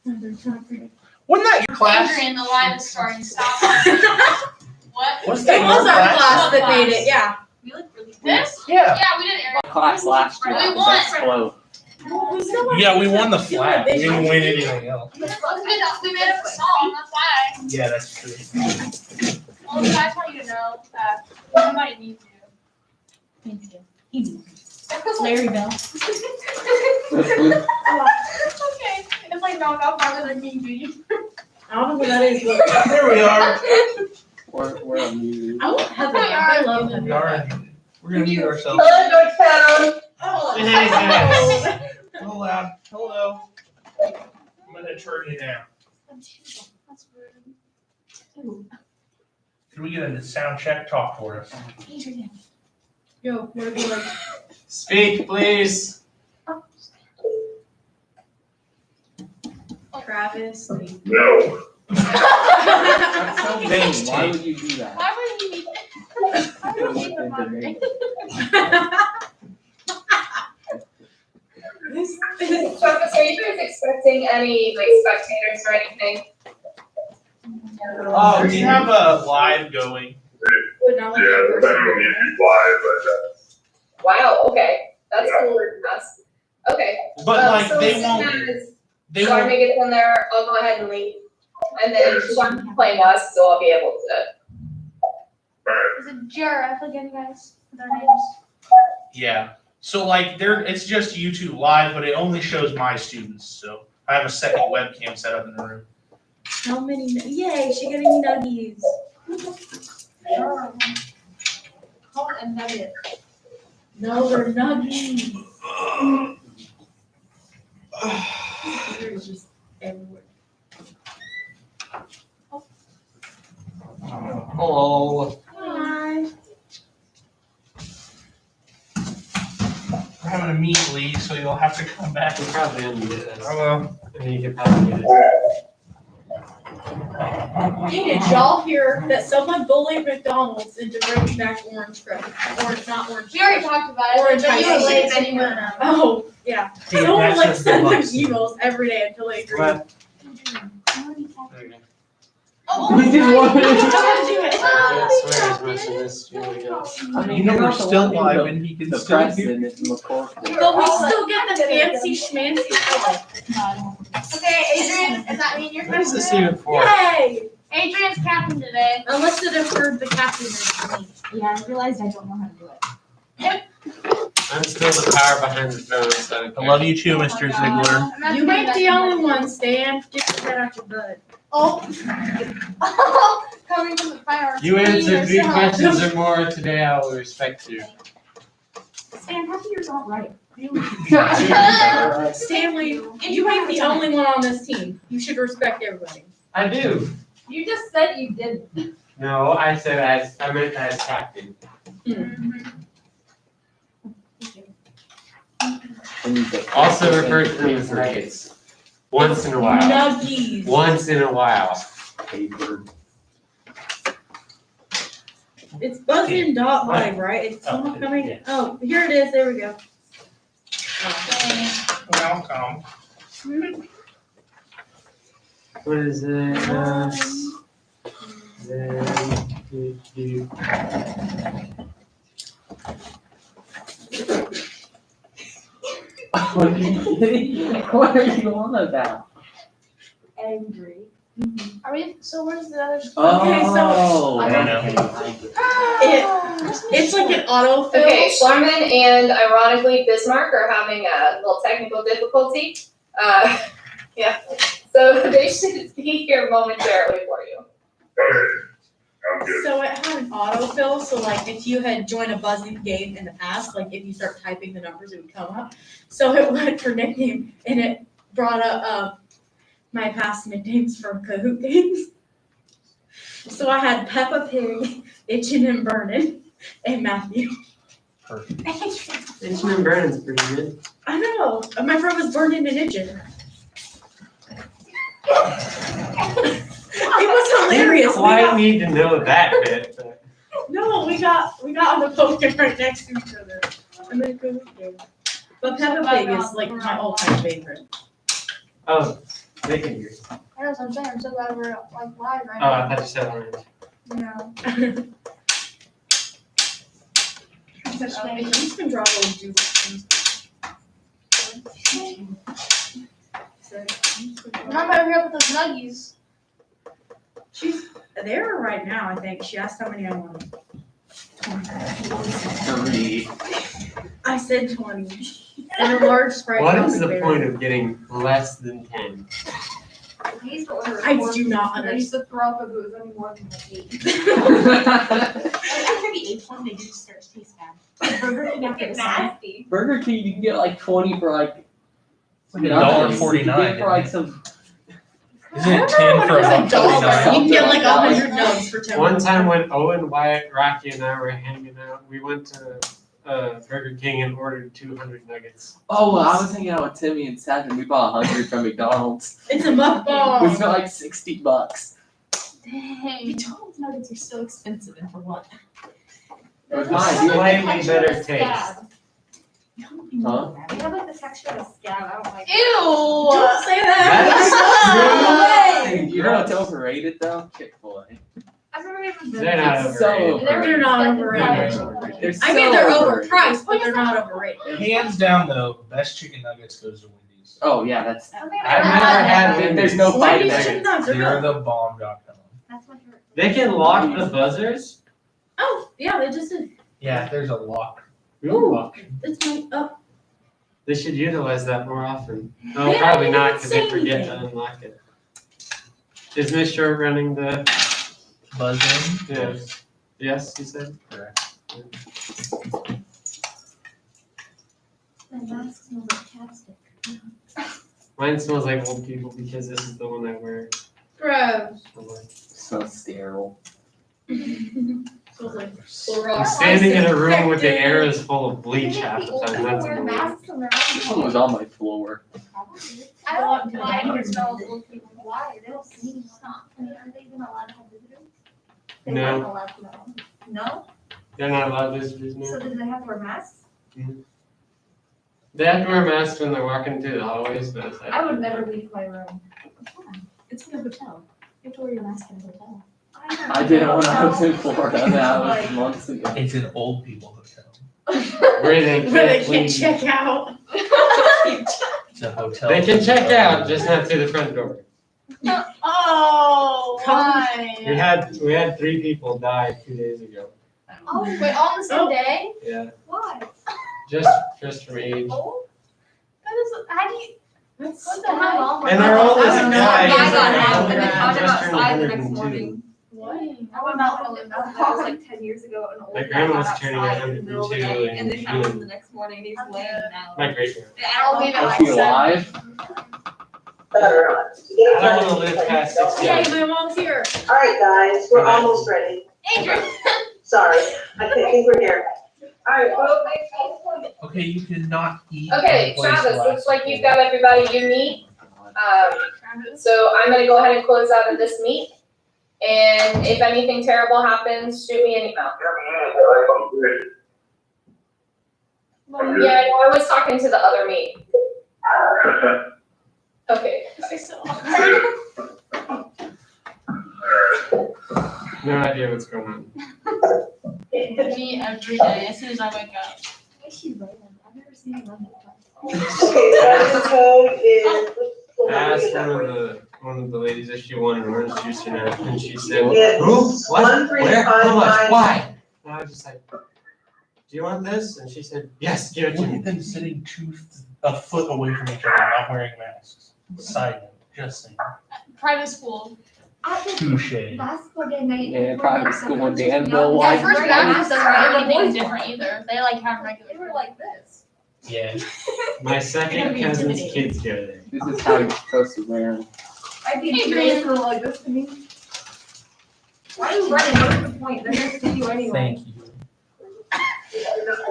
Wasn't that your class? Adrian, the live is starting. Stop. What? Wasn't that It was your our class? class that made it, yeah. We look really this? Yeah. Yeah, we did Aaron. Class last year. We was won. that slow. Yeah, we won the flag. We didn't win anything else. We made up a song, that's why. Yeah, that's true. Well, I just want you to know that somebody needs you. Thank you. He needs me. Larry Bell. Okay. It's like no, farther than me, Judy. I don't know who that is, but There we are. We're on music. I want Heather. I love Heather. We are. We're gonna mute ourselves. Hello, Georgetown. Oh, Hey, guys. Hello, loud. Hello. I'm gonna turn you down. That's rude. Can we get a sound check? Talk for us. Adrian. Yo, what are we like? Speak, please. Travis. No. That's so vain. Why would you do that? Why would you need Why would you need the money? Travis, are you guys expecting any like spectators or anything? Oh, we have a live going. Would not like Yeah, that we're person. not gonna be live, but Wow, okay. That's a little mess. Okay. But like so they as won't. soon as They Charmy won't. gets in there, I'll go ahead and leave. And then she's playing us, so I'll be able to. Is it GRF again, guys? With our names? Yeah. So like it's just YouTube live, but it only shows my students. So I have a second webcam set up in the room. How many? Yay, she getting nuggies. Call it a nugget. No, they're nuggies. They're just everywhere. Hello. Hi. We're having a meet league, so you'll have to come back. You probably unmute it. Hello. And you can probably mute it. Hey, did y'all hear that someone bullied McDonald's into bringing back orange bread? Orange, not orange. We already talked about it. Orange but ice you cream. late anywhere. Oh, yeah. Hey, Someone that's like just the send them box. emails every day until they agree. What? Oh, We did one. Don't do it. I swear as much as this. Here we go. You know we're still live and he can The still press hear. and it's McCoy. But we still get the fancy schmancy color. okay, Adrian, does that mean you're What is captain this today? even for? Yay! Adrian's captain today. Unless it deferred the captain for me. Yeah, I realized I don't know how to do it. I'm still the power behind the throne, so I love you too, Mr. Ziegler. I'm not You doing ain't that the today. only one, Stan. Get your head out your butt. Oh. Coming from the fire. you answered 3 questions or more today, I will respect you. Stan, how do yours all right? Stanley, you ain't the only one on this team. You should respect everybody. I do. You just said you did. No, I said I meant as captain. Also referred to them as nuggets. Once in a while. Nuggies. Once in a while. It's buzzing dot live, right? It's Oh, not coming. yeah. Oh, here it is. There we go. Welcome. What is it? What are you on about? Angry. Are we, so where's the other? Okay, so- Oh, I don't know. It's like an autofill. Okay, Schlarman and ironically Bismarck are having a little technical difficulty. Yeah, so they should be here momentarily for you. okay, I'm good. So it had an autofill, so like if you had joined a buzzing game in the past, like if you start typing the numbers, it would come up. So it went for nickname, and it brought up my past nicknames from Kahoot games. So I had Peppa Pig, Itchin' and Burnin', and Matthew. Perfect. Itchin' and Burning's pretty good. I know, my friend was burning and itching. It was hilarious. We Quite got- need to know that bit. But No, we got on the poster right next to each other. And then Kahoot game. But Peppa Pig is like my all-time favorite. oh, They can hear. I know what I'm saying. I'm so glad we're like live right Oh, I now. thought you said orange. No. Such I'm thing. just gonna draw little doodles. Mom over here with those nuggies. She's there right now, I think. She asked how many I wanted. 3. I said 20. And a large Sprite. What is the Tropic point Berry. of getting less than 10? I used to order I do not I used to throw up if it was any more than like 8. After the 8th one, they do start to taste bad. Burger King after the 7th. Nasty. Burger King, you can get like 20 for like Like nothing. $1.49, You can get for like isn't some. Isn't it I 10 remember for when it was $1. You $1.49? can get like $1. 100 nugs for 10. One time when Owen, Wyatt, Rocky, and I were hanging out, we went to Burger King and ordered 200 nuggets. Oh, well, I was hanging out with Timmy and Seth, and we bought 100 from McDonald's. It's a mukbang. We spent like $60. Dang. McDonald's nuggets are so expensive, and for what? It was They mine. have Slightly the texture better of a taste. scab. Huh? They have like the texture of a scab. I don't like it. Ew! Don't say That's that. true. You know what's overrated though? Chick-fil-A. I've never even been. They're not It's so overrated. They're not overrated. They're I mean, they're so overpriced, but they're not overrated. Hands down, though, best chicken nuggets goes to Wendy's. Oh yeah, that's. I don't think I've I've never ever had that. There's no Wendy's. fighting. Wendy's chicken nuggets are They're good. the bomb.com. That's my favorite. They can lock the buzzers. Oh, yeah, they just did. Yeah, there's a lock. Ooh. It's my, oh, They should utilize that more often. Oh, Yeah, probably they not, didn't because they say forget to anything. unlock it. Is Miss Short running the, Buzz in. yeah, yes, you said? Correct. My mask smells like chapstick. Mine smells like old people because this is the one I wear. gross. I'm like- So sterile. Smells like I'm standing in a room with the air is full of bleach half the time, that's Wear annoying. masks and they're This one was on my floor. I don't know why anyone smells old people. Why? They don't see. Stop. I mean, are they even allowed to have visitors? They No. weren't allowed to know. No? They're not allowed visitors So now. do they have to wear masks? They have to wear masks when they're walking through the hallways, but it's like. I would never leave my room. It's in a hotel. You have to wear your mask in a hotel. I did it when I was in Florida. That was months ago. It's an old people hotel. Where they where they can't can't leave. check out. It's a hotel. They can check out, just not through the front door. Oh, why? We had 3 people die 2 days ago. Oh, wait, all on the same day? Yeah, Why? just from age. Oh, that is, how do you, That's what the hell? And our oldest I would not guy buy is that like house and then found him just turned outside the next 102. morning. What? I went out on the house like 10 years ago, an old My guy grandma's got turning outside in the middle of the 102 day, and they in found him June. the next morning, and he's laying down. My great grandma. I'll leave it Is like he seven. alive? I don't wanna live past 60. Yay, my mom's here. All right, guys, we're almost ready. Adrian. Sorry, I think we're here. All right, well, Okay, you cannot eat. Okay, in place Travis, last looks like you've week. got everybody you need. So I'm gonna go ahead and close out of this meet. And if anything terrible happens, shoot me an email. Yeah, no, I was talking to the other meet. Okay. No idea what's going on. Me every day, as soon as I wake up. She's random. I've never seen her run that fast. okay, so the code is. I asked one of the ladies if she wanted orange juice or not, and she said, It's who? What? 1355. Where? How much? Why? And I was just like, do you want this? And she said, yes, give it to Look me. at them sitting a foot away from each other, not wearing masks. Side note, just saying. Private school. At the Touche. basketball game night. Yeah, we're, private like, school in separated Danville, young- why- Yeah, first First Baptist Baptist doesn't doesn't have have anything boys different one. either. They like have regular. They were like this. Yeah. My second That'd be cousin's intimidating. kids go there. This is how you're supposed to wear them. I'd be Hey, crazy Grant. to like this to me. Why are you running? What's the point? They're gonna see you anyway. Thank you I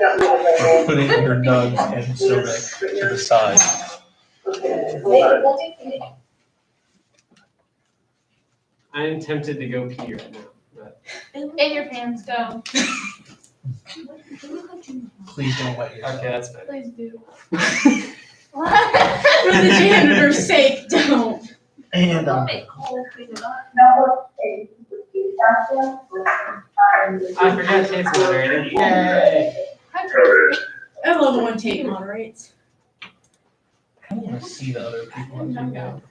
don't know for what putting your nug and soda to the side. Okay. I am tempted to go pee right now, but In your pants, go. Please don't wet yourself. okay, that's fine. Please do. For the janitor's sake, don't. And I forgot Tate's moderating. Yay! Okay. I love it when Tate moderates. I want to see the other people as we go.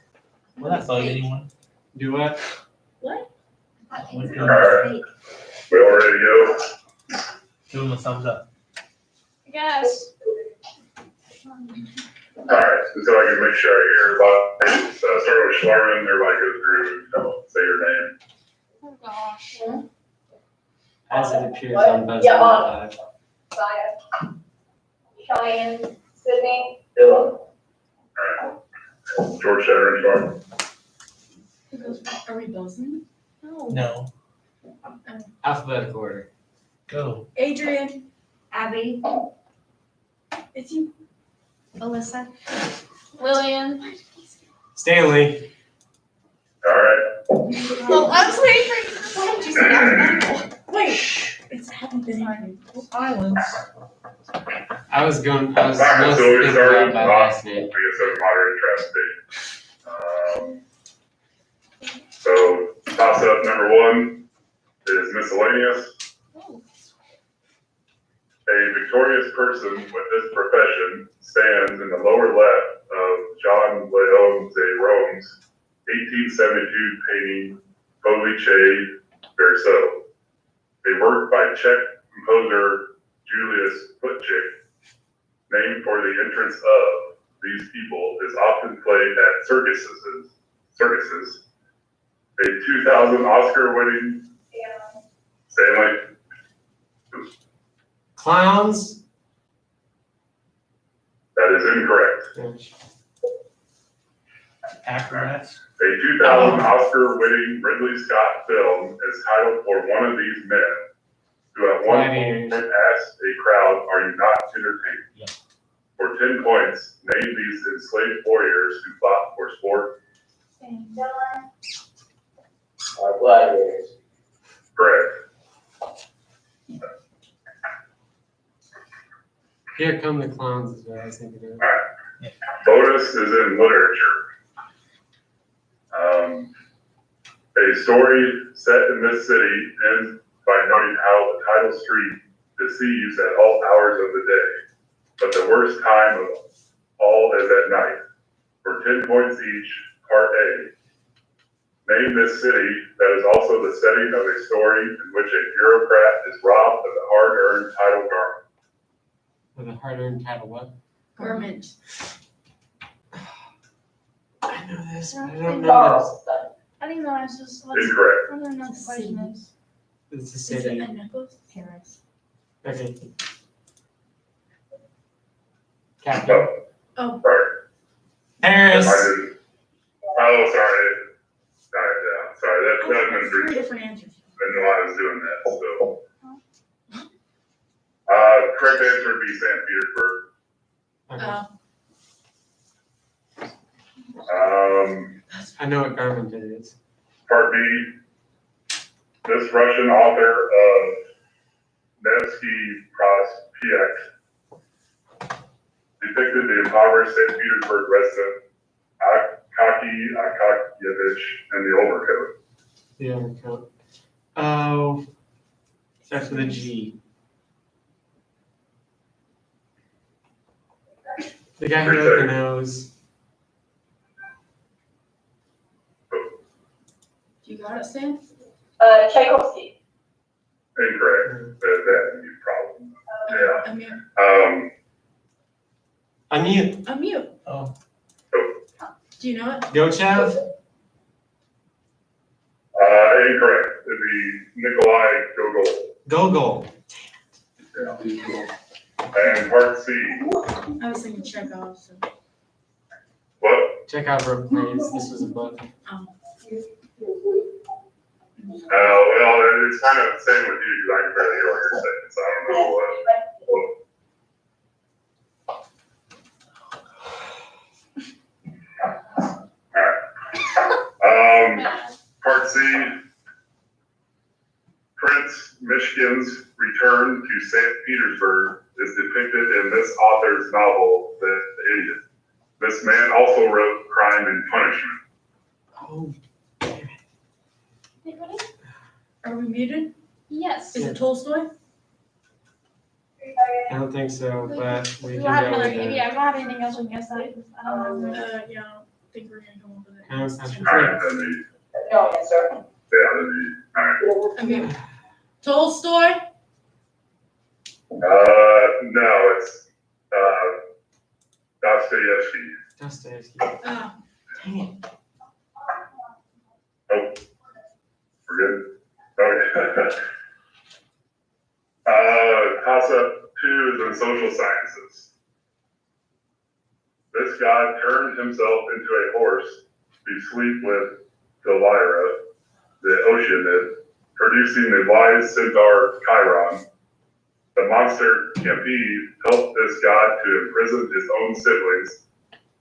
Will that bug anyone? Do what? What? Give We all ready to go? them a thumbs up. Yes. Alright, so I can make sure I hear everybody, so start with Schlarman, everybody go through, say your name. Oh, gosh. As it appears on Buzz Yeah, Live. Saya. Cheyenne, Sydney. George Shatterin, Schlarman. Who goes first? Are we buzzing? No. No. Alphabetical order. Go. Adrian, Abby. it's you. Alyssa. Lillian. Stanley. Alright, Oh, I was waiting for you to say just alphabetical. Wait, it's haven't been hard. Silence. I was alright, most so we thinking started, about my I last name. guess that's moderate traffic. So, toss up number one is miscellaneous. A victorious person with this profession stands in the lower left of John Leon de Rome's 1872 painting Folice Verso, a work by Czech composer Julius Putchik, named for the entrance of these people, is often played at circuses. A 2000 Oscar-winning Stanley. Clowns. That is incorrect. Acrobats. A 2000 Oscar-winning Ridley Scott film is titled for one of these men who at one point asked a crowd, "Are you not entertained?" Yep. For 10 points, name these enslaved warriors who fought for sport. Gladiators. Correct. Here come the clowns is what I was thinking of. Bonus is in literature. A story set in this city ends by noting how the title street deceives at all hours of the day, but the worst time of all is at night. For 10 points each, part A. Name this city that is also the setting of a story in which a bureaucrat is robbed of the hard-earned title garment. With a hard-earned title, what? Garment. I know this, but I don't know I think no, it's just, Incorrect. I don't know what the question is. this. It's a Is it city. a necklace? Paris. Okay. No, Captain. Oh, sorry. Paris. I didn't. Oh, sorry. Sorry, that meant three three. different answers. I didn't know I was doing that, so. Correct answer would be St. Petersburg. Okay. Um, I know what garment it is. part B, this Russian author of Nevsky Prospekt depicted the impoverished St. Petersburg resident Akaki Akakievich in the overcoat. The overcoat. Oh, starts with a G. The guy who wrote the nose. You got it, Stan? Tchaikovsky. Incorrect. That'd be a problem. Yeah. Unmute. Unmute. Unmute. Oh. Do you know it? Gochev. Incorrect. It'd be Nikolai Gogol. Gogol. And part C. I was thinking Chekhov, so. What? Chekhov wrote plays. This was a book. Well, it's kind of the same with you because I can barely hear what you're saying, so I don't know. Part C. Prince Myshkin's return to St. Petersburg is depicted in this author's novel, The Idiot. This man also wrote Crime and Punishment. Oh, Are we muted? Yes. Is it Tolstoy? I don't think so, but we We can don't have go another, with yeah, it. we don't have anything else we can guess that. I don't know. Yeah, I don't think we're gonna come up with it. Alright, then the, No answer. yeah, then the, alright. Okay. Tolstoy? No, it's, Dostoevsky. Dostoevsky. Ah, Dang it. Oh, we're good? Okay. Toss-up 2 is in social sciences. This god turned himself into a horse to sleep with Delira, the Oceanid, producing the wise centaur Chiron. The monster Campede helped this god to imprison his own siblings,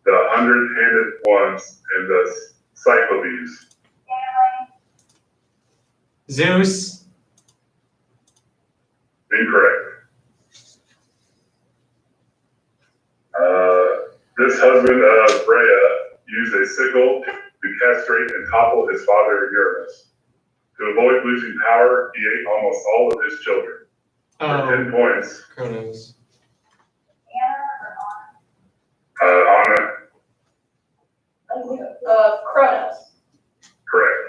the 100-handed ones and the Cyclopes. Zeus. Incorrect. This husband of Rhea used a sickle to castrate and topple his father Uranus. To avoid losing power, he ate almost all of his children. For 10 points, Kronos. Anna, Kronos. correct.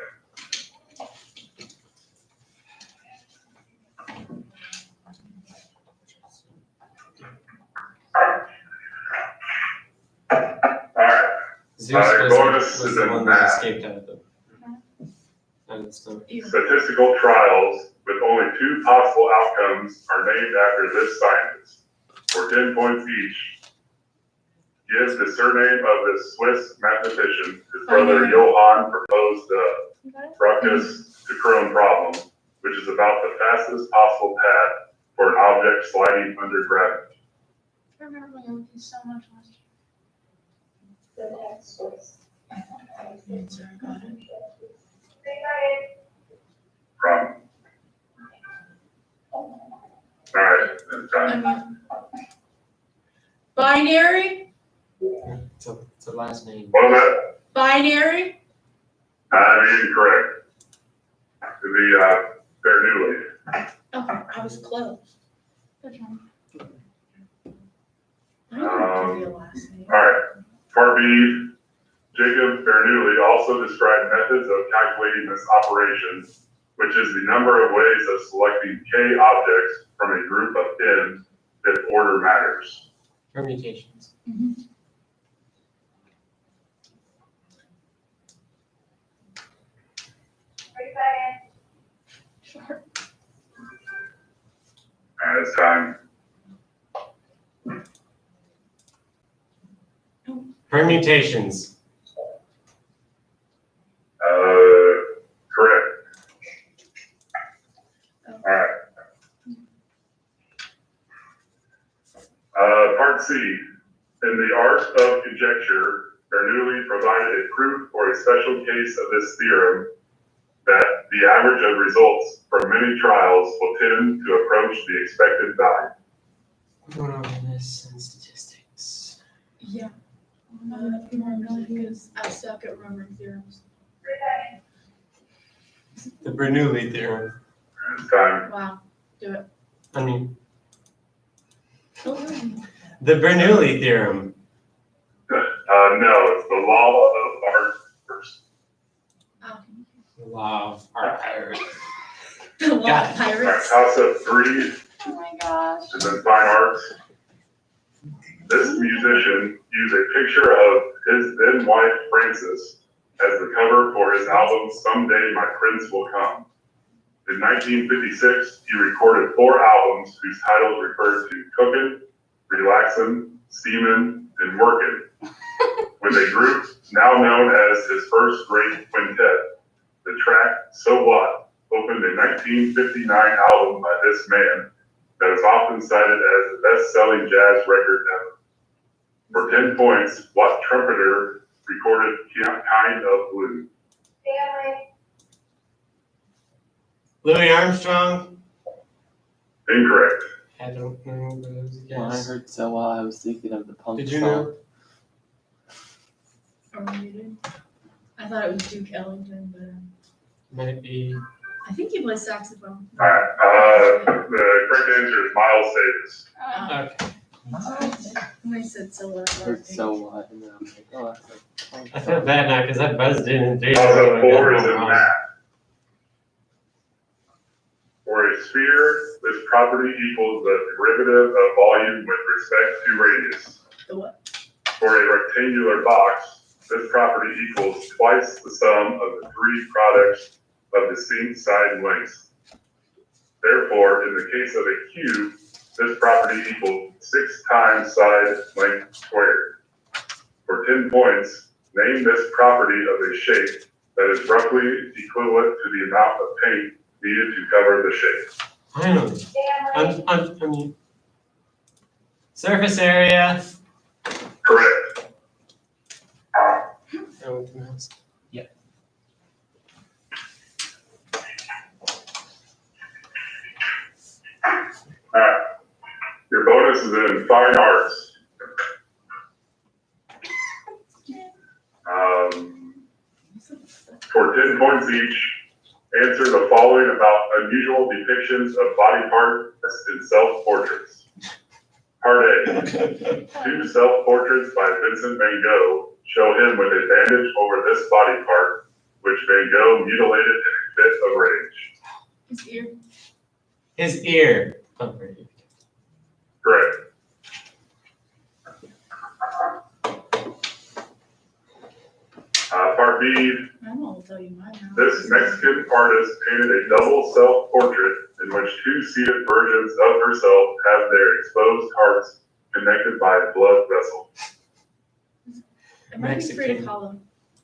Alright, Zeus your bonus was is the in one that math. escaped out of the. Out of the stomach. Statistical trials with only 2 possible outcomes are named after this scientist. For 10 points each, give the surname of this Swiss mathematician. His brother Johann proposed the Bruchus to Chrome problem, which is about the fastest possible path for an object sliding under gravity. I remember when we so much last year. answer, I got it. Problem. Alright, that's done. Binary? It's a last name. What was that? Binary? Incorrect. To be, Bernoulli. Oh, I was close. Which one? I don't give you a last name. Alright, part B, Jacob Bernoulli also described methods of calculating this operation, which is the number of ways of selecting k objects from a group of n if order matters. Permutations. Sure. It's time. Permutations. Correct. Alright. Part C, in the art of conjecture, Bernoulli provided a proof for a special case of this theorem that the average of results from many trials will tend to approach the expected value. Going over this and statistics. Yeah. Because I suck at remembering theorems. The Bernoulli theorem. It's time. Wow. Do it. I mean, the Bernoulli theorem. No, it's the law of art first. The law of our pirates. The law Got of it. Alright, pirates. toss up 3 Oh my gosh. is in fine arts. This musician used a picture of his then wife Frances as the cover for his album Someday My Prince Will Come. In 1956, he recorded 4 albums whose titles referred to cooking, relaxing, steaming, and working, with a group now known as his first great quintet. The track So What opened a 1959 album by this man that is often cited as the best-selling jazz record ever. For 10 points, what trumpeter recorded Kind of Blue? Louis Armstrong. Incorrect. I don't know, but it was a When I guess. heard so I was thinking of the punk Did you song. know? Are we muted? I thought it was Duke Ellington, but Might be. I think he plays saxophone. Alright, the correct answer is Miles Davis. Okay. And I said so what? It's so what? And then I'm like, oh, that's like. I feel bad now because I buzzed in and did. Also, 4 is in math. For a sphere, this property equals the derivative of volume with respect to radius. The what? For a rectangular box, this property equals twice the sum of the 3 products of distinct side lengths. Therefore, in the case of a cube, this property equals 6 times side length squared. For 10 points, name this property of a shape that is roughly equivalent to the amount of paint needed to cover the shape. I don't know. I mean, surface area. Correct. Oh, with the mouse. Alright. Your bonus is in fine arts. For 10 points each, answer the following about unusual depictions of body parts in self-portraits. Part A, 2 self-portraits by Vincent van Gogh show him with a bandage over this body part, which Van Gogh mutilated in a fit of rage. His ear. His ear. Oh, right. Correct. Part B, I don't know, I'll tell you mine now. this Mexican artist painted a double self-portrait in which 2 seated versions of herself have their exposed hearts connected by a blood vessel. It might be Frida Mexican. Kahlo.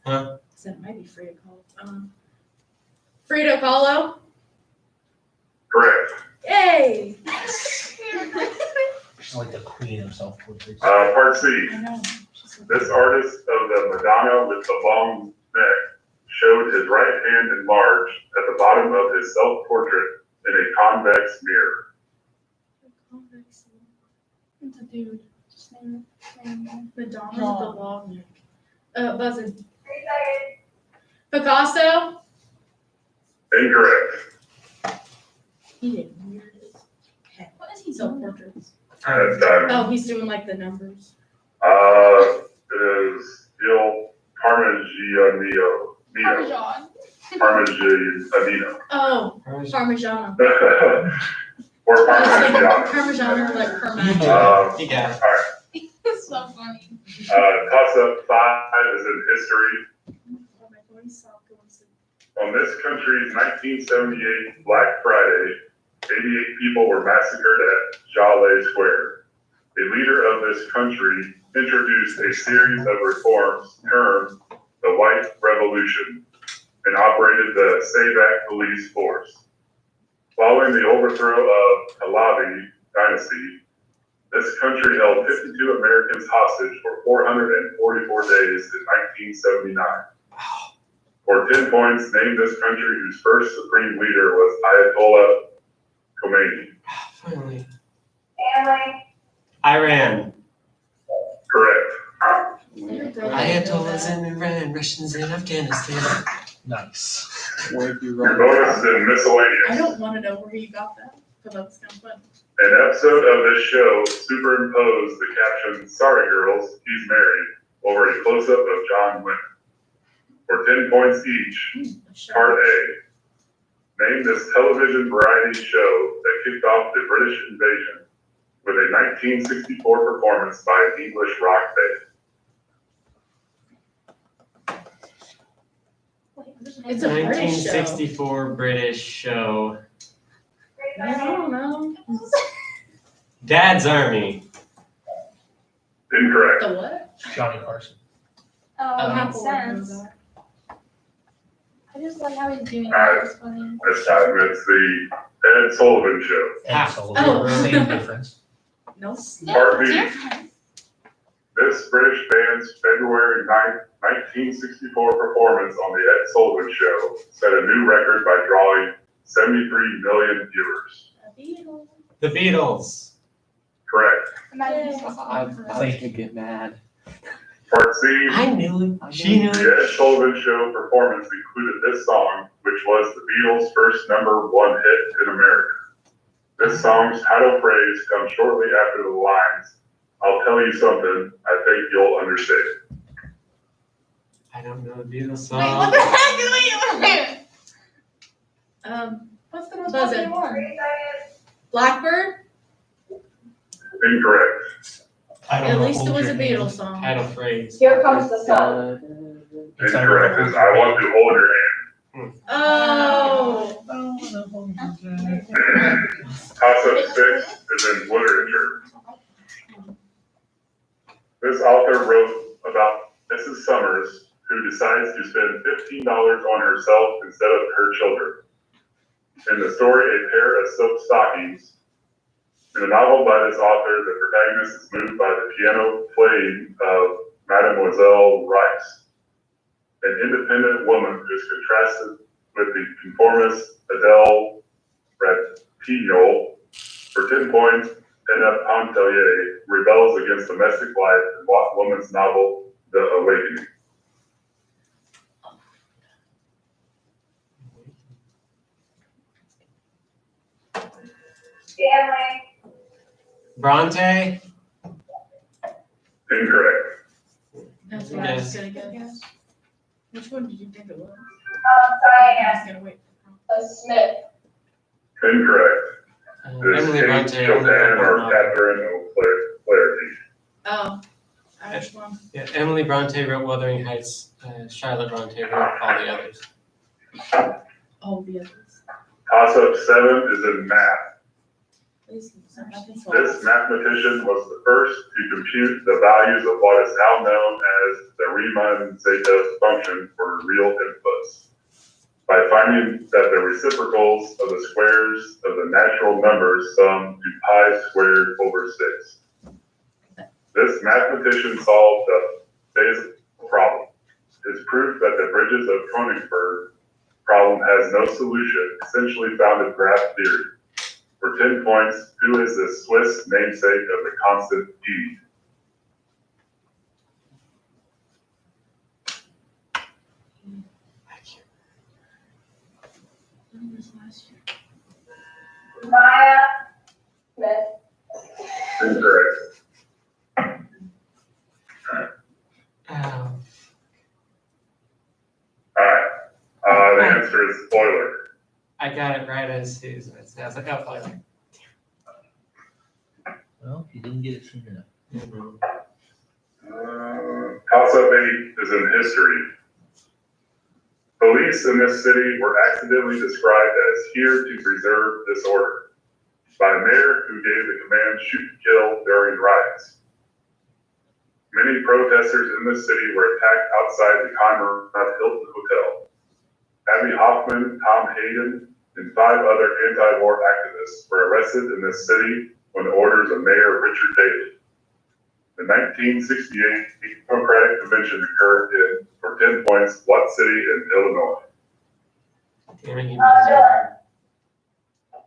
Huh? So it might be Frida Kahlo. Frida Kahlo. Correct. Yay! She's like the queen of self-portraits. Part C, I know. this artist of the Madonna with the long neck showed his right hand enlarged at the bottom of his self-portrait in a convex mirror. It's a dude. Just name it. Madonna with the long neck. Buzzing. Picasso. Incorrect. He did weird as heck. What is he Self doing? portraits. That's time. Oh, he's doing like the numbers. It is Il Parmigianino. Parmesan. Parmigianino. Oh, Parmigiano. Or It's like Parmigiano. Parmigiano or like Parmigiano. You got it. It's so funny. Toss-up 5 is in history. On this country's 1978 Black Friday, 88 people were massacred at Jalais Square. A leader of this country introduced a series of reforms termed the White Revolution and operated the Savak police force. Following the overthrow of Pahlavi dynasty, this country held 52 Americans hostage for 444 days in 1979. For 10 points, name this country whose first supreme leader was Ayatollah Khomeini. Finally. Iran. Correct. Ayatollahs in Iran, Russians in Afghanistan. Nice. Where'd you Your run? bonus is in I miscellaneous. don't want to know where you got that, but that's kind of fun. An episode of this show superimposed the caption, "Sorry girls, he's married," over a close-up of John Wayne. For 10 points each, Part A. Name this television variety show that kicked off the British invasion with a 1964 performance by an English rock band. It's a British show. 1964 British show. I don't know. Dad's Army. Incorrect. The what? Johnny Carson. Oh, makes Apple sense. I just like how he's doing that. It's funny. This time it's the Ed Sullivan Show. And Sullivan. Oh. Same difference. No. Part B. Different. This British band's February 9th, 1964 performance on the Ed Sullivan Show set a new record by drawing 73 million viewers. The Beatles. Correct. Imagine I could get mad. Part C, I knew it. She knew the it. Ed Sullivan Show performance included this song, which was the Beatles' first #1 hit in America. This song's title phrase comes shortly after the lines, "I'll tell you something, I think you'll understand." I don't know the Beatles Wait, what song. the heck is wait? What's the most Buzz popular it. one? Blackbird? Incorrect. I don't At know. least it Hold was your a hand. Beatles song. Title phrase. Here comes the sun. It's I don't know. Incorrect. Hold It's your I want to hold your hand. Oh. Toss-up 6 is in literature. This author wrote about Mrs. Summers, who decides to spend $15 on herself instead of her children. In the story, A Pair of Silk Stockings. In the novel by this author, the protagonist is moved by the piano playing of Mademoiselle Rice, an independent woman who is contrasted with the conformist Adele Ratignolle. For 10 points, Anna Pontellier rebels against domestic life in Watt Woman's novel, The Awakening. Stanley. Bronte? Incorrect. That's what I was Yes. gonna guess. Which one did you think it was? Diane. I was gonna wait. Smith. Incorrect. This Emily Kate Bronte. Chopin only wrote one or novel. Catherine O'Flaherty. Oh, Irish one. Yeah, Emily Bronte wrote Wuthering Heights. Charlotte Bronte wrote all the others. All the others. Toss-up 7 is in math. Please, This mathematician was the first to compute the values of what is now known as the Riemann-Zeta function for real inputs, by finding that the reciprocals of the squares of the natural numbers sum to pi squared over 6. This mathematician solved the phase problem. His proof that the bridges of Königsberg problem has no solution essentially founded graph theory. For 10 points, who is the Swiss namesake of the constant E? Maya. Smith. Incorrect. Oh, Alright, the answer is Euler. I got it right as soon as it says. I got it. Well, you didn't get it soon enough. Toss-up 8 is in history. Police in this city were accidentally described as here to preserve disorder by a mayor who gave the command shoot to kill during riots. Many protesters in the city were attacked outside the Conrad Hilton Hotel. Abby Hoffman, Tom Hayden, and 5 other anti-war activists were arrested in this city on the orders of Mayor Richard Daley. The 1968 Democratic Convention occurred in, for 10 points, what city in Illinois? Damn it, he knows it.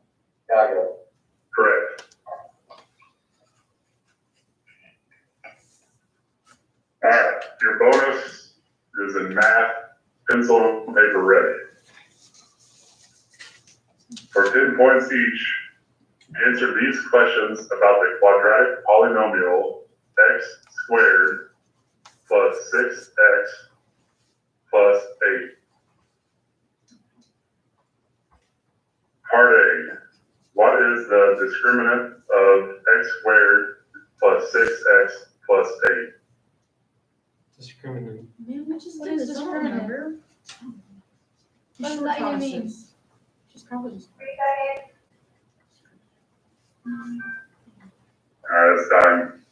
Chicago. Correct. Alright, your bonus is in math, pencil and paper ready. For 10 points each, answer these questions about the quadratic polynomial x squared plus 6x plus 8. Part A, what is the discriminant of x squared plus 6x plus 8? Discriminant. Man, we just What did is this discriminant? remember? What does that even mean? She's probably just. It's done.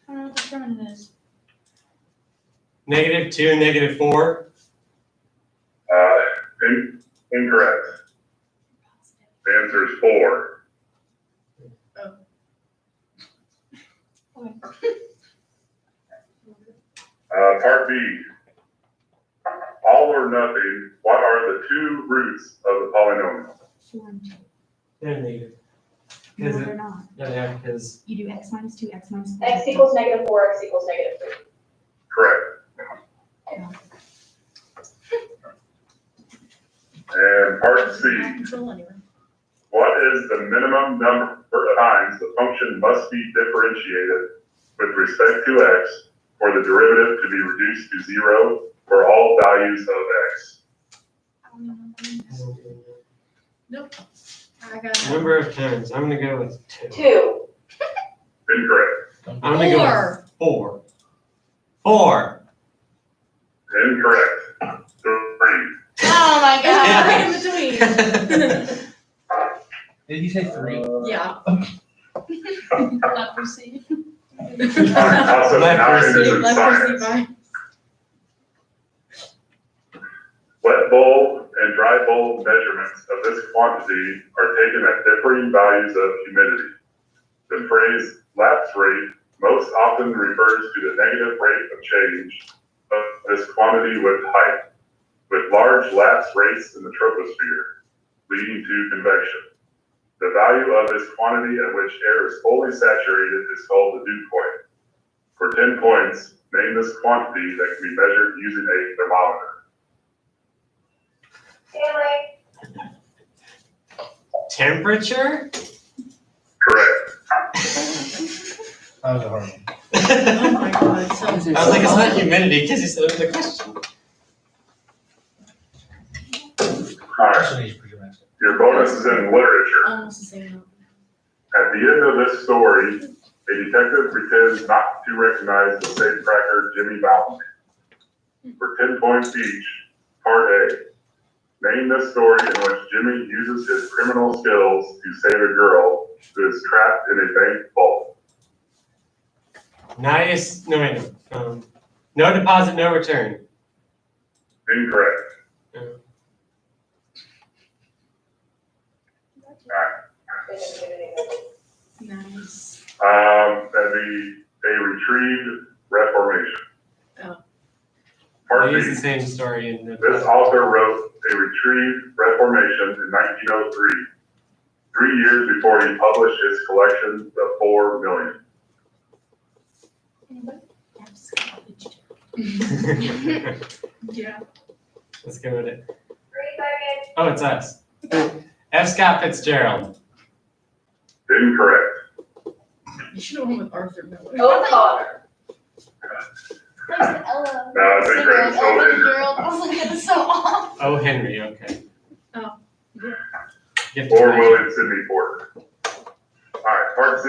I don't know what discriminant is. -2, -4. Incorrect. The answer is 4. Part B. All or nothing, what are the 2 roots of the polynomial? They're negative. No, Is it- they're not. Yeah, because You do x minus 2, x minus 4. X equals -4, x equals -3. Correct. And part Not C, control anywhere. what is the minimum number of times the function must be differentiated with respect to x for the derivative to be reduced to 0 for all values of x? Nope. I got it. Number of times, I'm gonna go with 2. 2. Incorrect. I'm gonna go with 4. 4. Incorrect. 3. Oh my god. Right in between. Did you say 3? Yeah. Leprosy. Also, 9 is in Leprosy science. by. Wet bulb and dry bulb measurements of this quantity are taken at differing values of humidity. The phrase lapse rate most often refers to the negative rate of change of this quantity with height, with large lapse rates in the troposphere, leading to convection. The value of this quantity at which air is fully saturated is called the dew point. For 10 points, name this quantity that can be measured using a thermometer. Temperature? Correct. That was a hard one. Oh my god. So I was like, it's not humidity, because you said it was a question. All right, This one is pretty messed up. your bonus is in literature. almost the same. At the end of this story, a detective pretends not to recognize the safecracker Jimmy Valentine. For 10 points each, part A. Name this story in which Jimmy uses his criminal skills to save a girl who is trapped in a bank vault. Nice. No, wait, no. No deposit, no return. Incorrect. Nice. That'd be a retrieved reformation. Oh. Part They use the B. same story in the. This author wrote a retrieved reformation in 1903, 3 years before he published his collection, The 4 Million. Yeah. Let's go with it. 3 seconds. Oh, it's us. F. Scott Fitzgerald. Incorrect. You should have went with Arthur Miller. O'Connor. There's Ella. No, it's incorrect. Singer, Ella Fitzgerald. I was like, it's so off. Oh, Henry, okay. Oh. Get 4 to Million Sidney Porter. All right, part C.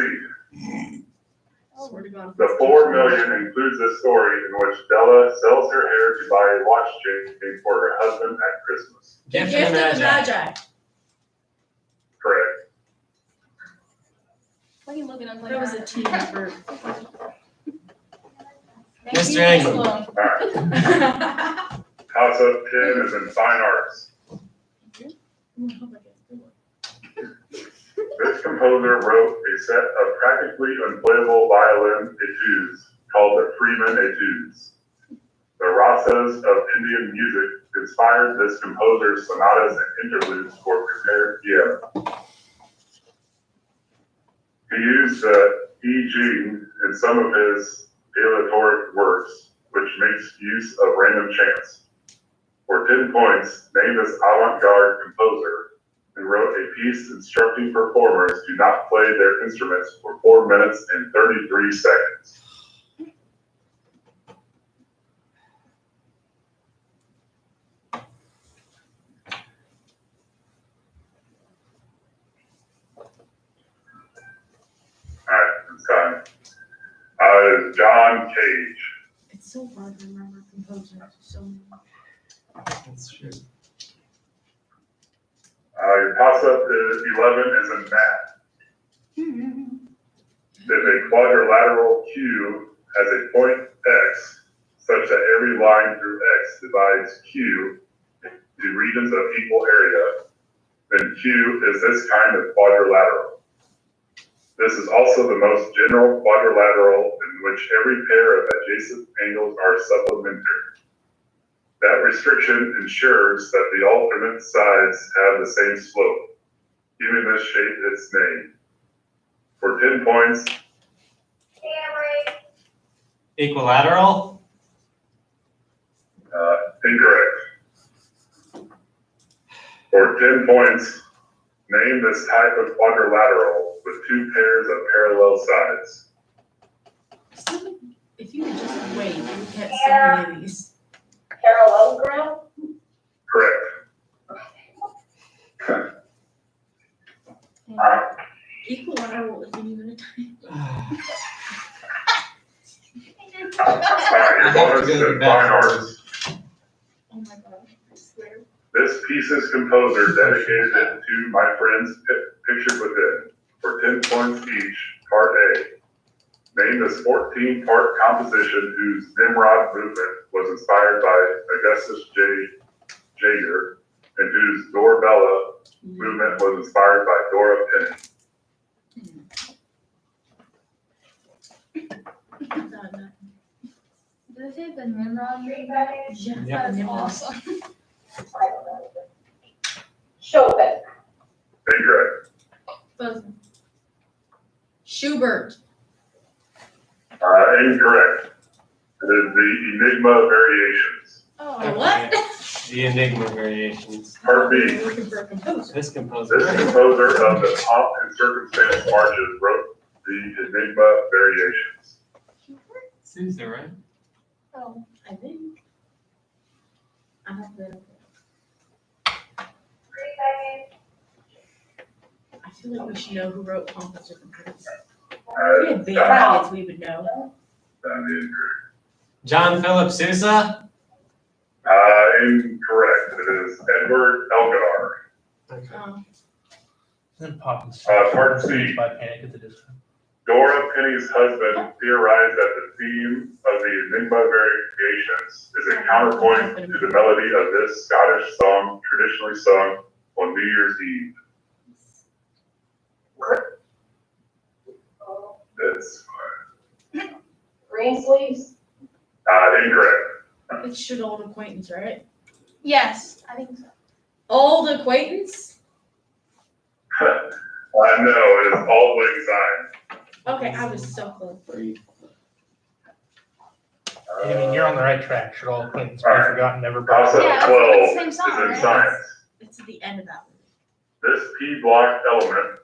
Swear to God. The 4 Million includes a story in which Della sells her hair to buy a watch chain for her husband at Christmas. Gift Gift of the of the Magi. Magi. Correct. What are you looking at? That was a team effort. Mr. England. All right, toss-up 10 is in fine arts. This composer wrote a set of practically unplayable violin etudes called the Freeman Etudes. The rasas of Indian music inspired this composer's sonatas and interludes for prepared piano. He used the I Ching in some of his aleatoric works, which makes use of random chants. For 10 points, name this avant-garde composer who wrote a piece instructing performers to not play their instruments for 4 minutes and 33 seconds. All right, it's time. John Cage. It's so hard to remember composers. So many. That's true. Your toss-up is 11 is in math. If a quadrilateral Q has a point X such that every line through X divides Q into regions of equal area, then Q is this kind of quadrilateral. This is also the most general quadrilateral in which every pair of adjacent angles are supplementary. That restriction ensures that the alternate sides have the same slope, giving this shape its name. For 10 points, Equilateral? Incorrect. For 10 points, name this type of quadrilateral with two pairs of parallel sides. If you would just wait, you would get so many of these. Parallelogram? Correct. Equilateral isn't even a type. Alright, your bonus is in fine arts. Oh my god, I swear. This piece's composer dedicated it to my friends pictured within. For 10 points each, part A. Name this 14-part composition whose Nimrod movement was inspired by Augustus J. Jaeger and whose Dorabella movement was inspired by Dora Penny. Did I say the Nimrod? Yeah, Yep. That's Nimrod. awesome. Chopin. Incorrect. Schubert. Incorrect. It is the Enigma Variations. The what? The Enigma variations. Part B. We're looking for a composer. This This composer. composer of the Pomp and Circumstance marches wrote the Enigma Variations. Susan, right? Oh, I think. I have the. I feel like we should know who wrote Pomp and Circumstance. We had band kids, we would know. That is incorrect. John Philip Sousa? Incorrect. It is Edward Elgar. Okay. Then pop Part C. By Panic at the Disco. Dora Penny's husband theorized that the theme of the Enigma Variations is a counterpoint to the melody of this Scottish song traditionally sung on New Year's Eve. It's Green sleeves? incorrect. It's should old acquaintance, right? yes, I think so. Old acquaintance? I know, it is All Wing Sign. Okay, I was so close. I mean, you're on the right track. Should all acquaintance be Alright. forgotten, never Toss brought up Yeah, 12 it's is the same song, in right? science. It's at the end of that one. This p-block element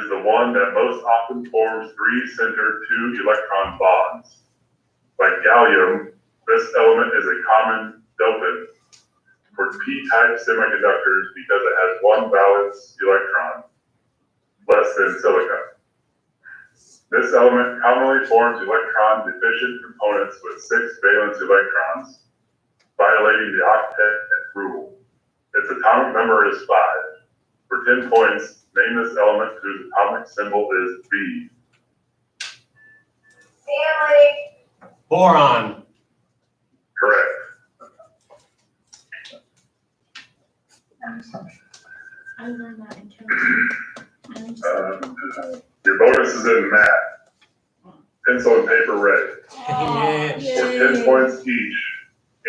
is the one that most often forms three center 2-electron bonds. Like gallium, this element is a common dopant for p-type semiconductors because it has one valence electron, less than silicon. This element commonly forms electron deficient components with 6 valence electrons, violating the octet rule. Its atomic number is 5. For 10 points, name this element whose atomic symbol is B. Stanley. Boron. Correct. I learned that in chemistry. Your bonus is in math. Pencil and paper ready. For 10 points each,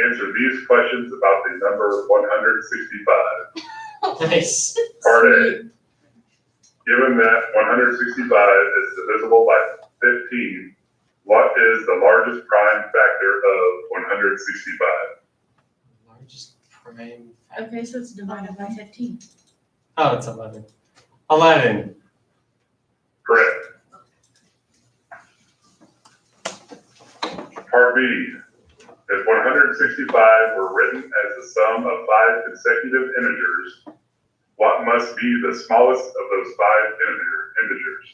answer these questions about the number 165. Nice. Part A. Given that 165 is divisible by 15, what is the largest prime factor of 165? Largest prime. Okay, so it's divided by 15. Oh, it's 11. 11. Correct. Part B. If 165 were written as the sum of 5 consecutive integers, what must be the smallest of those 5 integers?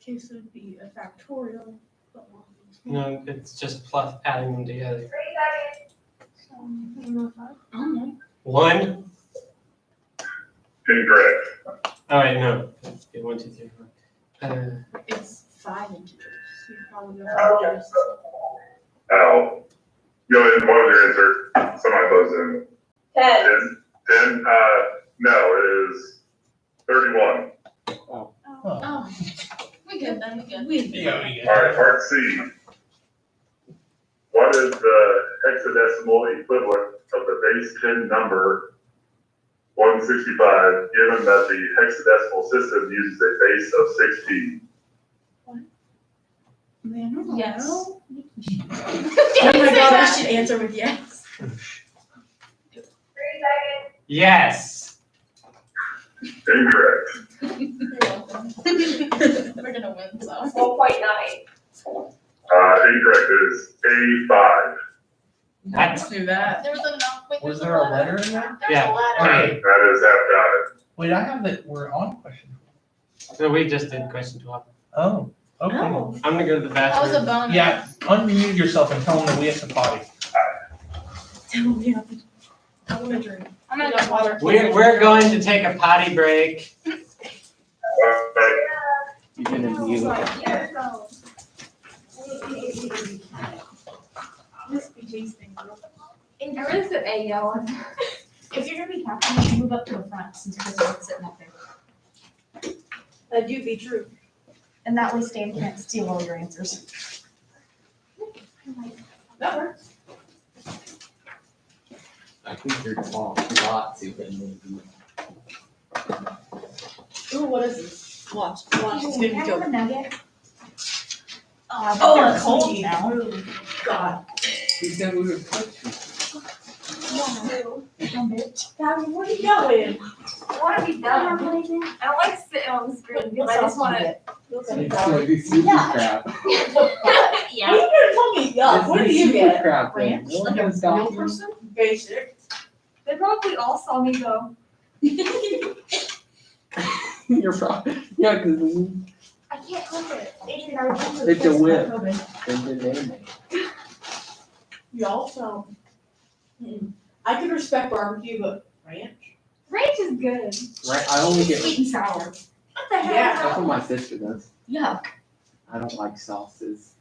Okay, so it'd be a factorial. But No, it's just plus adding them together. I don't know. 1. Incorrect. Oh, wait, no. Okay, 1, 2, 3, 4. It's 5 integers. You probably go integers. Al, go ahead and what was your answer? Somebody buzz in. 10. 10, no, it is 31. Oh, we good then, we good. Yeah, All right, part C. What is the hexadecimal equivalent of the base 10 number 165, given that the hexadecimal system uses a base of 16? Yes. Oh my god, I should answer with yes. 3 seconds. Yes. Incorrect. We're gonna win, so. 4.9. Incorrect, it is A5. That's Do that. There was enough. Wait, Was there's there a letter in there? There's Yeah. a letter. Okay, That is half got it. wait, I have that, we're on question. so we just did question 12. Oh, okay. No. I'm gonna go to the That was a bathroom. bonus. Yeah, unmute yourself and tell them that we have to potty. Tell me. I want to drink. I'm gonna get water. We're going to take a potty break. You're gonna mute. Must be tasting. And there is an A yelling. If you're gonna be captain, you should move up to the front since Chris is sitting up there. That do be true. And that way Stan can't steal all your answers. That works. I think you're lot to, but maybe. Ooh, what is this? Watch, watch, it's Can gonna I go. have a nugget? Oh, they're it's cold cold now. God. We said we were touching. Dumb bitch. Gabby, where are you going? I wanna be done. I don't like sitting on the screen, but I just wanna. Look at It's Gabby. like these super Yeah. crap. You better tell me, yuck, what do you Super get? crap thing. Ranch? No one Like a has real documents. person? Basic. They probably all saw me go. You're probably, yeah, because I can't help it. Adrian, I remember. it's a whip. COVID. Then the name. Y'all sound. I could respect barbecue, but ranch? Ranch is good. Right, I only get, Sweet and sour. What the heck? Yeah. that's what my sister does. Yuck. I don't like sauces.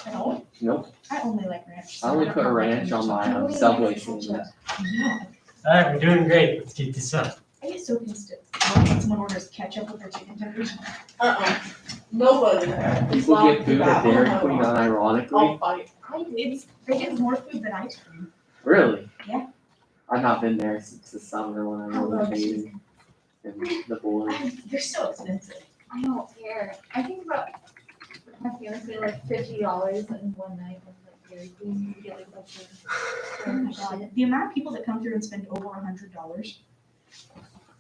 No, Nope, I only like ranch. I only put ranch on my Subway sandwich. Yuck. Alright, we're doing great. Let's keep this up. I get so pissed when someone orders ketchup with their chicken tenders. Nobody. People get food at Dairy Queen unironically. I'll fight. I do. They get more food than ice cream. Really? Yeah. I've not been there since the summer when I I love rotated. And the boys. They're so expensive. I don't care. I think about my fiance like $50 in one night with like Dairy Queen. You get like bunch of. Oh my god, the amount of people that come through and spend over $100.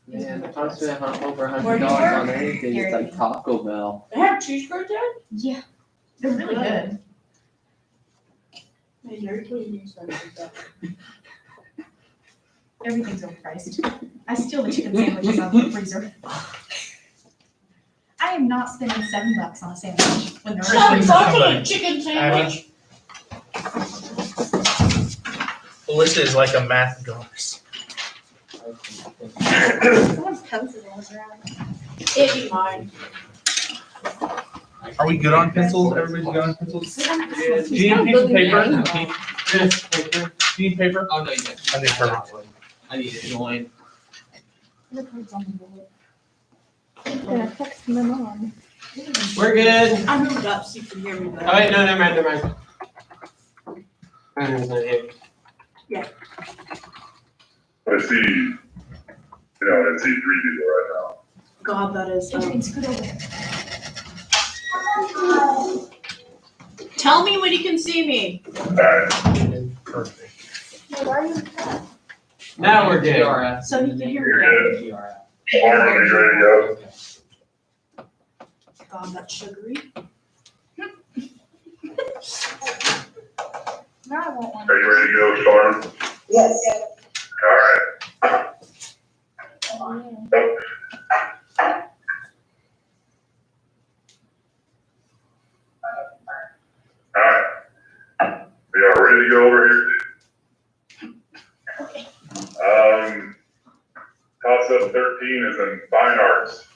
Man, if I spent over Where do you $100 on work? anything, it's like Taco Bell. They have cheese curds there? Yeah, they're really good. Hey, Dairy Queen used that. Everything's overpriced. I steal the chicken sandwiches out of the freezer. I am not spending $7 on a sandwich when they're. Stop Somebody- talking a chicken sandwich. Alyssa is like a math goddess. Someone's pencil rolls around. It'd be mine. Are we good on pencils? Everybody's good on pencils? Do you need a piece of paper? Do you This paper. need paper? Oh, no, you didn't. I think perfect. I need to join. The cards on the bullet. Yeah, text my mom. We're good. I moved up so you can hear me Oh better. wait, no, never mind, never mind. It's not here. I see, you know, I see 3 people right now. God, that is. Adrian, scoot over. Tell me when you can see me. Alright, Perfect. Why are you? Now we're good. PRF. So you can hear you're me. good. PRF. Lauren, are you ready to go? God, that's sugary. No, I want one. Are you ready to go, Storm? Yes. Alright. Alright. We are ready to go over here. Toss up 13 is in fine arts.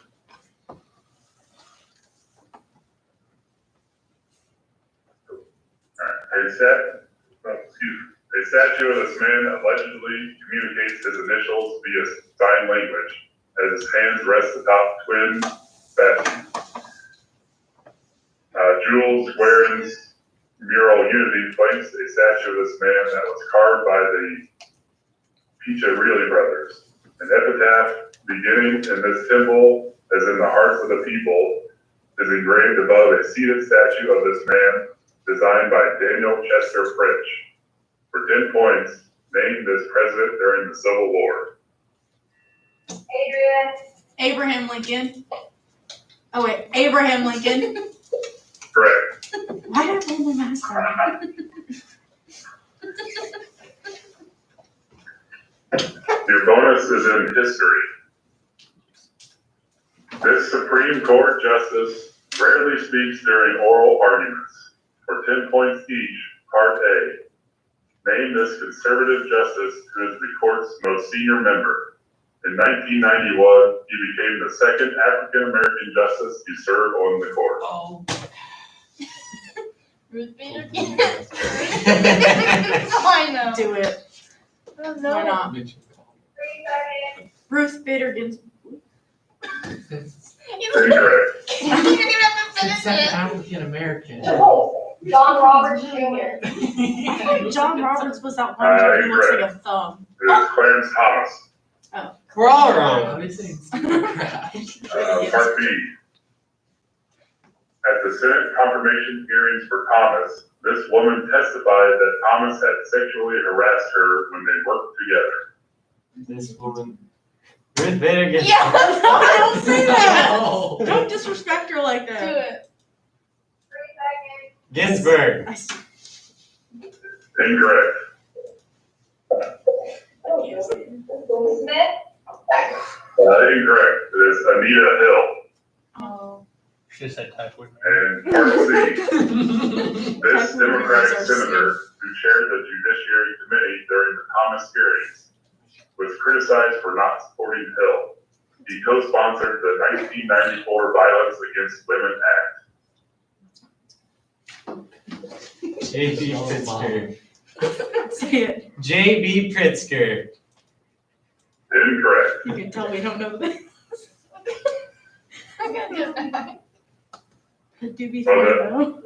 A statue of this man allegedly communicates his initials via sign language as his hands rest atop twin statues. Jules Guerin's mural Unity placed a statue of this man that was carved by the Piccirilli brothers. An epitaph beginning in this temple as in the hearts of the people is engraved above a seated statue of this man, designed by Daniel Chester French. For 10 points, name this president during the Civil War. Adrian. Abraham Lincoln. Oh wait, Abraham Lincoln. Correct. Why did I pull my mask down? Your bonus is in history. This Supreme Court justice rarely speaks during oral arguments. For 10 points each, Part A. Name this conservative justice who is the court's most senior member. In 1991, he became the second African-American justice to serve on the court. Oh. Ruth Bader Ginsburg. I know. Do it. Oh, Why not? 3 seconds. Ruth Bader Ginsburg. Incorrect. You didn't even have to finish Second it. African American. John Roberts Jr. I thought John Roberts was that one dude who looks like a thumb. It is Clarence Thomas. We're all I wrong. was saying stupid crap. Part B. At the Senate confirmation hearings for Thomas, this woman testified that Thomas had sexually harassed her when they worked together. This woman. Ruth Bader Ginsburg. Yeah, no, don't say that. No. Don't disrespect her like Do that. it. 3 seconds. Ginsburg. I see. Incorrect. Smith. Incorrect. It is Anita Hill. Oh. Should have said typhoid. And Part C. This Democratic senator who chaired the Judiciary Committee during the Thomas hearings was criticized for not supporting Hill. He co-sponsored the 1994 Violence Against Women Act. J.B. Pritzker. Say it. J.B. Pritzker. Incorrect. You can tell we don't know this. I'm gonna do it. It do be funny though.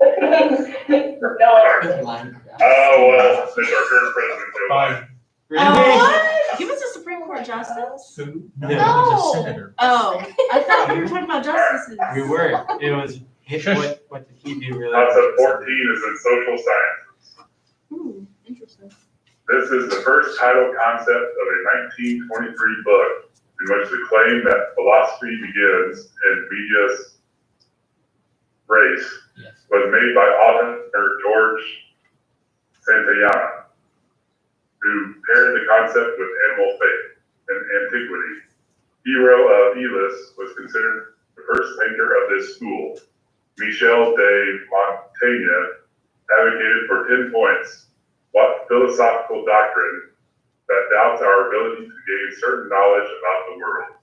Minecraft. Oh, well, since our current president, Joe Biden. Fine. Really? What? He was a Supreme Court justice? Who? No. He was a senator. Oh, I thought we were talking about justices. We were. It was. What did he do really? Concept 14 is in social science. Ooh, interesting. This is the first title concept of a 1923 book in which the claim that philosophy begins in medias res Yes. was made by author George Santayana, who paired the concept with animal faith and antiquity. Hero of Elis was considered the first thinker of this school. Michel de Montaigne advocated for 10 points. What philosophical doctrine that doubts our ability to gain certain knowledge about the world?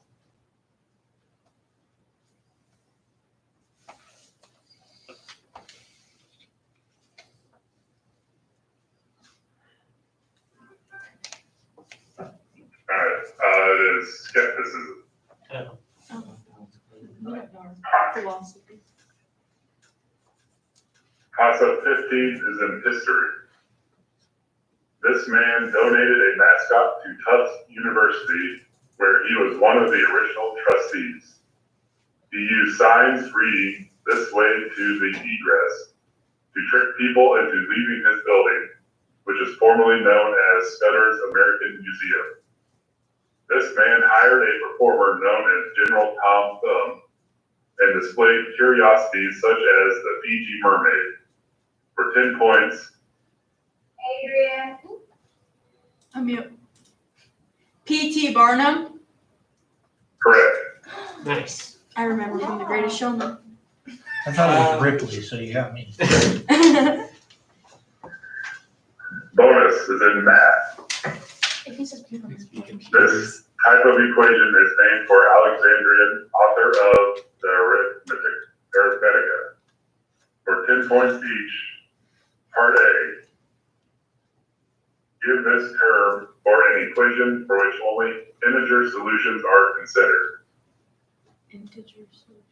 It is skepticism. We don't know philosophy. Concept 15 is in history. This man donated a mascot to Tufts University, where he was one of the original trustees. He used signs reading "This way to the egress" to trick people into leaving his building, which is formerly known as Scudder's American Museum. This man hired a performer known as General Tom Thumb and displayed curiosities such as the Fiji mermaid. For 10 points, Adrian. I'm mute. P.T. Barnum. correct. Nice. I remember from The Greatest Showman. I thought it was Ripley, so you got me. Bonus is in math. If he says people. This type of equation is named for Alexandrian, author of the Arithmetica. For 10 points each, Part A. Give this term for an equation for which only integer solutions are considered. Integer solution.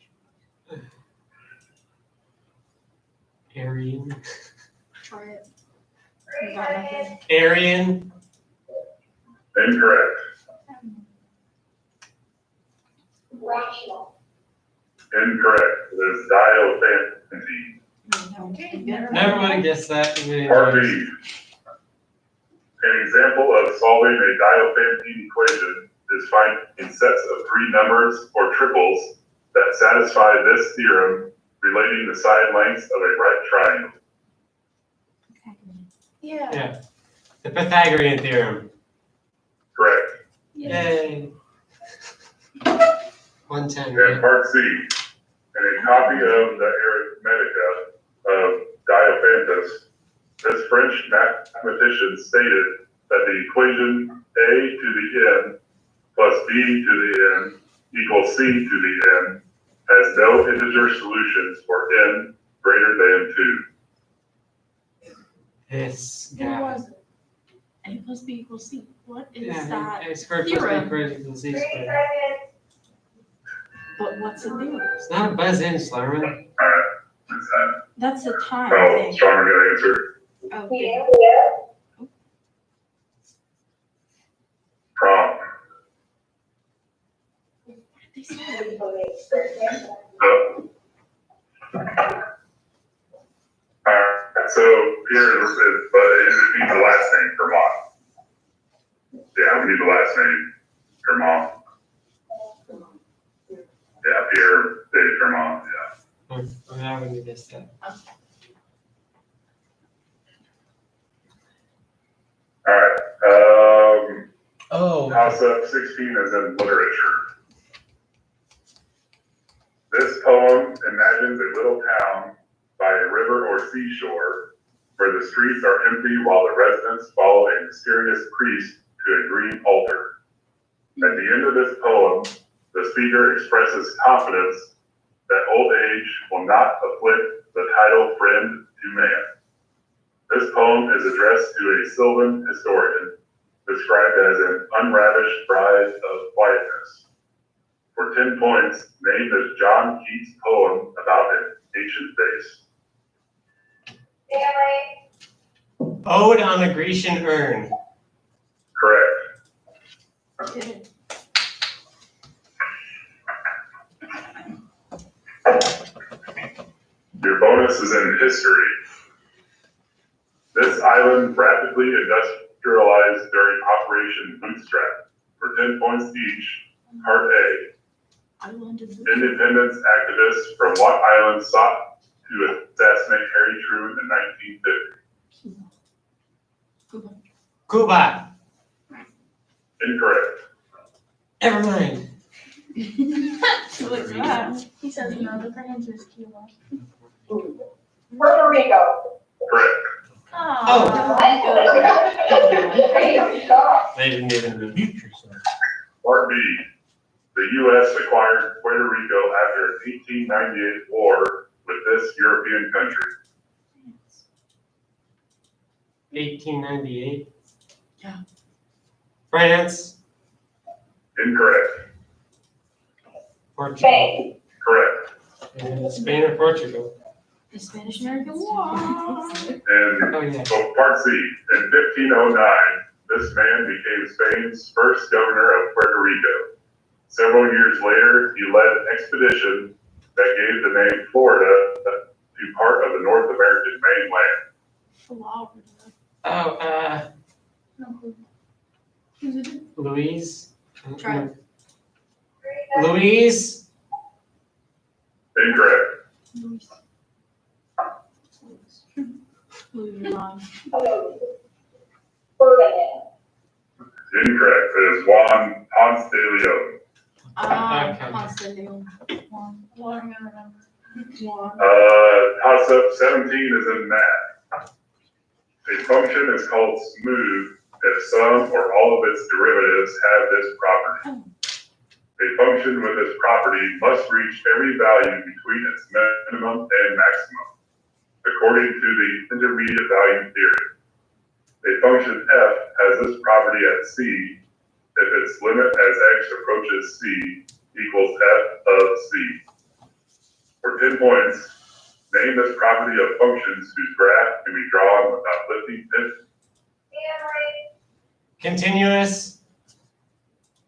Aryan. Try it. 3 Got nothing. seconds. Aryan. Incorrect. Rational. Incorrect. It is diophantine. Never would have guessed that. Part B. An example of solving a diophantine equation is finding sets of three numbers or triples that satisfy this theorem relating the side lengths of a right triangle. Yeah. Yeah. The Pythagorean theorem. Correct. Yay. 110. And part C. In a copy of the Arithmetica of Diophantus, this French mathematician stated that the equation a to the n plus b to the n equals c to the n has no integer solutions for n greater than 2. This What guy. was it? A plus B equals C. What is Yeah, that? A squared plus B theorem? squared equals C squared. But what's the theorem? It's not a buzz in, Slurman. Alright, what's that? That's the time Oh, thing. Stronger gonna answer. Okay. Prom. They said Alright, so here is, but it needs the last name for mom. Yeah, we need the last name for mom. Yeah, Pierre, Dave for mom, yeah. I wouldn't have guessed that. Alright, Oh. House up 16 is in literature. This poem imagines a little town by a river or seashore where the streets are empty while the residents follow a mysterious priest to a green altar. At the end of this poem, the speaker expresses confidence that old age will not afflict the title friend to man. This poem is addressed to a Sylvan historian, described as an unravished bride of quietness. For 10 points, name this John Keats poem about an ancient vase. Ode on a Grecian urn. Correct. Your bonus is in history. This island rapidly industrialized during Operation Bootstrap. For 10 points each, Part A. Independence activists from what island sought to assassinate Harry Truman in 1950? Cuba. Incorrect. Never mind. What's that? He says no, the answer is Cuba. Puerto Rico. Correct. Oh. There you go. They didn't even mute yourself. Part B. The U.S. acquired Puerto Rico after an 1898 war with this European country. 1898. Yeah. France. Incorrect. Portugal. Spain. Correct. Spain or Portugal. The Spanish American War. And Oh yeah. so Part C. In 1509, this man became Spain's first governor of Puerto Rico. Several years later, he led an expedition that gave the name Florida to part of the North American mainland. Oh, No clue. Louise. Try. Louise. Incorrect. Ferdinand. Incorrect. It is Juan Ponce de Leon. Okay. Constantine. Well, I'm gonna remember. Toss up 17 is in math. A function is called smooth if some or all of its derivatives have this property. A function with this property must reach every value between its minimum and maximum, according to the intermediate value theory. A function f has this property at c if its limit as x approaches c equals f of c. For 10 points, name this property of functions whose graph can be drawn without lifting it. Continuous.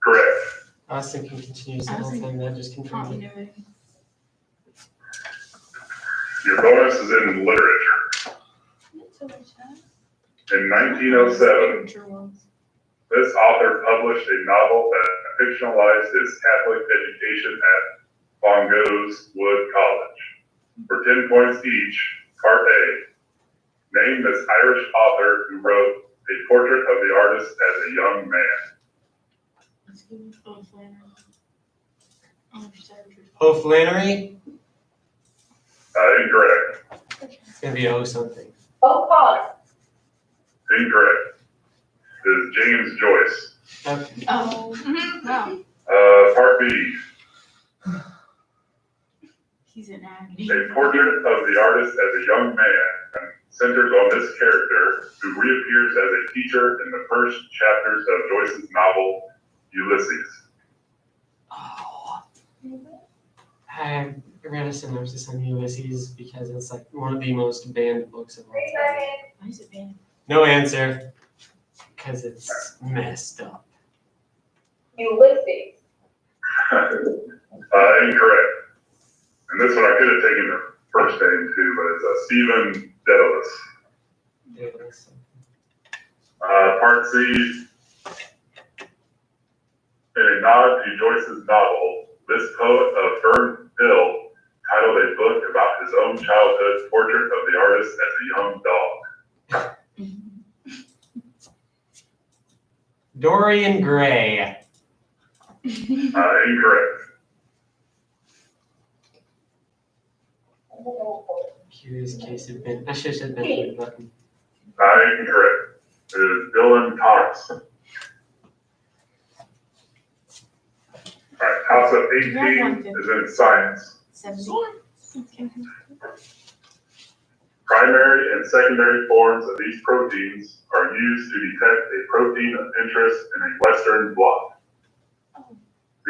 Correct. I was thinking continuous the whole time. That just confirmed it. Continuity. Your bonus is in literature. In 1907, this author published a novel that fictionalized his Catholic education at Bongos Wood College. For 10 points each, Part A. Name this Irish author who wrote a portrait of the artist as a young man. Oh, Flannery? Incorrect. It's gonna be O something. Oh, pause. Incorrect. It is James Joyce. Okay. Oh, wow. Part B. He's in agony. A portrait of the artist as a young man and centers on this character who reappears as a teacher in the first chapters of Joyce's novel, Ulysses. Oh. I read a synopsis on Ulysses because it's like one of the most banned books of all time. Why is it banned? No answer. Because it's messed up. Ulysses. Incorrect. And this one I could have taken the first name too, but it's Stephen Dedalus. Part C. In a nod to Joyce's novel, this poet of Fern Hill titled a book about his own childhood portrait of the artist as a young dog. Dorian Gray. Incorrect. Curious case of Ben. I should have said Benjamin Button. Incorrect. It is Dylan Thompson. All right, House of 18 is in science. 70. Primary and secondary forms of these proteins are used to detect a protein of interest in a Western blot.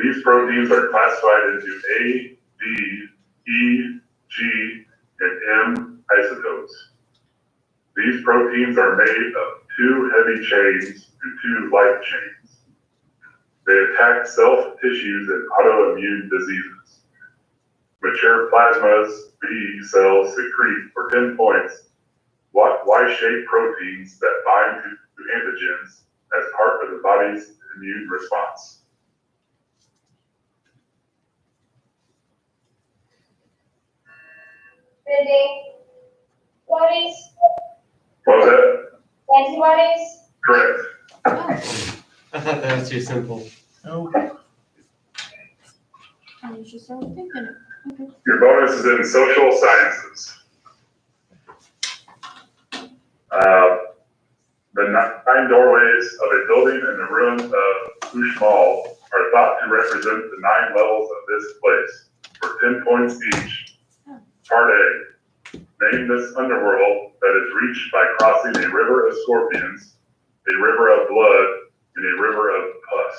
These proteins are classified into A, D, E, G, and M isotopes. These proteins are made of 2 heavy chains and 2 light chains. They attack self-tissues and autoimmune diseases. Mature plasmas B cells secrete for 10 points Y-shaped proteins that bind to antigens as part of the body's immune response. Antibodies. What was that? Antibodies. Correct. I thought that was too simple. Okay. I was just always thinking it. Okay. Your bonus is in social sciences. The 9 doorways of a building in the ruins of Uxmal are thought to represent the 9 levels of this place, for 10 points each. Part A. Name this underworld that is reached by crossing a river of scorpions, a river of blood, and a river of pus.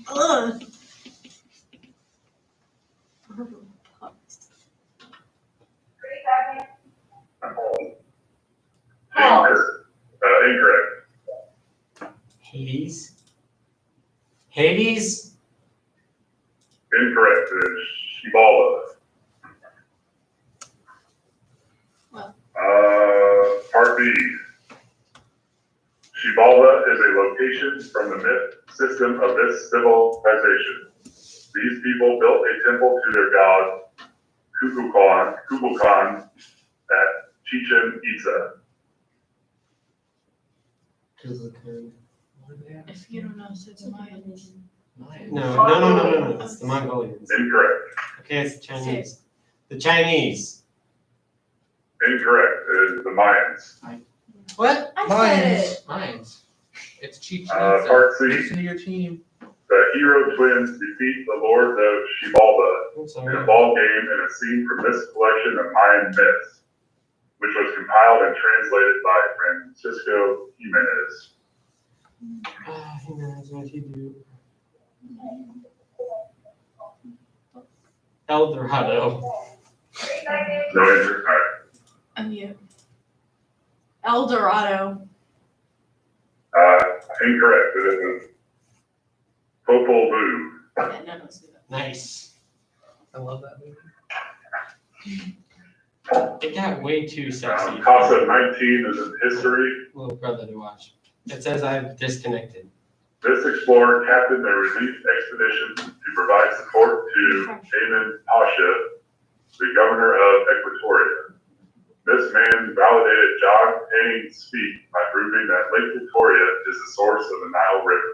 Ugh. Incorrect. Hades? Hades? Incorrect. It's Shibala. Well. Part B. Shibala is a location from the myth system of this civilization. These people built a temple to their god, Kukulkan, at Chichen Itza. If you don't know, so it's Mayan. No. It's the Mongolians. Incorrect. Okay, it's the Chinese. The Chinese. Incorrect. It is the Mayans. What? I said it. Mines. It's cheap. Part C. Listen to your team. The hero twins defeat the lords of Xibalba I'm in a sorry. ball game in a scene from this collection of Mayan myths, which was compiled and translated by Francisco Jimenez. He knows what he do. El Dorado. No answer. All right. I'm mute. El Dorado. Incorrect. It is Popol Vuh. Yeah, none of us do that. Nice. I love that movie. It got way too sexy. Toss-up 19 is in history. Little brother to watch. It says I've disconnected. This explorer captained a relief expedition to provide support to Ayman Pasha, the governor of Equatoria. This man validated John Payne's speech by proving that Lake Victoria is the source of the Nile River.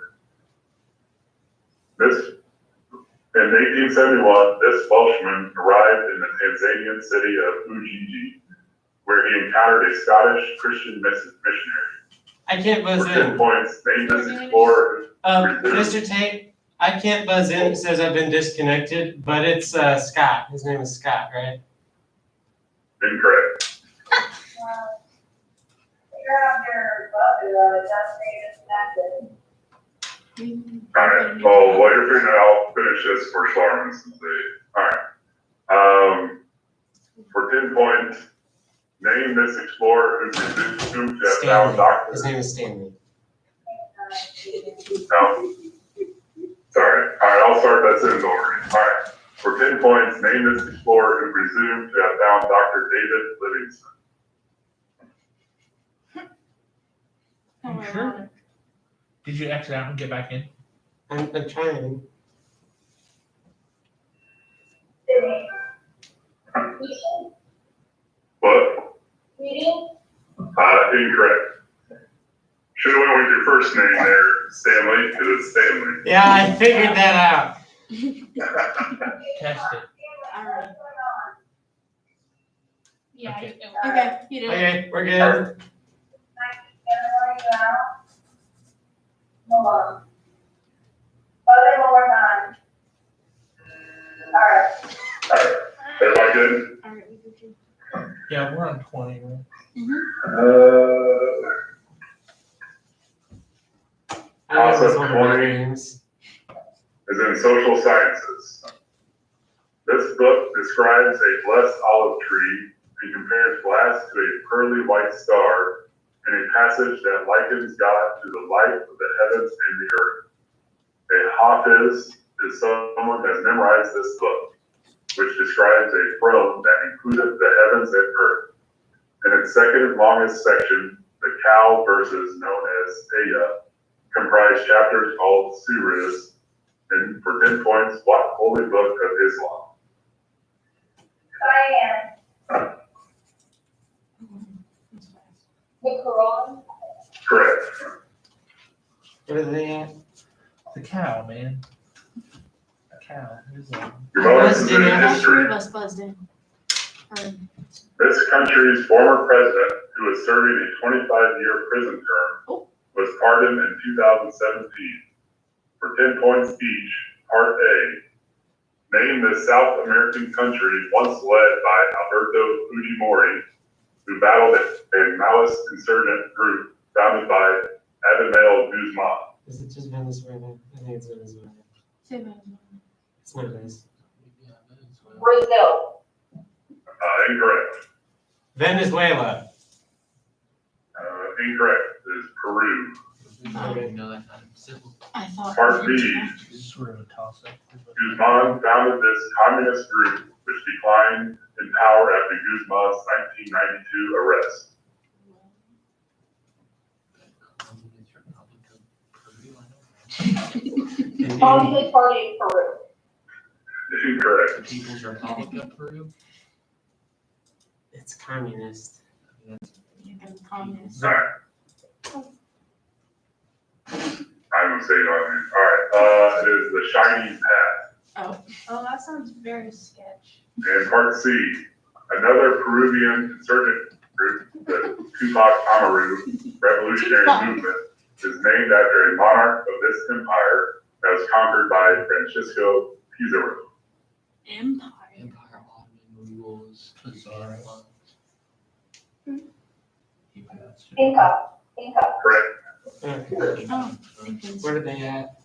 In 1871, this Welshman arrived in the Tanzanian city of Ujiji, where he encountered a Scottish Christian missionary. I can't buzz For 10 in. points, name this explorer. Mr. Tate, I can't buzz in. It says I've been disconnected, but it's Scott. His name is Scott, right? Incorrect. Alright, well, while you're figuring it out, I'll finish this for Schlarman since they, alright. For 10 points, name this explorer who presumed to have found Stanley. His Dr. name is Stanley. No. Sorry, alright, I'll start that sentence over. Alright, for 10 points, name this explorer who presumed to have found Dr. David Livingstone. Oh, You sure? Did you exit out and get back in? I'm trying. What? Incorrect. Should've went with your first name there, Stanley, because it's Stanley. Yeah, I figured that out. Test it. Alright. Yeah, Okay. it worked. Okay, you did it. Okay, we're good. Hold on. Okay, one more time. Alright. Alright, everybody good? Alright, we did too. Yeah, we're on 20, right? I know this Awesome, one of my 20. names. Is in social sciences. This book describes a blessed olive tree and compares glass to a pearly white star in a passage that likens God to the light of the heavens and the earth. A hafiz is someone that has memorized this book, which describes a throne that included the heavens and earth. In its second longest section, the cow verses known as Aya comprise chapters called surahs. And for 10 points, what holy book of Islam? Diane. The Quran. Correct. What are they at? The cow, man. A cow. Islam. Your bonus is in All three history. of us buzzed in. This country's former president, who is serving a 25-year prison term, was pardoned in 2017. For 10 points each, Part A. Name the South American country once led by Alberto Fujimori, who battled a Maoist insurgent group founded by Abimael Guzman. Is it just Venezuela? I think it's Venezuela. It's not nice. Brazil. Incorrect. Venezuela. Incorrect. It is Peru. I didn't know that kind of simple. I thought. Part B. This is sort of a toss-up. Guzman founded this communist group, which declined in power after Guzman's 1992 arrest. Communist Party in Peru. Incorrect. The People's Republic of Peru. It's communist. Communist. All right. I'm gonna say it on here. All right. It is the Shining Path. Oh, that sounds very sketch. And Part C, another Peruvian insurgent group, the Tupac Amaru Revolutionary Movement, is named after a monarch of this empire that was conquered by Francisco Pizarro. Empire. Empire, Ottoman, Mongols, Bizarre. Inca. Inca. Correct. Okay. Oh, Where are they at?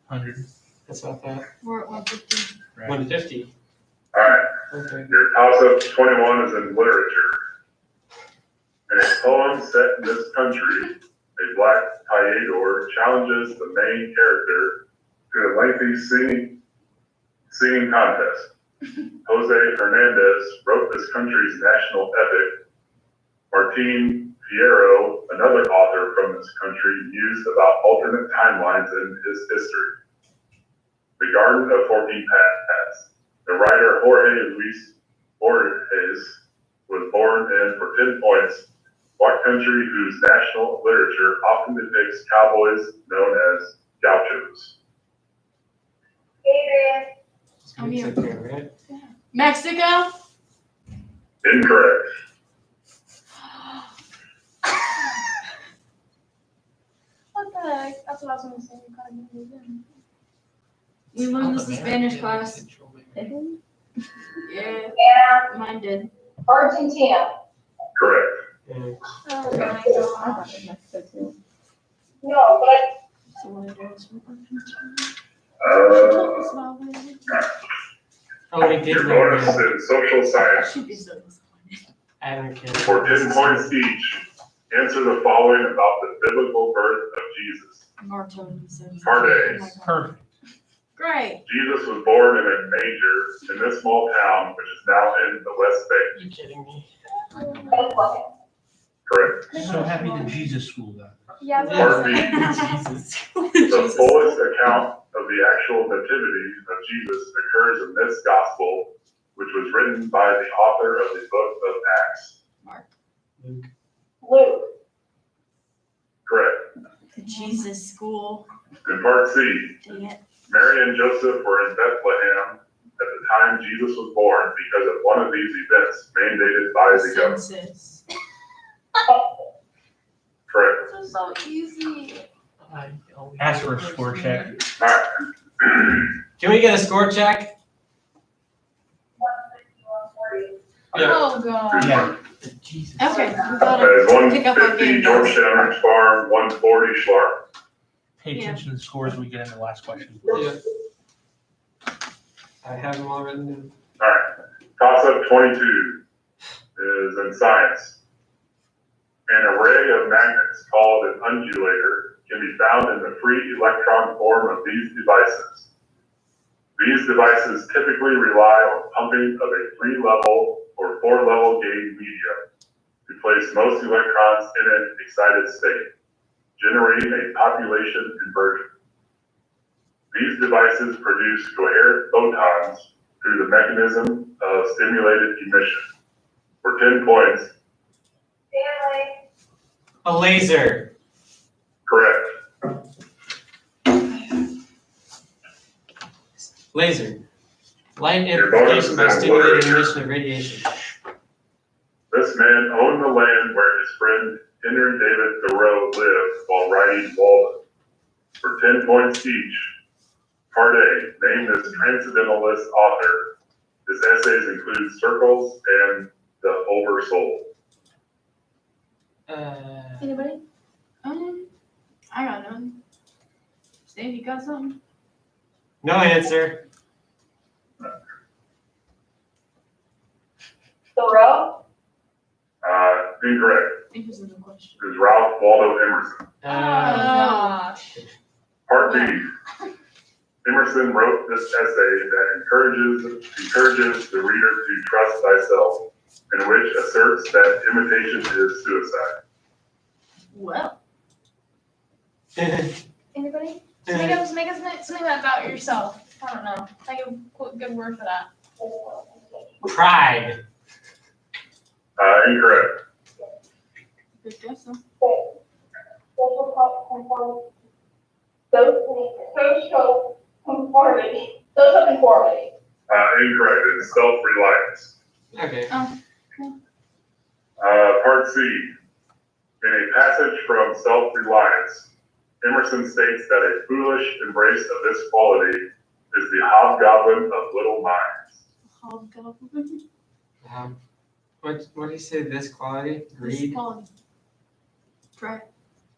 100. That's what I thought. we're at 150. Right. 150. All right. Okay. Your toss-up 21 is in literature. In a poem set in this country, a black Tayador challenges the main character to a lengthy singing contest. Jose Hernandez wrote this country's national epic. Martin Fierro, another author from this country, mused about alternate timelines in his history. The Garden of 14 Paths. The writer Jorge Luis Borges was born in, for 10 points, what country whose national literature often depicts cowboys known as gauchos? I'm here. It's okay, right? Mexico? Incorrect. What the heck? That's what I was gonna say. You gotta give me them. We learned this in Spanish class. Italy? Yeah, Yeah, mine did. Argentina. Correct. Yeah. Oh my god. I thought it was Mexico too. No, but So what it is. Oh, we did Your learn bonus that. in social science. Should be so disappointed. I don't care. For 10 points each, answer the following about the biblical birth of Jesus. Martins. Part A. Oh my God. Perfect. Great. Jesus was born in a manger in this small town, which is now in the West Bank. You kidding me? Correct. So happy the Jesus school got Yeah, Yeah. Part B. Jesus. The fullest account of the actual nativity of Jesus occurs in this gospel, which was written by the author of the book of Acts. Luke. Correct. The Jesus school. And part C. Dang it. Mary and Joseph were in Bethlehem at the time Jesus was born because of one of these events mandated by the government. Census. Correct. This is so easy. Ask for a score check. All right. Can we get a score check? Yeah. Oh god. Yeah. Jesus. Okay, we That gotta is pick up our 150 game. Georgetown Orange Farm, 140 Schlarb. Pay attention to the scores when we get into the last question. Yeah. I have them all written down. All right. Toss-up 22 is in science. An array of magnets called an undulator can be found in the free electron form of these devices. These devices typically rely on pumping of a 3-level or 4-level gain medium to place most electrons in an excited state, generating a population inversion. These devices produce coherent photons through the mechanism of stimulated emission. For 10 points, A laser. correct. Laser. Light Your amplification by bonus is stimulated literature. emission of radiation. This man owned the land where his friend Henry David Thoreau lived while writing Walden. For 10 points each, part A, name this transcendentalist author. His essays include Circles and The Oversoul. Anybody? I got none. Steve, you got something? No answer. Thoreau. Incorrect. It was in the question. It was Ralph Waldo Emerson. Gosh. Part B. Emerson wrote this essay that encourages the reader to trust thyself, and which asserts that imitation is suicide. Well. Anybody? Make up something about yourself. I don't know. Think of a good word for that. Pride. Incorrect. Good guess, though. Social conformity. Social conformity. Incorrect. It's self-reliance. Okay. Part C. In a passage from Self-Reliance, Emerson states that a foolish embrace of this quality is the hobgoblin of little minds. Hobgoblin. What do you say? This quality? Greed. Quality. Right.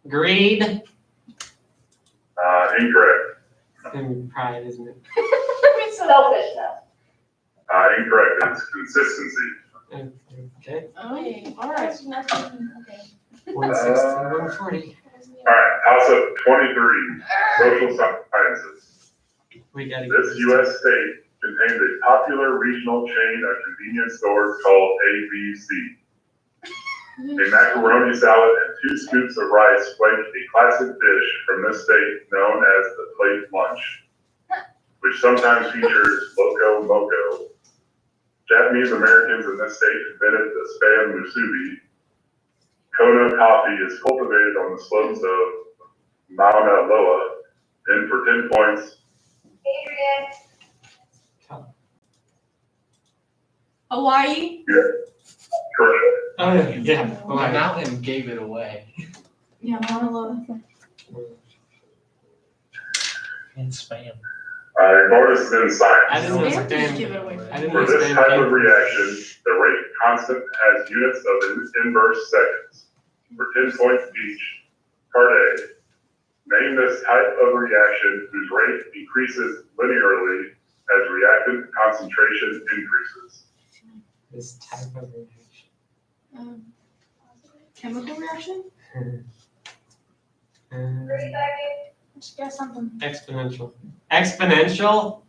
Greed. Incorrect. And pride, isn't it? Selfishness. Incorrect. It's consistency. Okay. Oh, all right. Okay. 160, 140. All right. Toss-up 23. Social sciences. We gotta get This this. U.S. state contains a popular regional chain of convenience stores called ABC. A macaroni salad and 2 scoops of rice flank a classic dish from this state known as the plate lunch, which sometimes features loco moco. Japanese Americans in this state invented the spam musubi. Kona coffee is cultivated on the slopes of Mauna Loa, and for 10 points, Hawaii? correct. Oh, yeah. The Hawaii. mountain gave it away. Yeah, Mauna Loa. And spam. Bonus is in I science. didn't know Spam spam just give it away. I didn't For know this spam type came. of reaction, the rate constant has units of inverse seconds. For 10 points each. Part A. Name this type of reaction whose rate increases linearly as reactant concentration increases. This type of reaction. Chemical reaction? Just guess something. Exponential. Exponential?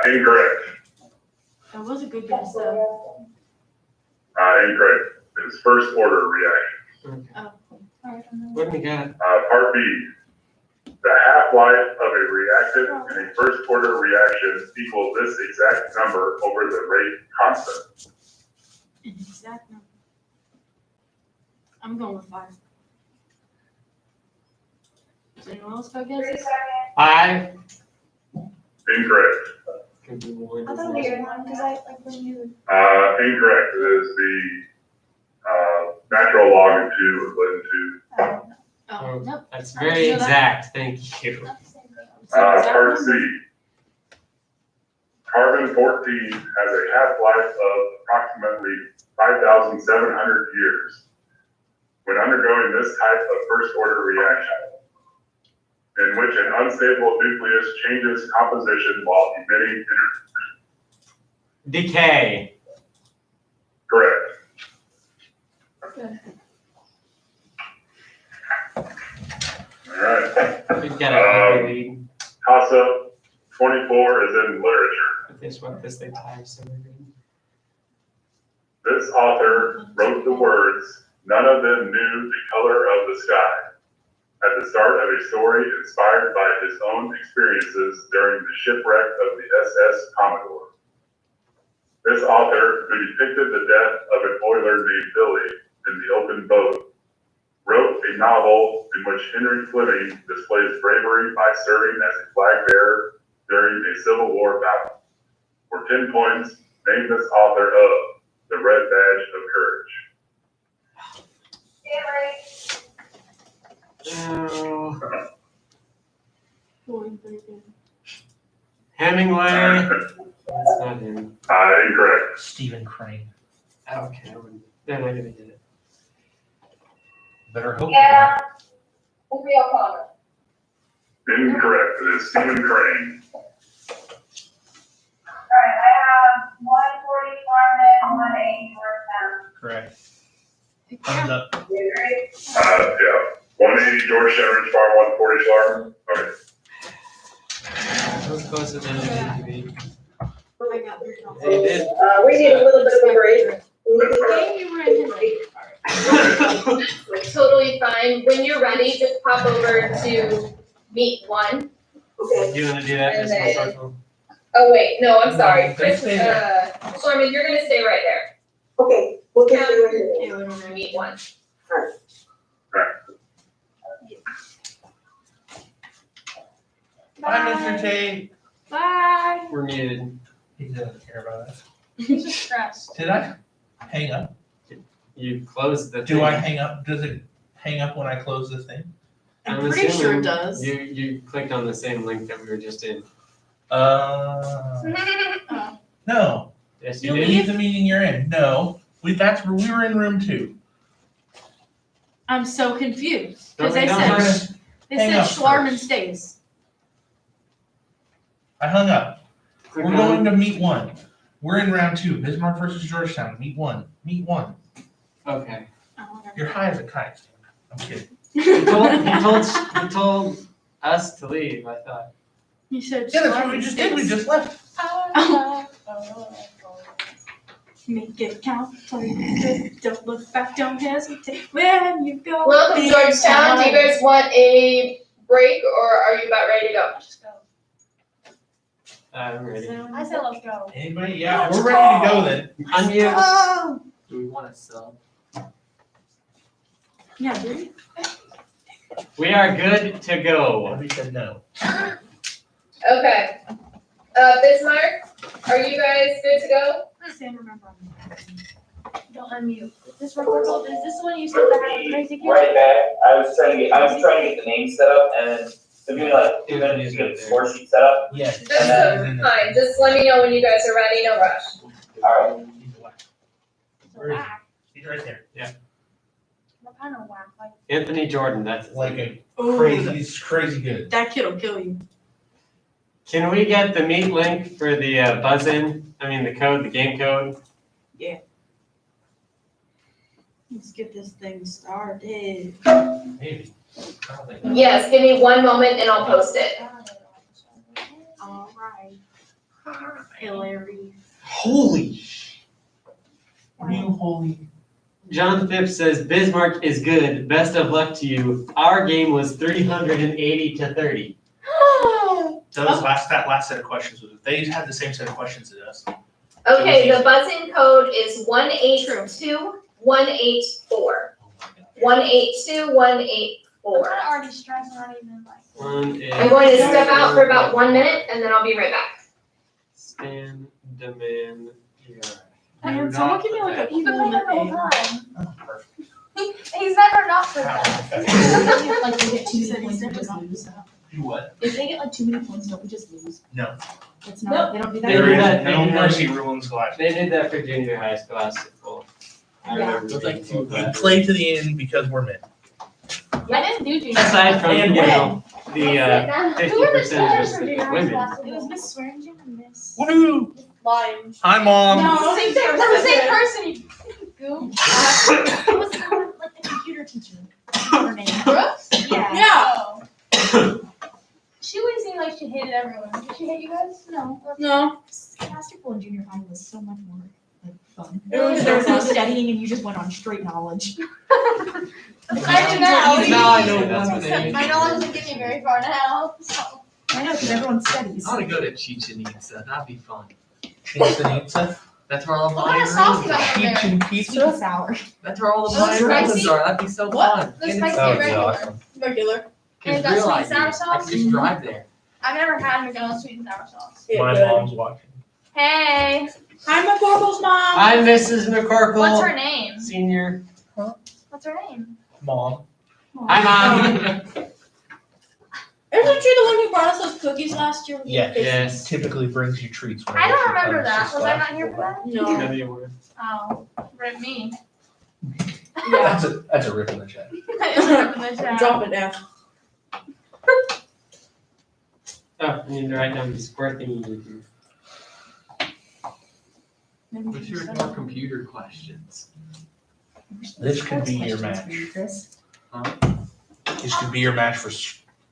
Incorrect. That was a good guess though. Incorrect. It's first order reaction. Okay. Alright, I know. What do we got? Part B. The half-life of a reactant in a first order reaction equals this exact number over the rate constant. An exact number. I'm going with 5. Does anyone else go guess? 5? Incorrect. Could be 1. I thought it was 1, because I like when you. Incorrect. It is the natural log of 2 equal to Oh, Nope. That's I didn't very know that. exact, thank you. Not the same thing. it's an exact Part number. C. Carbon-14 has a half-life of approximately 5,700 years. When undergoing this type of first-order reaction, in which an unstable nucleus changes composition while emitting energy. Decay. Correct. All right. We've got a lead. Toss-up 24 is in literature. If they swept this, they tie, so we're good. This author wrote the words, "None of them knew the color of the sky," at the start of a story inspired by his own experiences during the shipwreck of the SS Commodore. This author, who depicted the death of an oiler named Billy in the open boat, wrote a novel in which Henry Fleming displays bravery by serving as a flag bearer during a Civil War battle. For 10 points, name this author of The Red Badge of Courage. Oh, Going very good. Hemingway. That's not him. Incorrect. Stephen Crane. Okay, they're not gonna get it. Better hope. Yeah. Henry O'Connor. Incorrect. It is Stephen Crane. Alright, I have 140 Farming, 180 Georgetown. Correct. Thumbs up. You agree? Yeah. 180 Georgetown Ridge Farm, 140 Schlarman. Okay. That was closer than it needed to be. I got very They did. We need a little bit of a break. Maybe we're in his Totally fine. When you're ready, just pop over to meet 1. Okay. You wanna do that, And Ms. then- Marshall? Oh, wait, no, I'm sorry. They Chris, stay there. Schlarman, you're gonna stay right there. Okay, we'll get you in here. To meet 1. Bye, Mr. Tate. Bye. We're muted. He doesn't care about us. He's just stressed. Did I hang up? You closed the thing. Do I hang up? Does it hang up when I close the thing? I'm I'm pretty sure assuming it does. You clicked on the same link that we were just in. No. Yes, You you did. Leave the meeting you're in. No. We were in room 2. I'm so confused, No, because we they don't. said, Hang up Schlarman first. stays. I hung up. Click We're on going to meet 1. We're in round 2. Bismarck versus Georgetown. Meet 1. Meet 1. Okay. You're high as a kite. I'm kidding. He told us to leave, I thought. You said Yeah, that's what Schlarman we just did. We stays. just left. Make it count, play it, don't look back, don't hesitate when you go. Welcome big Georgetown. Do you time. guys want a break or are you about ready to go? Just go. I'm ready. I said let's go. Anybody? Yeah, we're ready to go then. Unmute. Oh, Do we want to sub? yeah, dude. We are good to go. Nobody said no. Okay. Bismarck, are you guys good to go? Sam, remember. Don't unmute. Is this recordable? Is this the one you said that had the crazy kid? Right back. I was trying to get the name set up and so doing like 2 minutes to get the score sheet set up. Yes. That's fine. Just let me know when you guys are ready. No rush. Alright. Where is he? He's right there. What kind of whack? Like, Anthony Jordan, that's his Like name. a crazy, he's crazy good. That kid'll kill you. Can we get the meet link for the buzz-in? I mean, the code, the game code? Let's get this thing started. Maybe. Yes, give me 1 moment and I'll post it. All right. Hilary. Holy What are you holy? John Phipps says, Bismarck is good. Best of luck to you. Our game was 380 to 30. That last set of questions, they had the same set of questions as us. Okay, the buzz-in code is 182184. 182184. I'm already stressed and not even like. I'm going to step out for about 1 minute and then I'll be right back. Stand, demand, Man, someone give me like a He's been playing the whole thing. time. He's never not for that. Like they get too many points, we just lose. Do what? If they get like too many points, don't we just lose? No. It's not, they don't do that. They do that. No mercy rules Scholastic. They did that for junior high Scholastic Bowl. I Yeah. remember It's like being two told We that. play to the end because we're men. I didn't do junior. Aside from, And you when? know, the Who are the 50% players of for junior high women. Scholastic It was Bowl? Miss Swearingen and Miss. Woohoo! Lying. Hi, Mom. No, Same person. The same person. You goof. It was like the computer teacher. Her name. Brooks? Yeah. Yeah. She always seemed like she hated everyone. Did she hate you guys? No. No. Scholastic Bowl in junior high was so much more like fun. It was There was no fun. studying and you just went on straight knowledge. I do now. Now I know That's one what thing. My knowledge doesn't get me very far now. So. I know, because everyone studies. I want to go to Chichen Itza. That'd be fun. Pizza. That's where all the What kind of Mayan sauce you ruins got are. over there? Peach and Sweet pizza. and sour. That's where all the Oh, Mayan ruins spicy? are. That'd be so What? fun. The And spicy it's- and regular. Regular. And Cause got real sweet and ID, sour I sauce? can just drive there. I've never had McDonald's sweet and sour sauce. My mom's watching. Hey, Hi, McCorkle's mom. Hi, Mrs. McCorkle. what's her name? Senior. What's her name? Mom. Hi, Mom. Isn't she the one who brought us those cookies last year? Yeah. Yes. Typically brings you treats. I don't remember that. Was I not here for that? No. No, you were. Oh, rip me. Yeah. That's a rip in the chat. I didn't remember the chat. Drop it down. Oh, I need to write down the square thingy with you. We should have more computer questions. This could be your match. This could be your match for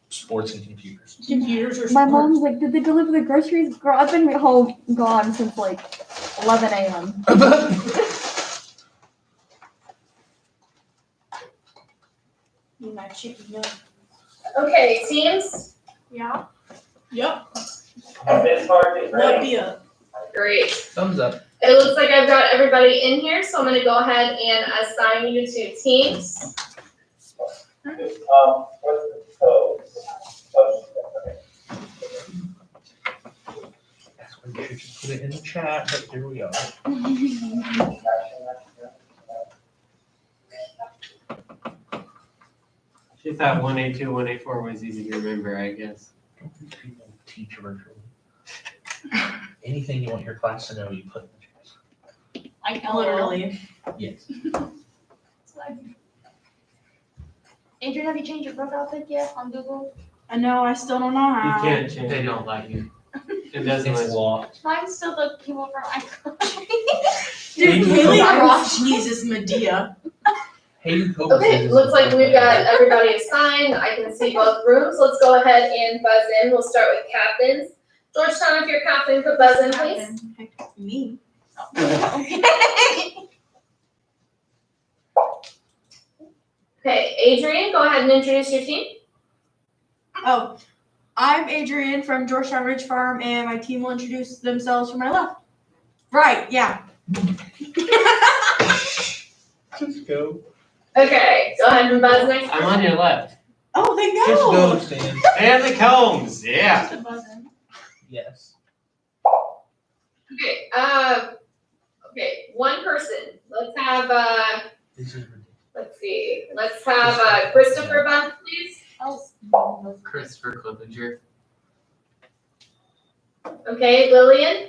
sports and computers. Computers or My mom's like, did they deliver the groceries? Girl, I've been home gone since like 11 a.m. My chicken milk. Okay, teams? Yeah. Yep. Bismarck is Love ready. me up. Great. Thumbs up. It looks like I've got everybody in here, so I'm gonna go ahead and assign you to teams. What's the code? Okay. That's why you should just put it in the chat, but here we are. She thought 182, 184 was easy to remember, I guess. People teach virtually. Anything you want your class to know, you put in the chat. Like Literally. Yes. Adrian, have you changed your profile pic yet on Google? I know, I still don't know You how. can't change They it. don't let you. It doesn't It's let you. locked. Mine's still the people from Dude, Hayden Haley Cobus. uses Medea. Hayden Cobus Okay, is- looks like we've got everybody assigned. I can see both rooms. Let's go ahead and buzz in. We'll start with captains. Georgetown, if you're captain, put buzz in, please. Me. Okay, Adrian, go ahead and introduce your team. Oh, I'm Adrian from Georgetown Ridge Farm, and my team will introduce themselves from my left. Right, yeah. Just go. Okay, go ahead and buzz next. I'm on your left. Oh, they Just go. go, Stan. And the combs, yeah. Yes. Okay, okay, one person. Let's have, This is ridiculous. let's see, let's have, Christopher buzz, please. Oh. Christopher Clippinger. Okay, Lillian.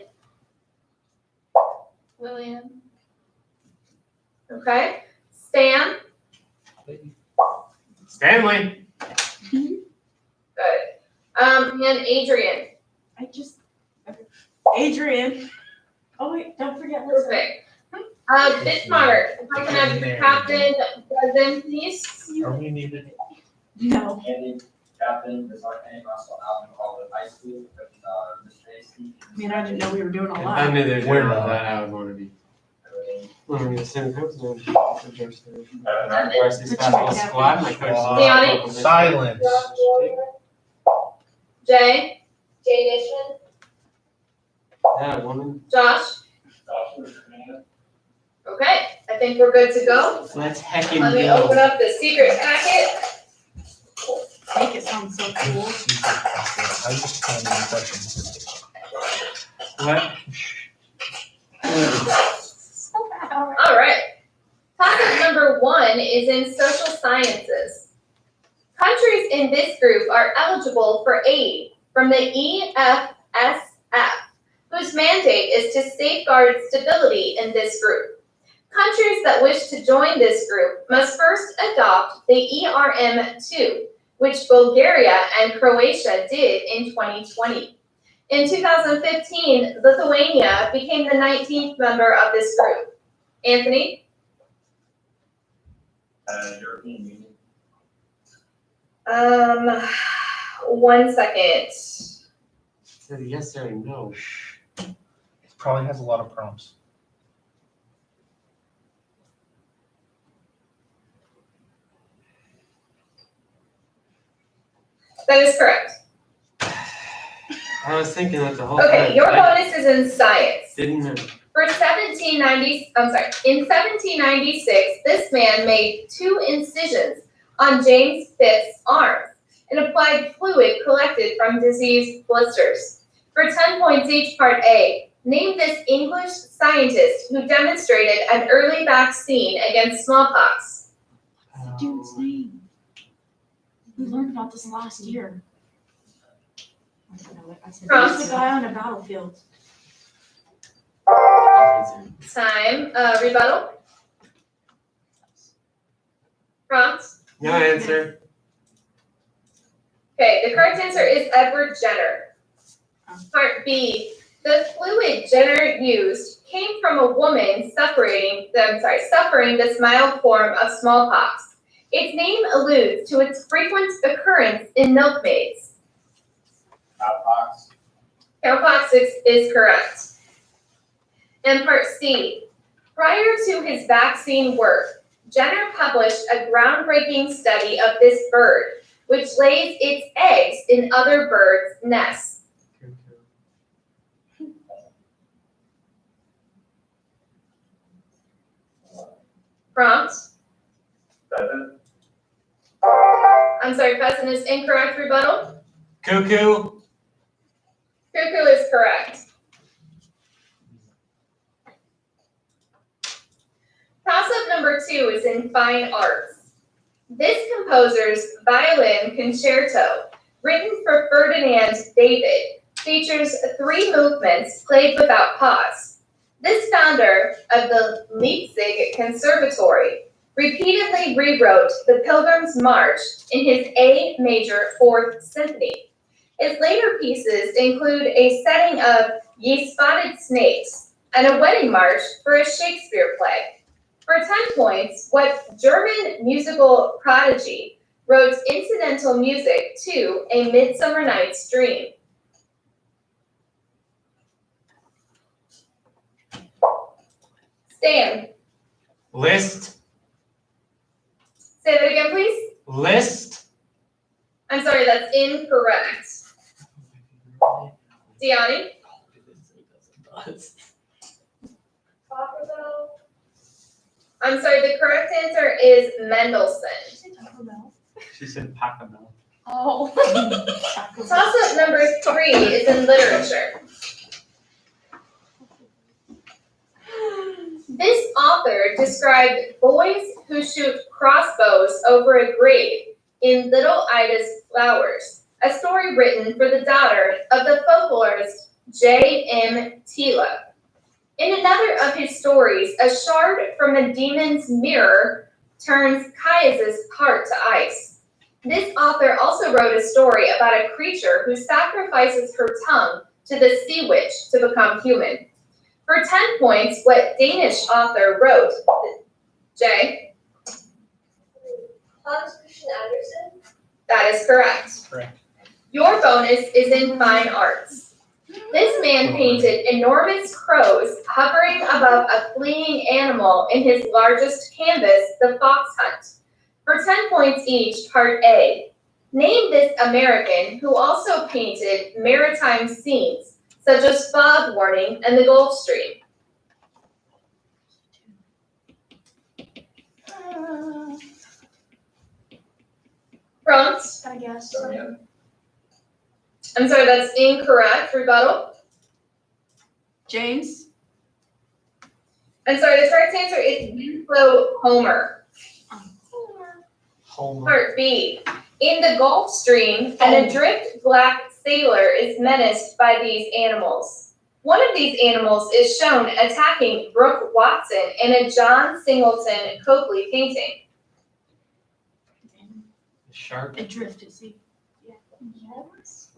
Lillian. Okay, Stan. Stanley. Good. And Adrian. Adrian. Oh wait, don't forget Lisa. Perfect. Bismarck, if I can have Captain buzz in, please. Are we needed? No. Andy, Captain, Bismarck, and Russell Allen, all of high school, Mr. Stacy. I mean, I didn't know we were doing all If I that. knew they were We're doing not. that, I would want to be. Well, I'm the same coach as Seven. varsity basketball squad. My coach is Leonie? local Silence. Jay. Jay Dishman. Yeah, woman. Josh. Okay, I think we're good to go. Let's heckin' Let me go. open up the secret packet. Make it sound so cool. I just can't even question. What? All right. Topic number 1 is in social sciences. Countries in this group are eligible for aid from the EFSF, whose mandate is to safeguard stability in this group. Countries that wish to join this group must first adopt the ERM2, which Bulgaria and Croatia did in 2020. In 2015, Lithuania became the 19th member of this group. Anthony? European Union. 1 second. Said yes or no. It probably has a lot of prompts. That is correct. I was thinking that the whole time. Okay, your I bonus is in science. didn't know. In 1796, this man made 2 incisions on James Phipps's arms and applied fluid collected from diseased blisters. For 10 points each, part A, name this English scientist who demonstrated an early vaccine against smallpox. Dude's name. We learned about this last year. I don't know what I said. Prompts. There's the guy on a battlefield. Time, rebuttal. Prompts. No answer. Okay, the correct answer is Edward Jenner. Part B, the fluid Jenner used came from a woman suffering this mild form of smallpox. Its name alludes to its frequent occurrence in milkmaids. Cowpox. Cowpox is correct. And part C, prior to his vaccine work, Jenner published a groundbreaking study of this bird, which lays its eggs in other birds' nests. Prompt. Pheasant. I'm sorry, pheasant is incorrect. Rebuttal. Cuckoo. Cuckoo is correct. Toss-up number 2 is in fine arts. This composer's violin concerto, written for Ferdinand David, features 3 movements played without pause. This founder of the Leipzig Conservatory repeatedly rewrote the Pilgrim's March in his A major 4th Symphony. His later pieces include a setting of Ye Spotted Snakes and a wedding march for a Shakespeare play. For 10 points, what German musical prodigy wrote incidental music to A Midsummer Night's Dream? Stan, List. say that again, please. List. I'm sorry, that's incorrect. Deani? I'm sorry, the correct answer is Mendelssohn. She said Pachelbel. Oh. Toss-up number 3 is in literature. This author described boys who shoot crossbows over a grave in Little Ida's Flowers, a story written for the daughter of the folklorist J.M. Tila. In another of his stories, a shard from a demon's mirror turns Caius' heart to ice. This author also wrote a story about a creature who sacrifices her tongue to the sea witch to become human. For 10 points, what Danish author wrote? Jay? Hans Christian Andersen? That is correct. Correct. Your bonus is in fine arts. This man painted enormous crows hovering above a fleeing animal in his largest canvas, The Fox Hunt. For 10 points each, part A. Name this American who also painted maritime scenes, such as fog warning and the Gulf Stream. Prompt. I guess. I'm sorry, that's incorrect. Rebuttal. James? I'm sorry, the correct answer is Winslow Homer. Homer. Part B. In the Gulf Stream, an adrift black sailor is menaced by these animals. One of these animals is shown attacking Brooke Watson in a John Singleton Copley painting. Shark. Adrift at sea. Yes.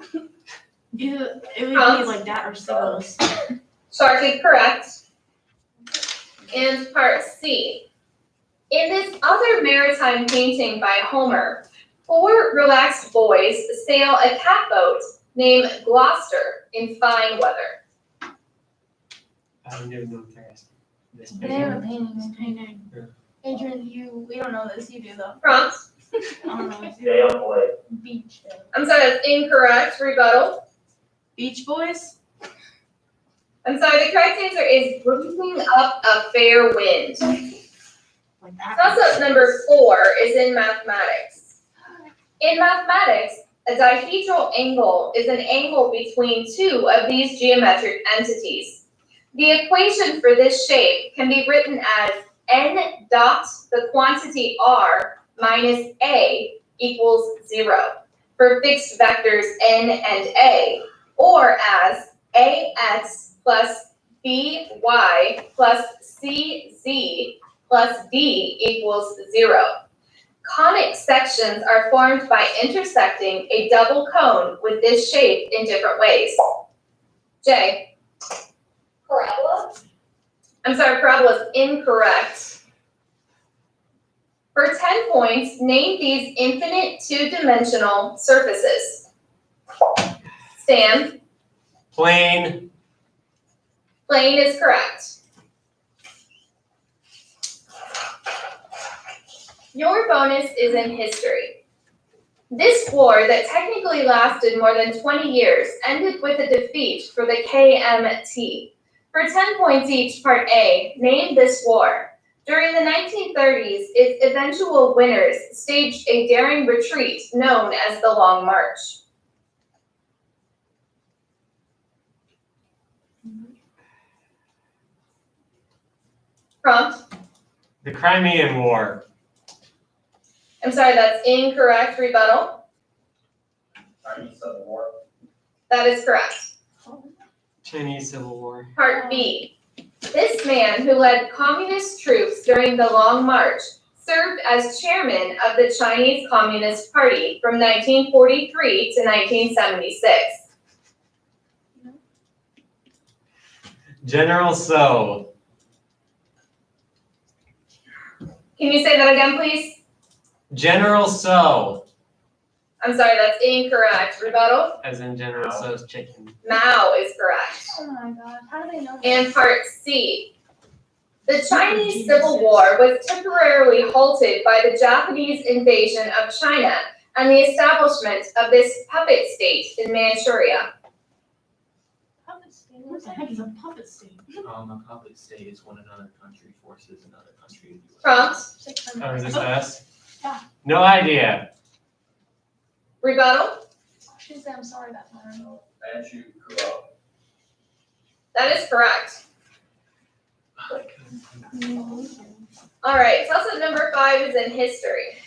Either, it would be like that or seagulls. Shark is correct. And part C. In this other maritime painting by Homer, 4 relaxed boys sail a catboat named Gloucester in fine weather. I don't even know what they're asking. This They have a painting. painting. Adrian, we don't know this. You do though. Prompt. I don't know. Dale Boy. Beach day. I'm sorry, that's incorrect. Rebuttal. Beach Boys? I'm sorry, the correct answer is breezing up a fair wind. Like that. Toss-up number 4 is in mathematics. In mathematics, a dihedral angle is an angle between 2 of these geometric entities. The equation for this shape can be written as n dot the quantity r minus a equals 0 for fixed vectors n and a, or as ax plus by plus cz plus d equals 0. Conic sections are formed by intersecting a double cone with this shape in different ways. Jay? Parabola? I'm sorry, parabola is incorrect. For 10 points, name these infinite two-dimensional surfaces. Stan? Plane. Plane is correct. Your bonus is in history. This war that technically lasted more than 20 years ended with a defeat for the KMT. For 10 points each, part A, name this war. During the 1930s, its eventual winners staged a daring retreat known as the Long March. Prompt. The Crimean War. I'm sorry, that's incorrect. Rebuttal. Chinese Civil War. That is correct. Chinese Civil War. Part B. This man who led communist troops during the Long March served as chairman of the Chinese Communist Party from 1943 to 1976. General So. Can you say that again, please? General So. I'm sorry, that's incorrect. Rebuttal. As in General So's chicken. Mao is correct. Oh my god. How do they know? And part C. The Chinese Civil War was temporarily halted by the Japanese invasion of China and the establishment of this puppet state in Manchuria. Puppet state? What the heck is a puppet state? A puppet state is when another country forces another country to do it. Prompt, Oh, is this us? Yeah. No idea. rebuttal. Should say I'm sorry that time. Manchu Kuo. That is correct. All right, toss-up number 5 is in history.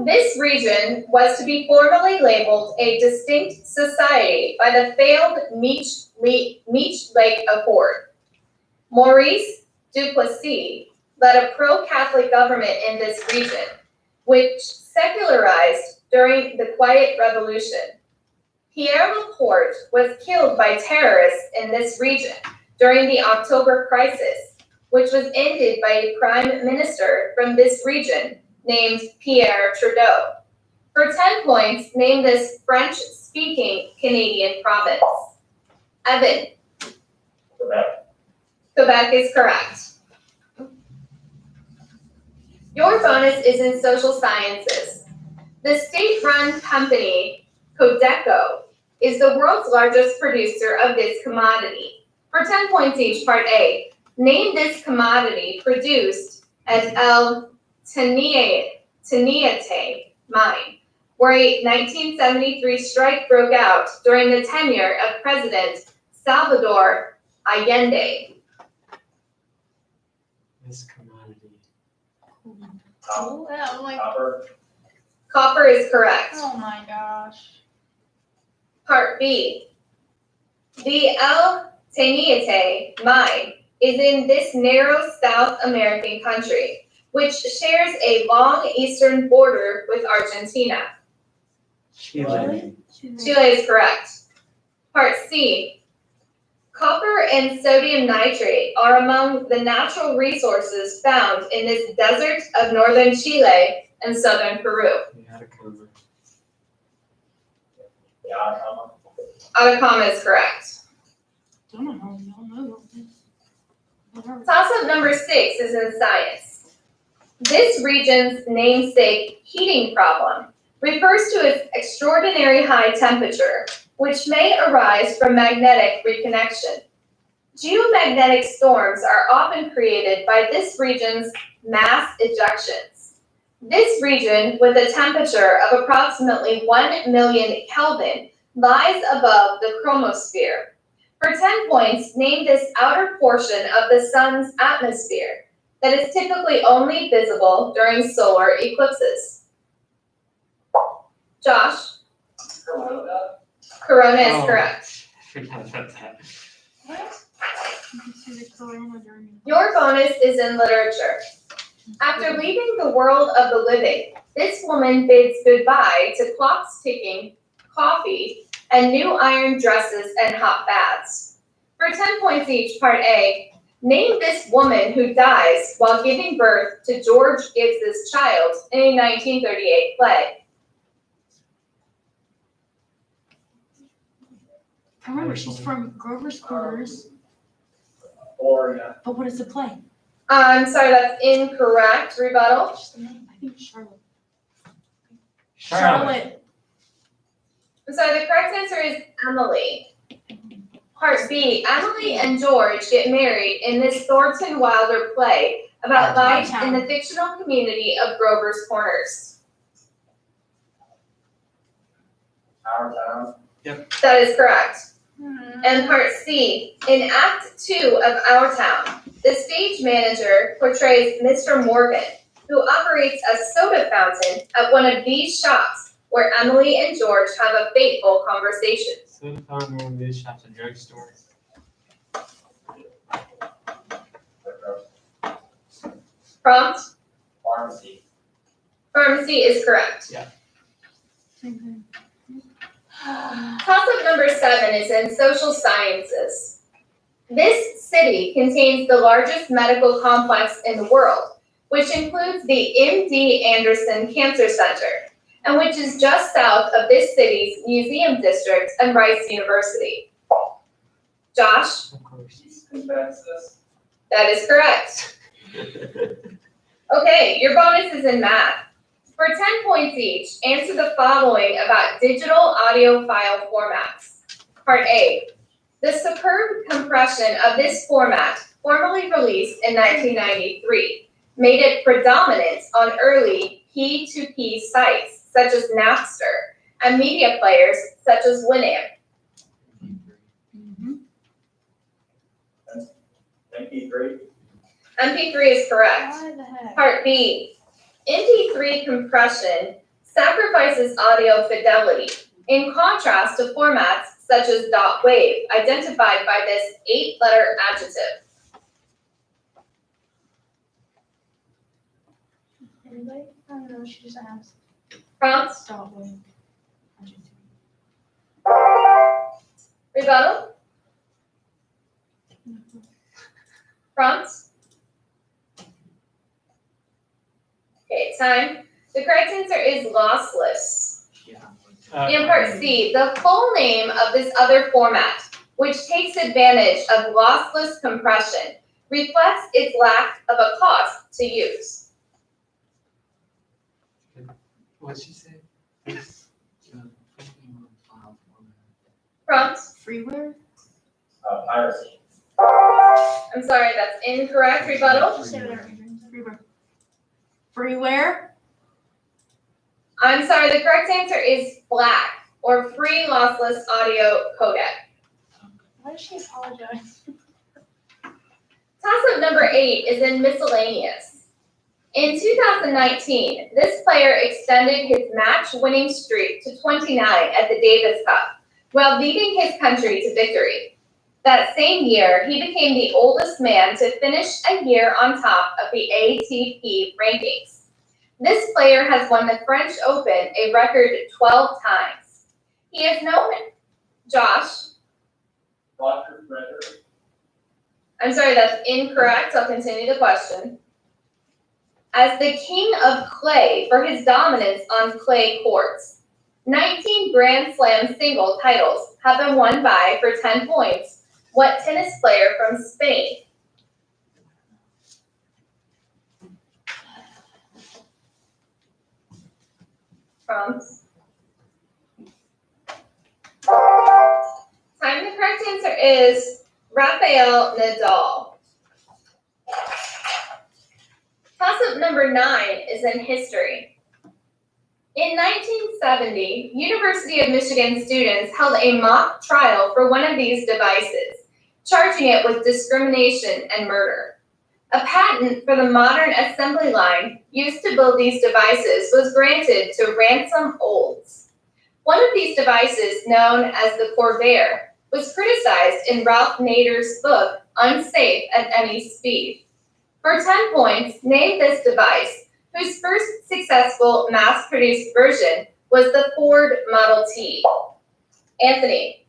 This region was to be formally labeled a distinct society by the failed Meech Lake Accord. Maurice Duplessis led a pro-Catholic government in this region, which secularized during the Quiet Revolution. Pierre Laporte was killed by terrorists in this region during the October Crisis, which was ended by a prime minister from this region named Pierre Trudeau. For 10 points, name this French-speaking Canadian province. Evan. Quebec. Quebec is correct. Your bonus is in social sciences. The state-run company, Codeco, is the world's largest producer of this commodity. For 10 points each, part A, name this commodity produced at El Teniente mine, where a 1973 strike broke out during the tenure of President Salvador Allende. This commodity. Oh, yeah, I'm like, Copper. Copper is correct. oh my gosh. Part B. The El Teniente mine is in this narrow South American country, which shares a long eastern border with Argentina. Chile. Chile is correct. Part C. Copper and sodium nitrate are among the natural resources found in this desert of northern Chile and southern Peru. Yeah, Atacama is correct. Don't know how we all know this. Toss-up number 6 is in science. This region's namesake heating problem refers to its extraordinary high temperature, which may arise from magnetic reconnection. Geomagnetic storms are often created by this region's mass ejections. This region, with a temperature of approximately 1 million Kelvin, lies above the chromosphere. For 10 points, name this outer portion of the sun's atmosphere that is typically only visible during solar eclipses. Josh? Corona. Corona is Oh. correct. Forgot about that. What? You can see the corona during the- Your bonus is in literature. After leaving the world of the living, this woman bids goodbye to clocks ticking, coffee, and new iron dresses and hot baths. For 10 points each, part A, name this woman who dies while giving birth to George Gibbs's child in a 1938 play. I remember she's from Grover's Quarters, Florida. but what is the play? I'm sorry, that's incorrect. Rebuttal. Just the name. I think it's Charlotte. Charlotte. I'm sorry, the correct answer is Emily. Part B, Emily and George get married in this Thornton Wilder play about life in the fictional community of Grover's Corners. Our town. That is correct. And part C, in Act 2 of Our Town, the stage manager portrays Mr. Morgan, who operates a soda fountain at one of these shops where Emily and George have a fateful conversation. So I found one of these shops, a drugstore. Prompt, Pharmacy. pharmacy is correct. Yeah. Toss-up number 7 is in social sciences. This city contains the largest medical complex in the world, which includes the MD Anderson Cancer Center, and which is just south of this city's museum district and Rice University. Josh? Of course. Consensus. That is correct. Okay, your bonus is in math. For 10 points each, answer the following about digital audio file formats. Part A. The superb compression of this format, formally released in 1993, made it predominant on early P2P sites such as Napster and media players such as Winamp. MP3. MP3 is correct. Why the heck? Part B. MP3 compression sacrifices audio fidelity, in contrast to formats such as .wave, identified by this 8-letter adjective. Anybody? I don't know, she just asked. Prompt, Stop with. rebuttal, prompt. Okay, time. The correct answer is lossless. In part C, the full name of this other format, which takes advantage of lossless compression, reflects its lack of a cost to use. What'd she say? Prompt, Freeware? Piracy. I'm sorry, that's incorrect. Rebuttal. Just say whatever. Freeware. Freeware? I'm sorry, the correct answer is FLAC, or Free Lossless Audio Codec. Why does she apologize? Toss-up number 8 is in miscellaneous. In 2019, this player extended his match-winning streak to 29 at the Davis Cup, while leading his country to victory. That same year, he became the oldest man to finish a year on top of the ATP rankings. This player has won the French Open a record 12 times. He is known, Josh. Roger Federer. I'm sorry, that's incorrect. I'll continue the question. As the king of clay for his dominance on clay courts. 19 Grand Slam single titles have been won by, for 10 points, what tennis player from Spain? Prompts. Time, the correct answer is Rafael Nadal. Toss-up number 9 is in history. In 1970, University of Michigan students held a mock trial for one of these devices, charging it with discrimination and murder. A patent for the modern assembly line used to build these devices was granted to Ransom Olds. One of these devices, known as the Corvair, was criticized in Ralph Nader's book, Unsafe at Any Speed. For 10 points, name this device, whose first successful mass-produced version was the Ford Model T. Anthony.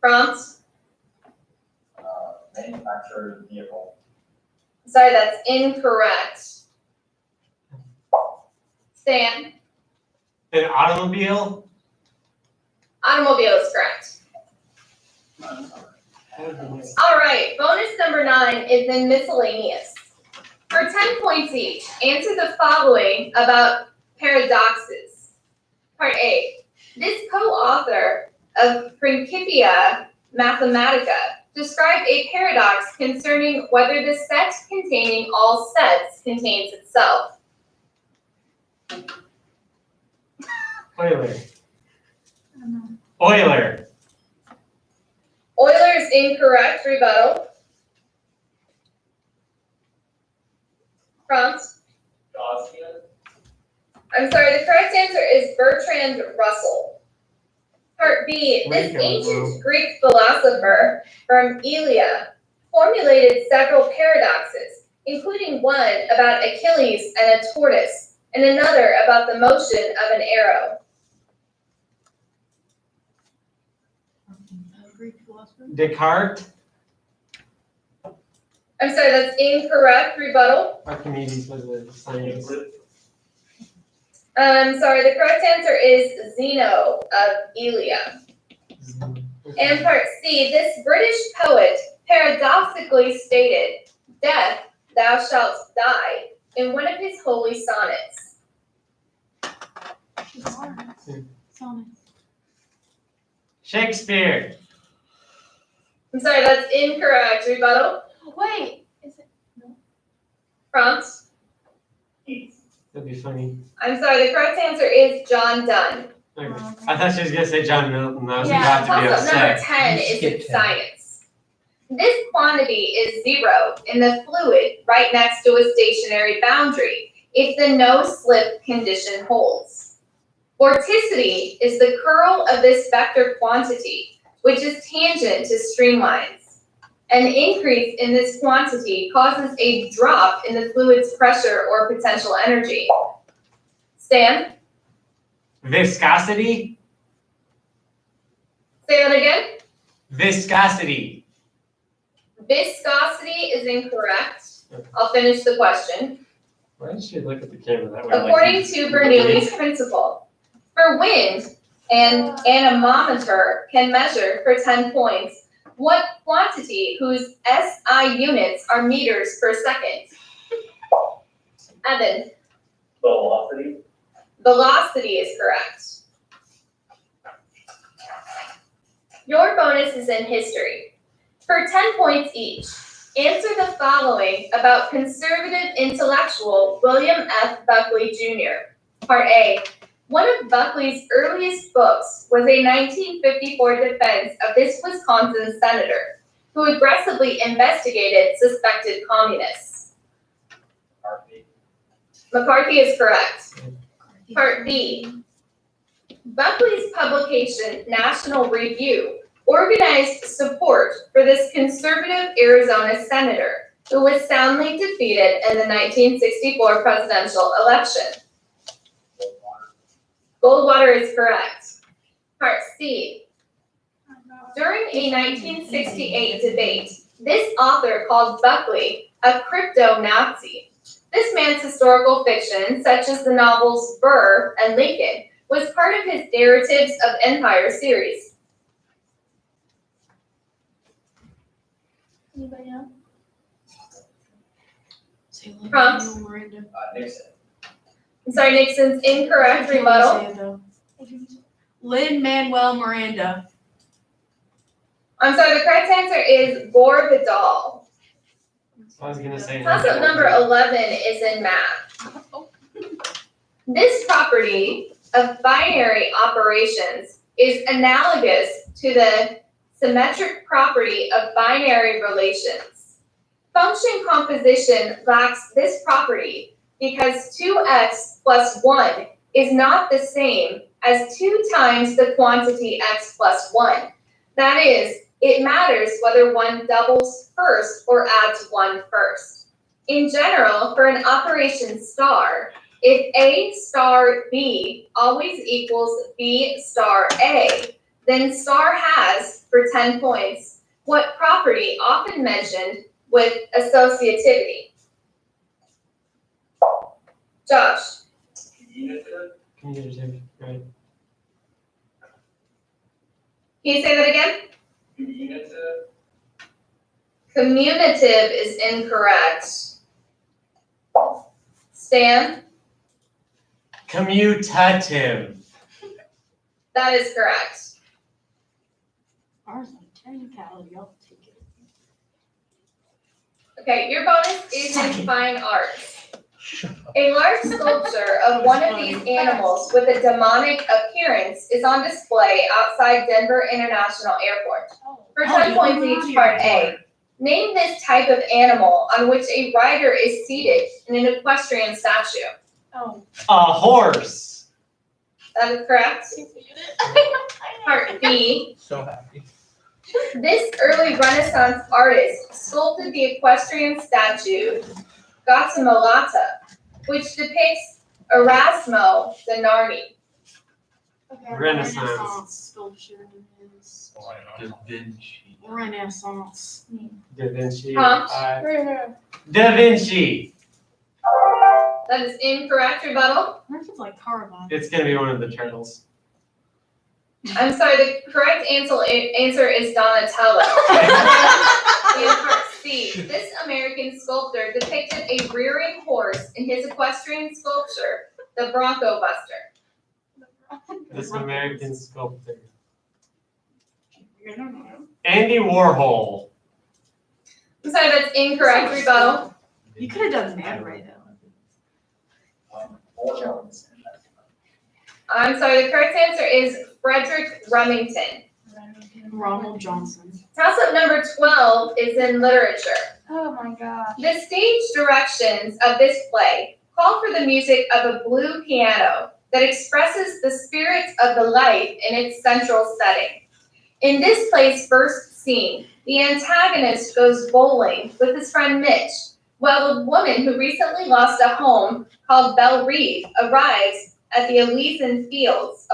Prompt. Manufactured vehicle. Sorry, that's incorrect. Stan. An automobile? Automobile is correct. All right, bonus number 9 is in miscellaneous. For 10 points each, answer the following about paradoxes. Part A. This co-author of Principia Mathematica described a paradox concerning whether the set containing all sets contains itself. Euler. Euler. Euler is incorrect. Rebuttal. Prompt. Gaussian. I'm sorry, the correct answer is Bertrand Russell. Part B, this ancient Greek philosopher from Elia formulated several paradoxes, including one about Achilles and a tortoise, and another about the motion of an arrow. Greek philosopher? Descartes. I'm sorry, that's incorrect. Rebuttal. Archimedes was a scientist. I'm sorry, the correct answer is Zeno of Elia. And part C, this British poet paradoxically stated, "Death, thou shalt die," in one of his holy sonnets. Shakespeare. I'm sorry, that's incorrect. Rebuttal? Wait, is it? Prompt? That'd be funny. I'm sorry, the correct answer is John Donne. Okay. I thought she was gonna say John Milton. I was Yeah, about to be Also, number upset. 10 You is skipped in 10. science. This quantity is 0 in the fluid right next to a stationary boundary if the no-slip condition holds. Vorticity is the curl of this vector quantity, which is tangent to streamlines. An increase in this quantity causes a drop in the fluid's pressure or potential energy. Stan, Viscosity. say that again. Viscosity. Viscosity is incorrect. I'll finish the question. Why did she look at the camera that way? According to Bernoulli's principle, for wind, an anemometer can measure for 10 points what quantity whose SI units are meters per second. Evan, Velocity. velocity is correct. Your bonus is in history. For 10 points each, answer the following about conservative intellectual William F. Buckley Jr. Part A. One of Buckley's earliest books was a 1954 defense of this Wisconsin senator who aggressively investigated suspected communists. McCarthy is correct. Part B. Buckley's publication, National Review, organized support for this conservative Arizona senator who was soundly defeated in the 1964 presidential election. Goldwater is correct. Part C. During a 1968 debate, this author called Buckley a crypto-Nazi. This man's historical fiction, such as the novels Burr and Lincoln, was part of his Narratives of Empire series. Anybody else? Prompt. Nixon. I'm sorry, Nixon's incorrect. Rebuttal. Lin-Manuel Miranda. I'm sorry, the correct answer is Gore Vidal. I was gonna say. Toss-up number 11 is in math. This property of binary operations is analogous to the symmetric property of binary relations. Function composition lacks this property because 2x plus 1 is not the same as 2 times the quantity x plus 1. That is, it matters whether one doubles first or adds 1 first. In general, for an operation star, if A star B always equals B star A, then star has, for 10 points, what property often mentioned with associativity? Josh. Commutative, right. Can you say that again? Commutative. Commutative is incorrect. Stan? Commutative. That is correct. Ours like technicality, I'll take it. Okay, your bonus is in fine arts. A large sculpture of one of these animals with a demonic appearance is on display outside Denver International Airport. For 10 points each, part A. Name this type of animal on which a rider is seated in an equestrian statue. Oh. A horse. That is correct. Part B. So happy. This early Renaissance artist sculpted the equestrian statue Gattamelata, which depicts Erasmo da Narni. Okay, Renaissance. sculpture is Da Vinci. Renaissance. Da Vinci. Prompt. Da Vinci. That is incorrect. Rebuttal. What if it's like Caravan? It's gonna be one of the turtles. I'm sorry, the correct answer is Donatello. And part C, this American sculptor depicted a rearing horse in his equestrian sculpture, the Bronco Buster. This American sculptor. Andy Warhol. I'm sorry, that's incorrect, rebuttal. You could have done Man Ray though. I'm sorry, the correct answer is Frederick Remington. Ronald Johnson. Toss-up number 12 is in literature. Oh my god. The stage directions of this play call for the music of a blue piano that expresses the spirits of the life in its central setting. In this play's first scene, the antagonist goes bowling with his friend Mitch, while a woman who recently lost a home called Belle Reeve arrives at the Elysian Fields.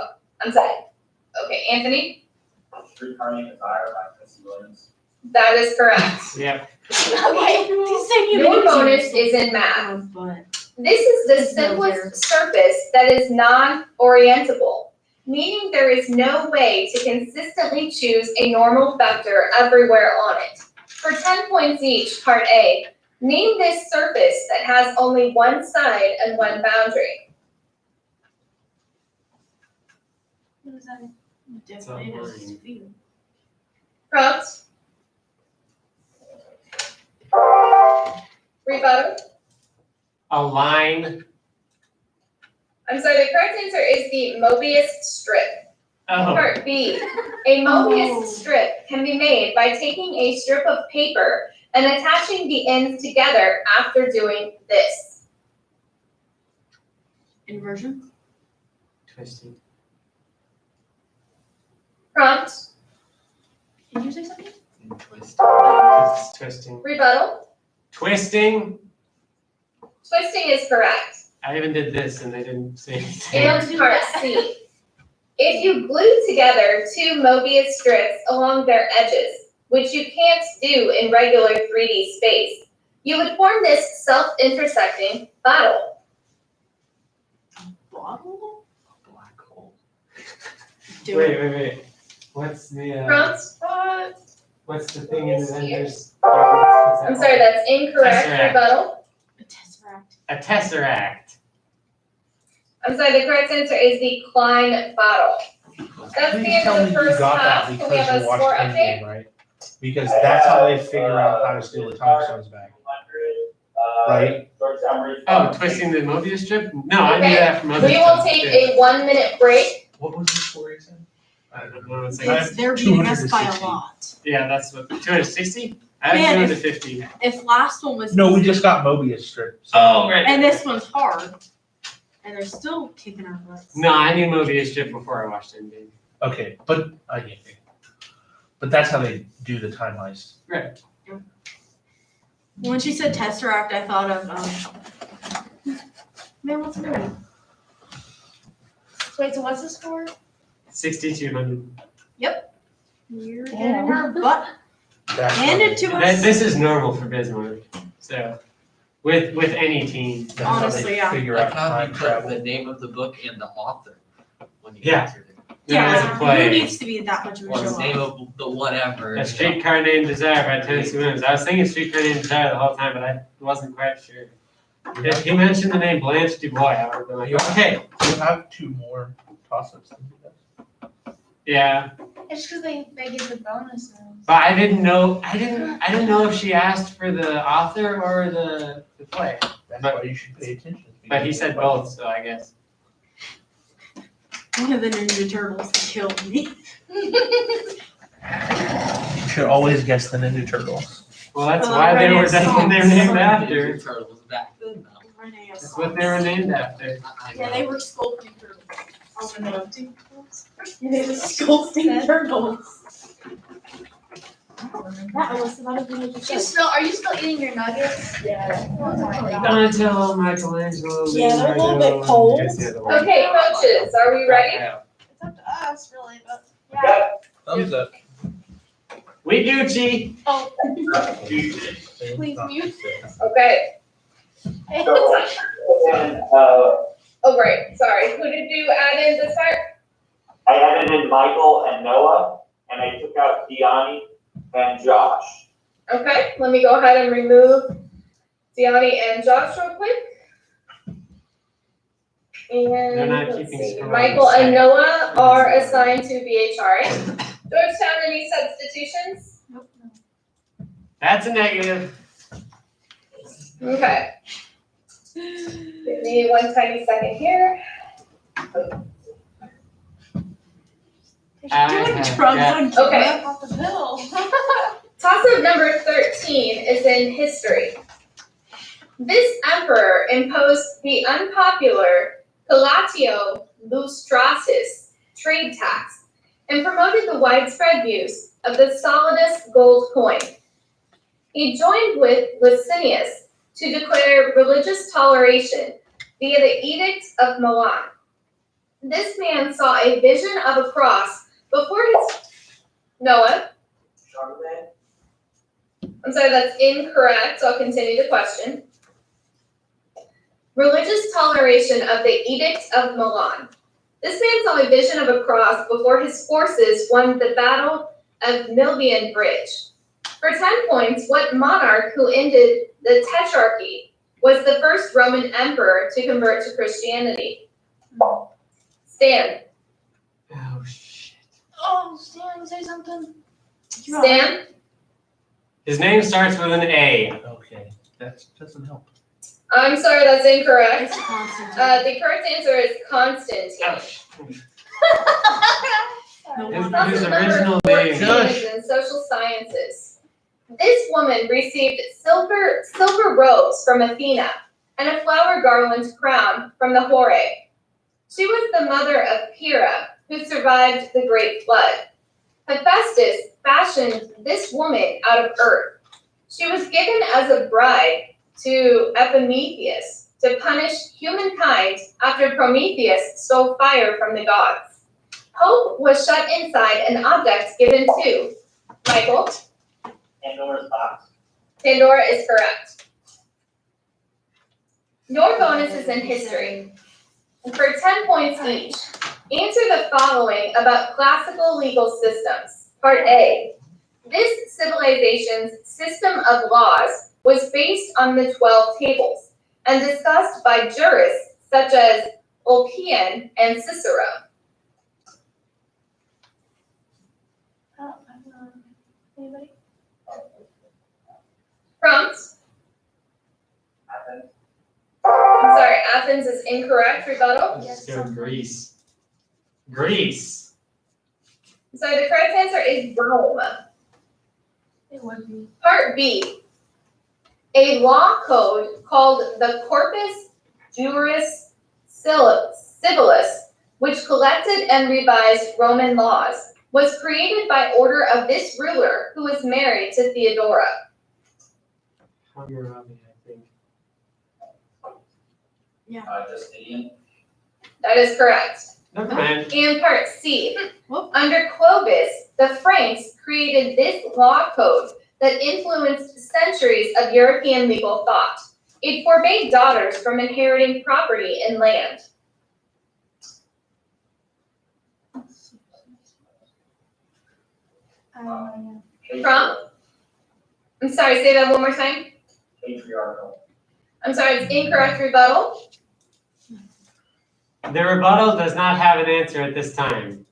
Okay, Anthony? Streetcar Named Desire by Tennessee Williams. That is correct. Yep. Okay. Your bonus is in math. This is the simplest surface that is non-orientable, meaning there is no way to consistently choose a normal vector everywhere on it. For 10 points each, part A, name this surface that has only one side and one boundary. What is that? It's a line. Prompt. Rebuttal. A line. I'm sorry, the correct answer is the Mobius strip. Oh. Part B, a Mobius strip can be made by taking a strip of paper and attaching the ends together after doing this. Inversion. Twisting. Prompt. Can you say something? It's twisting. Rebuttal. Twisting. Twisting is correct. I even did this and they didn't say anything. And part C. If you glue together two Mobius strips along their edges, which you can't do in regular 3D space, you would form this self-intersecting bottle. Bottle? Black hole. Wait. What's the Prompt. what's the thing in Avengers? I'm sorry, that's incorrect. Tesseract. Rebuttal. A tesseract. A tesseract. I'm sorry, the correct answer is the Klein bottle. That's the Please end tell of me the you first got half. that Can we have because a you watched score update? Endgame, right? Because that's how they figure out how to steal the time stones back. Right? Oh, twisting the Mobius strip? No, I knew Okay. that from other We will stuff, take too. a 1-minute break. What was the score you said? I don't know. It's I like, have They're beating us by a 260. lot. yeah, that's what 260? I have Man, 250. If last one was No, we easy, just got Mobius strips. Oh, right. and this one's hard, and they're still kicking our butts. No, I knew Mobius strip before I watched Endgame. Okay, but I get it. But that's how they do the time heist. Right. When she said tesseract, I thought of man, what's the name? Wait, so what's the score? 6,200. You're Damn. getting our butt That's handed to That, us. this is normal for Bismarck. So, with any team. That's how Honestly, they yeah. figure Like out how time you put travel. the name of the book and the author when you Yeah. answered it. As a Who play. needs to be that much of a Or the show name off? of the whatever. A Streetcar Named Desire by Tennessee Williams. I was thinking Streetcar Named Desire the whole time, but I wasn't quite sure. If he mentioned the name Blanche Dubois, I would have been like, okay. You have two more toss-ups than he does. Yeah, It's because they get the bonuses. but I didn't know. I didn't know if she asked for the author or the play. That's But- why you should pay attention. But he said both, so I guess. One of the Ninja Turtles killed me. You should always guess the Ninja Turtles. Well, that's Well, why they were. Renaissance. That's what they were named after. Ninja Turtles back then, though. That's what they were named after. I Yeah, know. they were sculpting turtles. Yeah, they were sculpting turtles. That was about as good as you said. Are you still eating your nuggets? Yeah. Donatello, Michelangelo. Yeah, they're a little Leonardo, bit cold. and here's the other one. Okay, coaches, are we ready? Yeah. It's up to us, really, but. Thumbs up. We Gucci. Oh, please mute. Okay. And, Oh, right, sorry. Who did you add in this part? I edited Michael and Noah, and I took out Deani and Josh. Okay, let me go ahead and remove Deani and Josh real quick. They're And not let's keeping see, score. Michael and Noah are assigned to BHR. Georgetown, any substitutions? That's a negative. Okay. Give me one tiny second here. Okay. Toss-up number 13 is in history. This emperor imposed the unpopular Collatio Lustratus trade tax and promoted the widespread use of the solidus gold coin. He joined with Licinius to declare religious toleration via the Edict of Milan. This man saw a vision of a cross before his Noah. Charlemagne? I'm sorry, that's incorrect. I'll continue the question. Religious toleration of the Edict of Milan. This man saw a vision of a cross before his forces won the Battle of Milvian Bridge. For 10 points, what monarch who ended the Tetrarchy was the first Roman emperor to convert to Christianity? Stan. Oh shit. Oh, Stan, say something. Stan? His name starts with an A. Okay, that doesn't help. I'm sorry, that's incorrect. It's Constantine. The correct answer is Constantine. His original name. Is in social sciences. This woman received silver robes from Athena and a flower garland crown from the Hore. She was the mother of Pyrrha, who survived the Great Flood. Hephaestus fashioned this woman out of earth. She was given as a bride to Epimetheus to punish humankind after Prometheus stole fire from the gods. Hope was shut inside an object given to Michael. Pandora's box. Pandora is correct. Your bonus is in history. For 10 points each, answer the following about classical legal systems. Part A. This civilization's system of laws was based on the 12 tables and discussed by jurists such as Ulpian and Cicero. Anybody? Prompt. Athens. I'm sorry, Athens is incorrect. Rebuttal. Let's go Greece. Greece. So the correct answer is Rome. It would be. Part B. A law code called the Corpus Juris Civilis, which collected and revised Roman laws, was created by order of this ruler who was married to Theodora. Hammurabi, I think. Justinian. That is correct. Never mind. And part C. Under Clovis, the Franks created this law code that influenced centuries of European legal thought. It forbade daughters from inheriting property and land. Prompt. I'm sorry, say that one more time. Patriarchal. I'm sorry, it's incorrect. Rebuttal. The rebuttal does not have an answer at this time.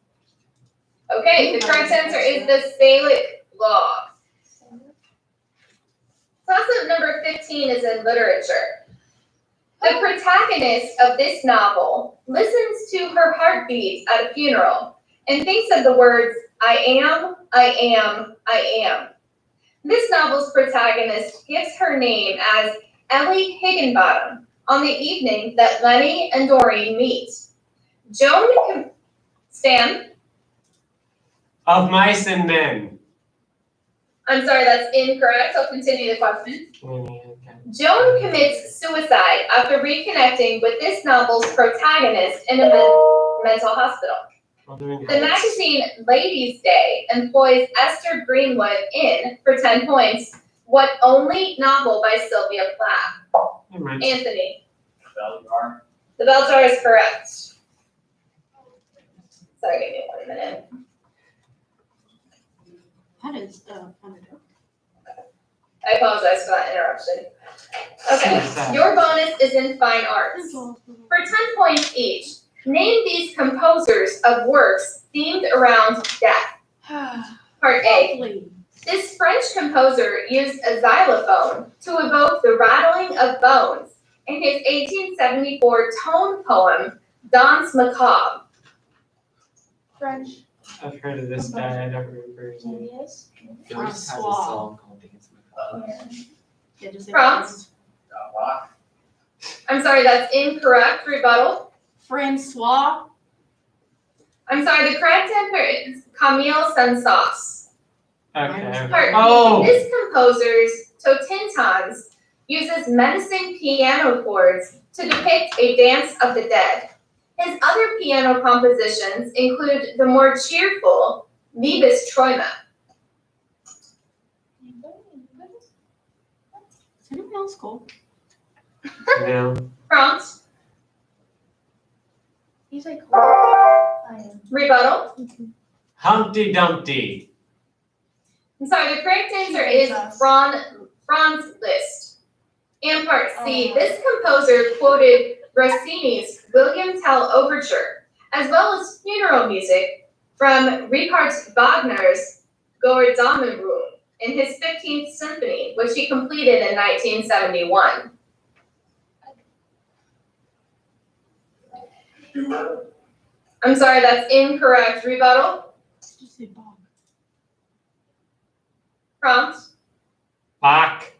Okay, the correct answer is the Salic law. Toss-up number 15 is in literature. The protagonist of this novel listens to her heartbeat at a funeral and thinks of the words, I am, I am, I am. This novel's protagonist gives her name as Ellie Higginbottom on the evening that Lenny and Doreen meet. Stan? Of mice and men. I'm sorry, that's incorrect. I'll continue the question. Okay. Joan commits suicide after reconnecting with this novel's protagonist in a mental hospital. The magazine Ladies' Day employs Esther Greenwood in, for 10 points, what only novel by Sylvia Plath? Anthony. Belgiar. The Belgiar is correct. Sorry, give me 1 minute. That is, underdog. I apologize for that interruption. Okay, Suicide. your bonus is in fine arts. For 10 points each, name these composers of works themed around death. Part A. Lovely. This French composer used a xylophone to evoke the rattling of bones in his 1874 tone poem, Danse Macabre. French. I've heard of this guy, I don't remember his name. Yes. Ghost has a Francois. song called Dance Macabre. Yeah, just say Prompt. I'm sorry, that's incorrect. Rebuttal. Francois. I'm sorry, the correct answer is Camille Saint-Saëns. Okay. Part B. Oh, This composer's Totintons uses menacing piano chords to depict a dance of the dead. His other piano compositions include the more cheerful Liebesträume. Is anyone else cool? no. Prompt. He's like, I am. Rebuttal. Humpty Dumpty. I'm sorry, the correct answer is Franz Liszt. And part C, this composer quoted Rossini's William Tell Overture, as well as funeral music from Richard Wagner's Gotterdammerung in his 15th symphony, which he completed in 1971. I'm sorry, that's incorrect. Rebuttal. Just say Bob. Prompt. Bach.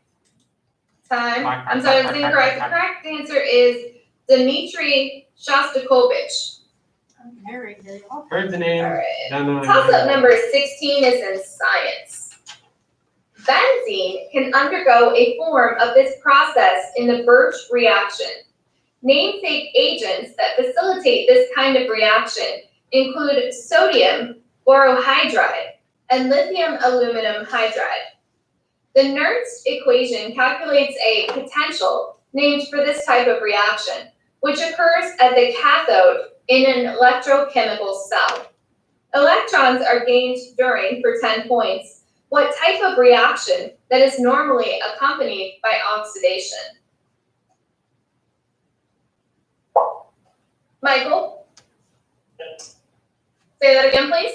Time. I'm sorry, that's incorrect. The correct answer is Dmitri Shostakovich. Very, very awful. Heard the name. All right. Don't know. Toss-up number 16 is in science. Benzene can undergo a form of this process in the Birch reaction. Namesake agents that facilitate this kind of reaction include sodium borohydride and lithium aluminum hydride. The Nernst equation calculates a potential named for this type of reaction, which occurs at the cathode in an electrochemical cell. Electrons are gained during, for 10 points, what type of reaction that is normally accompanied by oxidation? Michael? Say that again, please.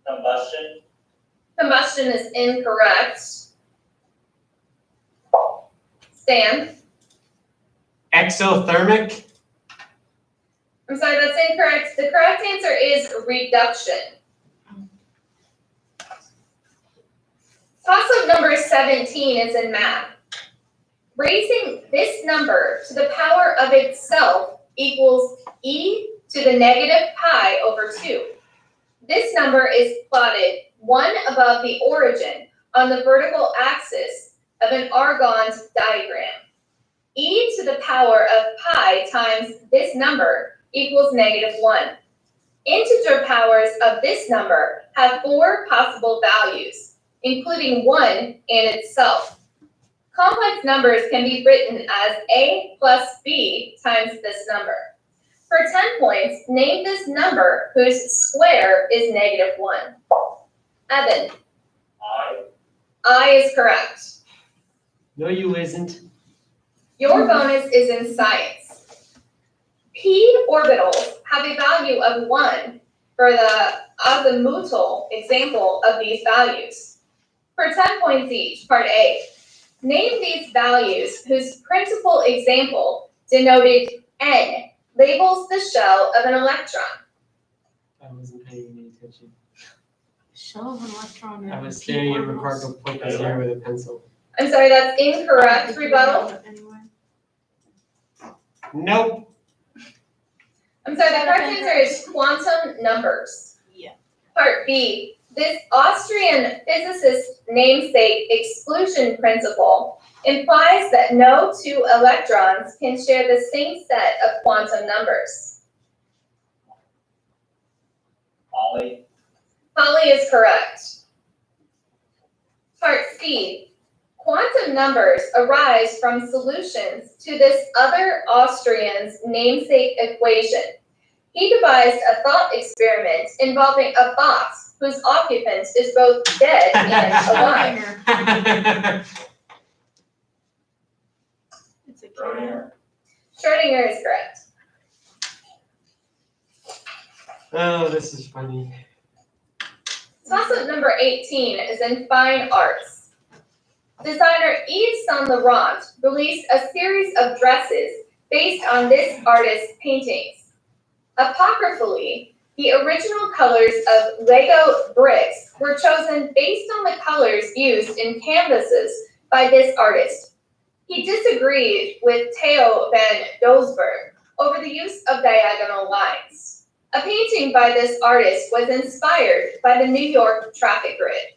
Combustion. Combustion is incorrect. Stan? Exothermic. I'm sorry, that's incorrect. The correct answer is reduction. Toss-up number 17 is in math. Raising this number to the power of itself equals e to the negative pi over 2. This number is plotted 1 above the origin on the vertical axis of an Argand diagram. E to the power of pi times this number equals -1. Integer powers of this number have 4 possible values, including 1 and itself. Complex numbers can be written as a plus b times this number. For 10 points, name this number whose square is -1. Evan. I is correct. No, you isn't. Your bonus is in science. P orbitals have a value of 1 for the azimuthal example of these values. For 10 points each, part A, name these values whose principal example denoted N labels the shell of an electron. I wasn't paying any attention. Shell of an electron. I was staring at Ricardo Porcas with a pencil. I'm sorry, that's incorrect. Rebuttal. Anyway. Nope. I'm sorry, the correct answer is quantum numbers. Yeah. Part B, this Austrian physicist's namesake exclusion principle implies that no 2 electrons can share the same set of quantum numbers. Ollie. Polly is correct. Part C, quantum numbers arise from solutions to this other Austrian's namesake equation. He devised a thought experiment involving a box whose occupant is both dead and alive. It's a kid. Schrödinger is correct. Oh, this is funny. Toss-up number 18 is in fine arts. Designer Yves Saint Laurent released a series of dresses based on this artist's paintings. Apocryphally, the original colors of Lego bricks were chosen based on the colors used in canvases by this artist. He disagreed with Theo van Doesburg over the use of diagonal lines. A painting by this artist was inspired by the New York traffic grid.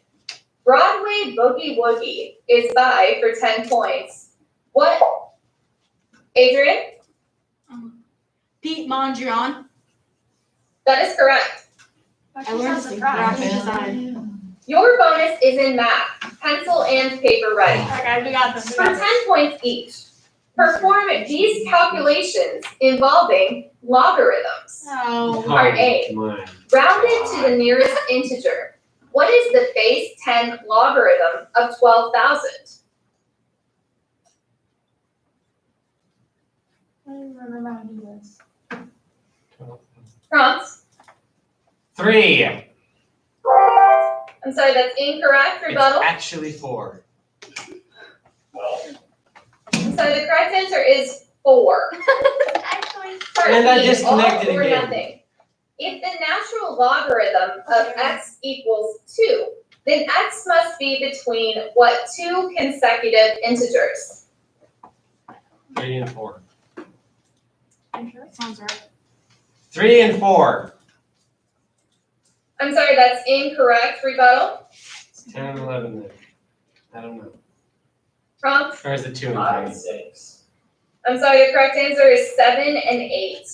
Broadway Boogie Woogie is by for 10 points. What? Adrian? Pete Mondrian. That is correct. I learned some graphic design. Your bonus is in math, pencil and paper ready. Okay, we got this. For 10 points each. Perform these calculations involving logarithms. Oh. Part A. My Rounded to the nearest integer. What is the base 10 logarithm of 12,000? I don't remember how to do this. Prompts? 3. I'm sorry, that's incorrect. Rebuttal? It's actually 4. I'm sorry, the correct answer is 4. Actually, Part And I B, disconnected all or again. nothing. If the natural logarithm of x equals 2, then x must be between what two consecutive integers? 3 and 4. Sounds right. 3 and 4. I'm sorry, that's incorrect. Rebuttal? It's 10 and 11 then. I don't know. Prompt? Or is it 2 and 5 3? and 6. I'm sorry, the correct answer is 7 and 8.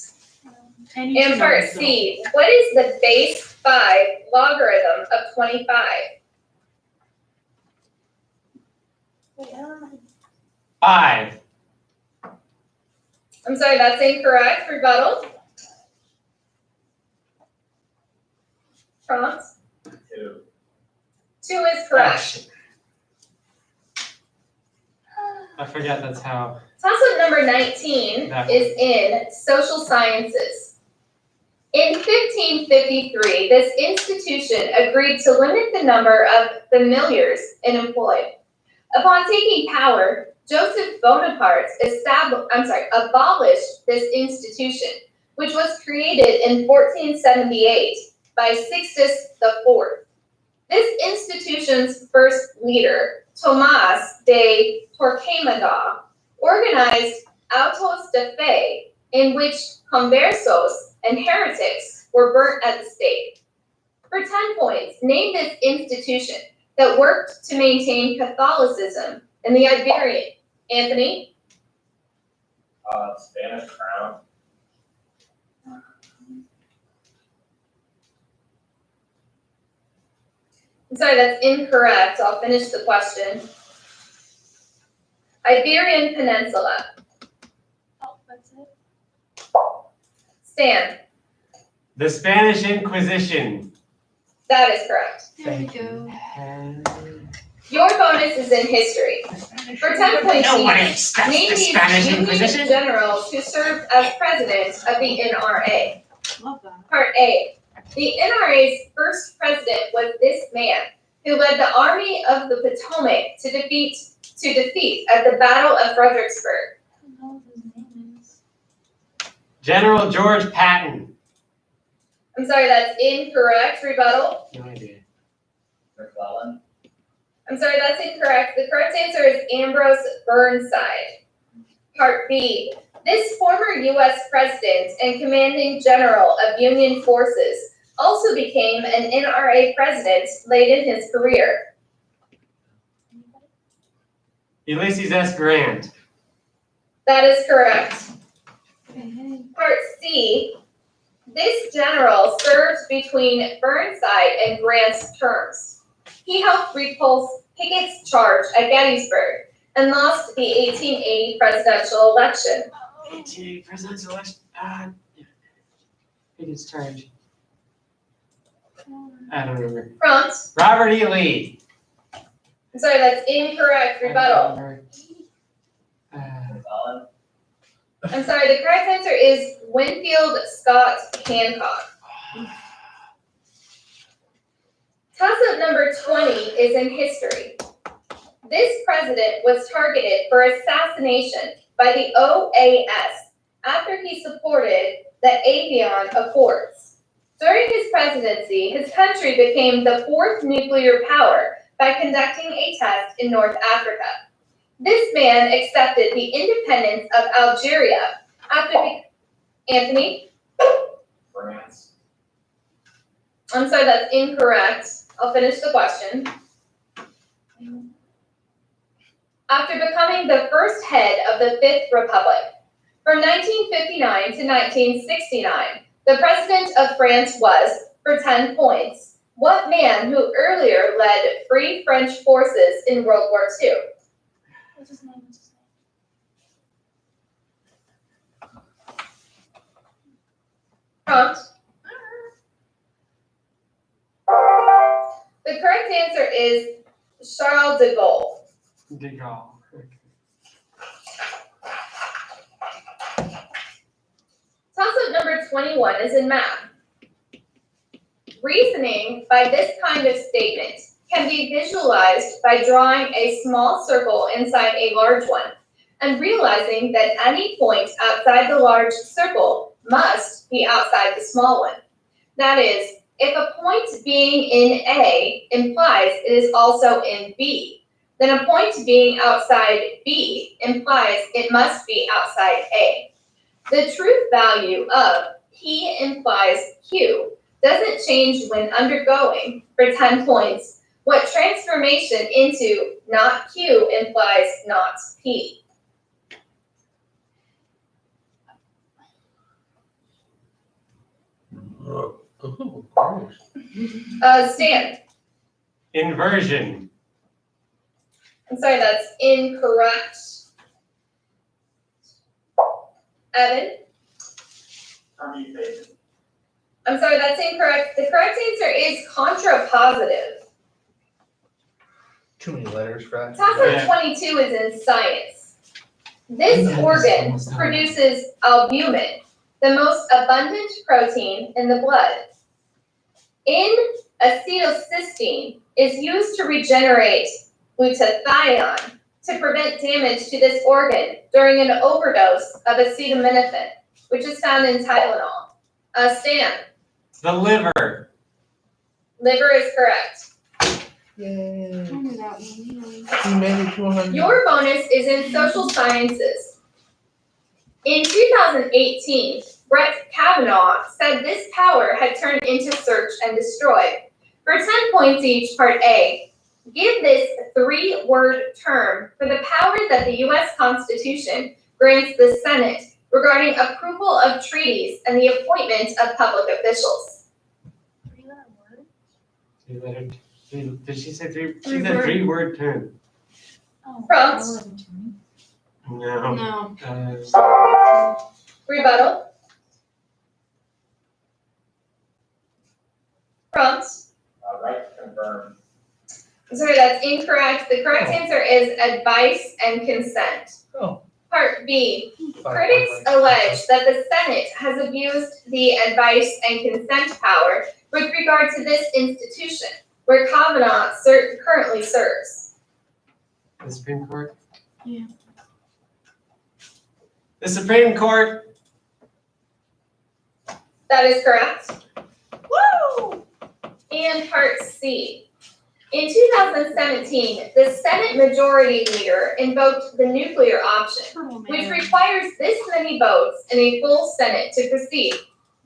And part C, what is the base 5 logarithm of 25? wait, I don't know. 5. I'm sorry, that's incorrect. Rebuttal? Prompt? 2. 2 is correct. I forgot that's how. Toss-up number 19 is in social sciences. In 1553, this institution agreed to limit the number of familiars it employed. Upon taking power, Joseph Bonaparte abolished this institution, which was created in 1478 by Sixtus IV. This institution's first leader, Tomás de Torquemada, organized autos de fe, in which conversos and heretics were burnt at the stake. For 10 points, name this institution that worked to maintain Catholicism in the Iberian. Anthony? Spanish crown. I'm sorry, that's incorrect. I'll finish the question. Iberian Peninsula. Oh, that's it. Stan? The Spanish Inquisition. That is correct. There we go. Your bonus is in history. For 10 points each, name these Union generals who served as president of the NRA. Love that. Part A. The NRA's first president was this man, who led the Army of the Potomac to defeat at the Battle of Fredericksburg. I don't know what his name is. General George Patton. I'm sorry, that's incorrect. Rebuttal? No idea. McClellan. I'm sorry, that's incorrect. The correct answer is Ambrose Burnside. Part B. This former U.S. president and commanding general of Union forces also became an NRA president late in his career. Ulysses S. Grant. That is correct. Okay. Part C. This general served between Burnside and Grant's terms. He helped repulse Pickett's charge at Gettysburg and lost the 1880 presidential election. 1880 presidential election. He gets charged. I don't remember. Prompt. Robert E. Lee. I'm sorry, that's incorrect. I Rebuttal. don't remember. I'm sorry, the correct answer is Winfield Scott Hancock. Toss-up number 20 is in history. This president was targeted for assassination by the OAS after he supported the Avion Accords. During his presidency, his country became the fourth nuclear power by conducting a test in North Africa. This man accepted the independence of Algeria after Anthony? France. I'm sorry, that's incorrect. I'll finish the question. After becoming the first head of the Fifth Republic, from 1959 to 1969, the president of France was, for 10 points, what man who earlier led Free French forces in World War II? What's his name? Prompt. The correct answer is Charles de Gaulle. De Gaulle. Toss-up number 21 is in math. Reasoning by this kind of statement can be visualized by drawing a small circle inside a large one and realizing that any point outside the large circle must be outside the small one. That is, if a point being in A implies it is also in B, then a point being outside B implies it must be outside A. The truth value of P implies Q doesn't change when undergoing, for 10 points, what transformation into not Q implies not P. Stan. Inversion. I'm sorry, that's incorrect. Evan? Permutation. I'm sorry, that's incorrect. The correct answer is contrapositive. Too many letters for that. Toss-up 22 is in science. This organ produces albumin, the most abundant protein in the blood. Acetylcysteine is used to regenerate glutathione to prevent damage to this organ during an overdose of acetaminophen, which is found in Tylenol. Stan. The liver. Liver is correct. Yay. I knew that one. You made it to 100. Your bonus is in social sciences. In 2018, Brett Kavanaugh said this power had turned into search and destroy. For 10 points each, part A, give this 3-word term for the power that the U.S. Constitution grants the Senate regarding approval of treaties and the appointment of public officials. Did she say three? She said 3-word term. Prompt. No. No. Rebuttal. Prompt. Right to confirm. Sorry, that's incorrect. The correct answer is advice and consent. Oh. Part B. Critics allege that the Senate has abused the advice and consent power with regard to this institution, where Kavanaugh currently serves. The Supreme Court? Yeah. The Supreme Court. That is correct. Woo! And part C. In 2017, the Senate Majority Leader invoked the nuclear option, which requires this many votes in a full Senate to proceed.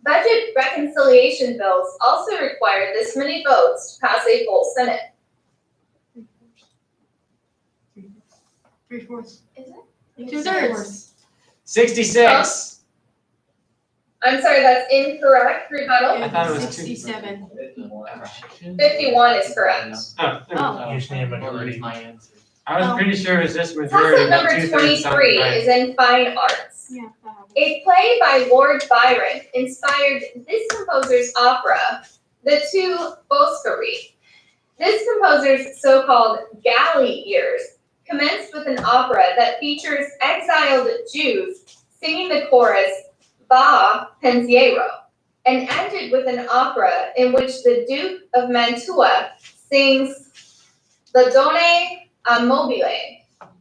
Budget reconciliation bills also require this many votes to pass a full Senate. 3/4. Is it? 2/3. 66. I'm sorry, that's incorrect. Rebuttal. I thought it was 51 is correct. Oh, there we go. You just need a majority. My answer. I was pretty sure it was just Toss majority, up but number 2/3 sounded 23 right. is in fine arts. Yeah, that happens. A play by Lord Byron inspired this composer's opera, The Two Foscari. This composer's so-called galley years commenced with an opera that features exiled Jews singing the chorus Va Pensiero, and ended with an opera in which the Duke of Mantua sings La Donne a Mobile.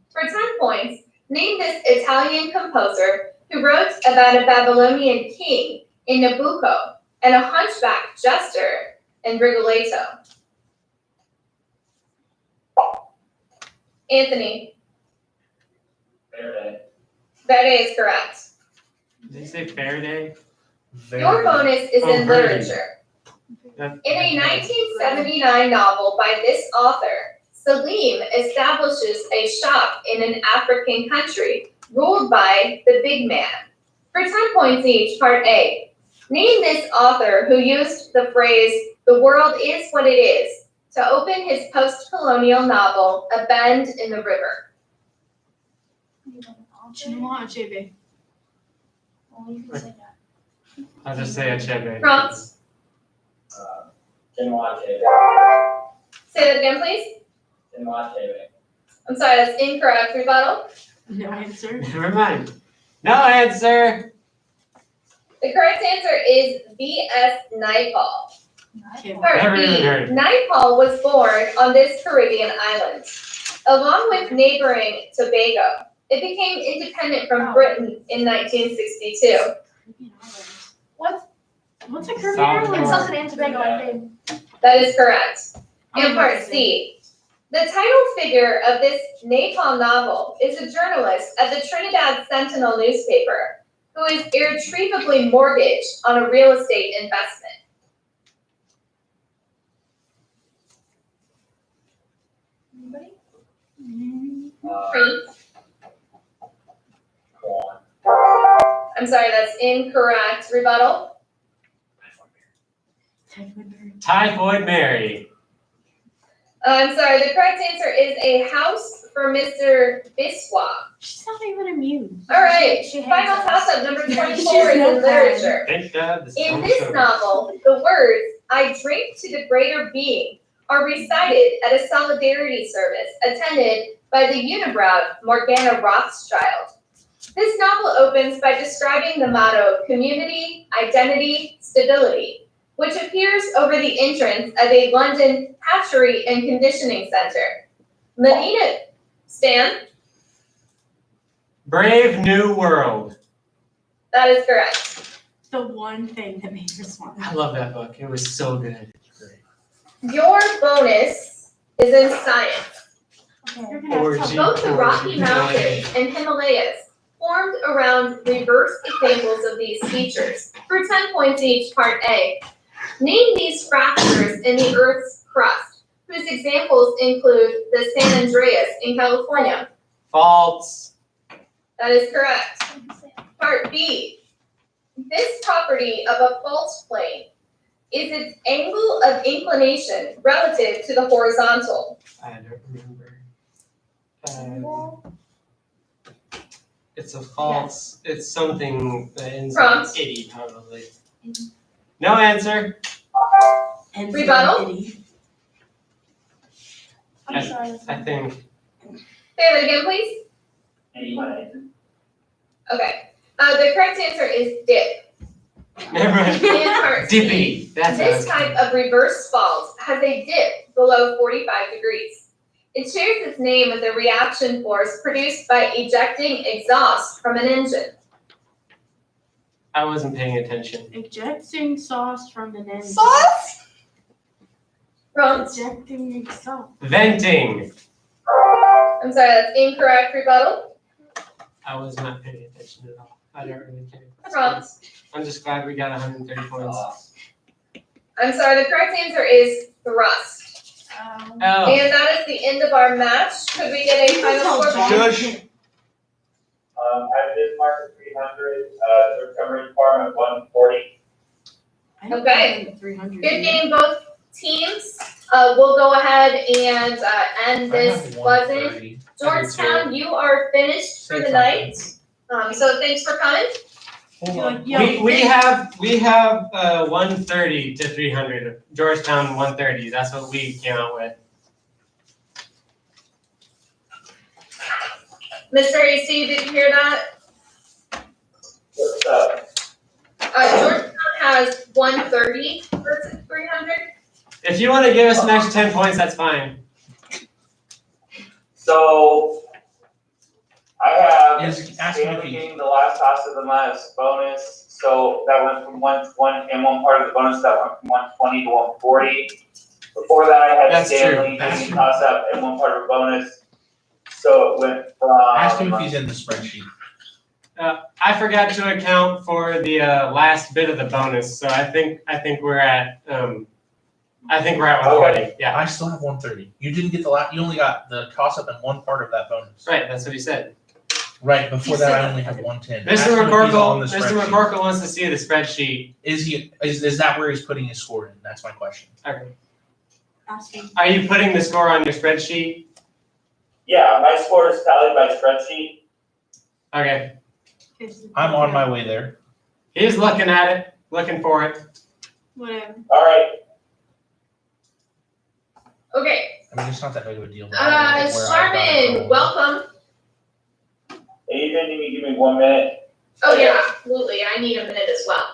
For 10 points, name this Italian composer who wrote about a Babylonian king in Nabucco and a hunchback jester in Rigoletto. Anthony, Faraday. Verdi is correct. Did you say Faraday? Your bonus is in Verdi. literature. In a 1979 novel by this author, Salim establishes a shop in an African country ruled by the big man. For 10 points each, part A. Name this author who used the phrase, "the world is what it is," to open his post-colonial novel, A Bend in the River. Chinua Achebe. I'll just say Achebe. Prompts. Chinua Achebe. Say that again, please. Chinua Achebe. I'm sorry, that's incorrect. Rebuttal. No answer. Never mind. No answer. The correct answer is V.S. Naipaul. Okay. Part Never B. even heard. Naipaul was born on this Caribbean island. Along with neighboring Tobago, it became independent from Britain in 1962. What's a Caribbean Salvador. island? Something and Tobago, I think. That is correct. And Oh, part okay. C. The title figure of this Naipaul novel is a journalist at the Trinidad Sentinel newspaper who is irretrievably mortgaged on a real estate investment. Anybody? Great. Go on. I'm sorry, that's incorrect. Rebuttal? Typhoid Mary. I'm sorry, the correct answer is A House for Mr. Biswa. She's not even amused. All right, She hates final us. toss-up, number She's 24 is in not literature. Thank God the In sun's this over. novel, the words, "I drink to the greater being," are recited at a solidarity service attended by the unibrow Morgana Rothschild. This novel opens by describing the motto, community, identity, stability, which appears over the entrance of a London hatchery and conditioning center. Lenina, Stan, Brave New World. that is correct. The one thing that made her smart. I love that book. It was so good. Your bonus is in science. You're gonna have Orgy, to Both the Rocky orgy, Mountains and Himalayas formed around reverse examples of these features. For 10 points each, part A. Name these fractures in the Earth's crust, whose examples include the San Andreas in California. Faults. That is correct. Part B. This property of a fault plane is its angle of inclination relative to the horizontal. I don't remember. It's a false. It's something that ends in Prompt. itty, probably. No answer. And Rebuttal? I'm sorry. I think. Say that again, please. Anyway. Okay. The correct answer is dip. Never mind. In part C, Dippy. That's this what I was type of reverse fault has a dip below 45 degrees. It shares its name with the reaction force produced by ejecting exhaust from an engine. I wasn't paying attention. Ejecting sauce from an end. Sauce? Prompt. Ejecting exhaust. Venting. I'm sorry, that's incorrect. Rebuttal. I was not paying attention at all. I don't really care. Prompt. I'm just glad we got 130 points. I'm sorry, the correct answer is thrust. Oh. And that is the end of our match. Could we get a final score? Shush. I did mark 300, third covering department 140. I don't Okay. think 300. Good game, both teams. we'll go ahead and, end I this have lesson. 1:30. Georgetown, you are finished for the night. So thanks for coming. Hold on. We have 130 to 300. Georgetown 130. That's what we came out with. Mr. AC, did you hear that? What's up? Georgetown has 130 versus 300. If you want to give us an extra 10 points, that's fine. So, I have Is asking if Stanley he- getting the last toss of the month bonus, so that went from 120, and one part of the bonus that went from 120 to 140. Before that, I had That's true, Stanley that's getting true. toss up and one part of a bonus, so it went from. Ask him if he's in the spreadsheet. I forgot to account for the last bit of the bonus, so I think we're at 140. Yeah, I still have 130. You didn't get you only got the toss up and one part of that bonus. right. That's what he said. Right, before He that, said I only have 110. Mr. Ask him if he's on McCorkle, the Mr. spreadsheet. McCorkle wants to see the spreadsheet. Is that where he's putting his score in? That's my question. Okay. Ask me. Are you putting the score on your spreadsheet? Yeah, my score is tallied by spreadsheet. Okay. I'm on my way there. He's looking at it, looking for it. Whatever. All right, Okay, I mean, it's not that big of a deal. but I don't know where I got it Sharman, from. welcome. and you didn't even give me 1 minute. Oh yeah, absolutely, I need a minute as well.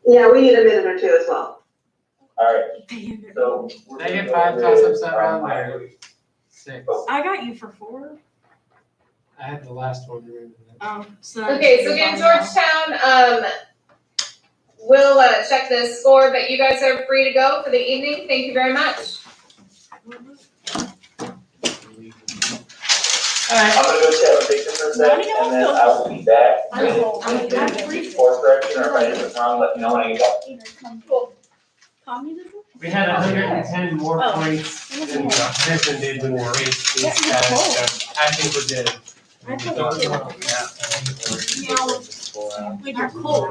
Yeah, we need a minute or two as well. All right, so. we're Did I get gonna 5 go toss-ups with, that round or 6? I got you for 4. I had the last one. Remember that. Oh, so that Okay, so should be again, fine now. Georgetown, we'll, check the score, but you guys are free to go for the evening, thank you very much. I'm gonna go check the picture for a sec, and then I will be back. I'm If cold. there's any course correction or if I did it wrong, let me know when I get back. Communism? We had 110 more Oh. points than Griffin did when we faced these Yeah, guys, you're so I think we're good. I put Wait, you're cold.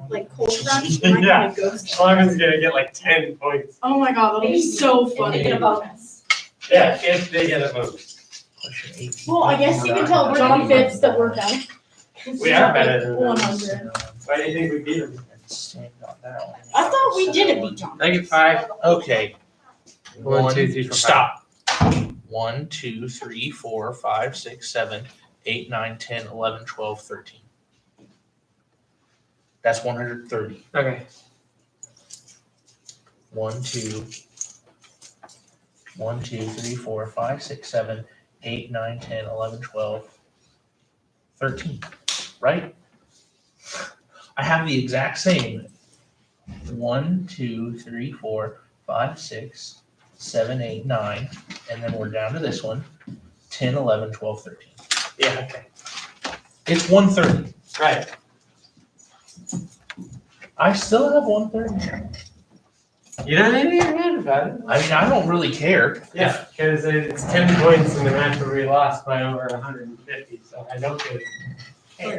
Like cold runs? Am I Yeah. gonna ghost? Clement's gonna get like 10 points. Oh my god, that'll be so funny. Get a bonus. Yeah, if they get a vote. Question 18. Well, I guess you can tell John Fitz that we're better. We are better than them. 100. Why do you think we beat them? I thought we didn't beat John. Negative 5. Okay. 1, 2, 3, 4, 5. Stop. 1, 2, 3, 4, 5, 6, 7, 8, 9, 10, 11, 12, 13. That's 130. Okay. 1, 2, 3, 4, 5, 6, 7, 8, 9, 10, 11, 12, 13. Right? I have the exact same. 1, 2, 3, 4, 5, 6, 7, 8, 9, and then we're down to this one. 10, 11, 12, 13. Yeah, okay. It's 130. Right. I still have 130. You don't need to get mad about it. I mean, I don't really care. Yeah, because it's 10 points in the match where we lost by over 150, so I don't get it.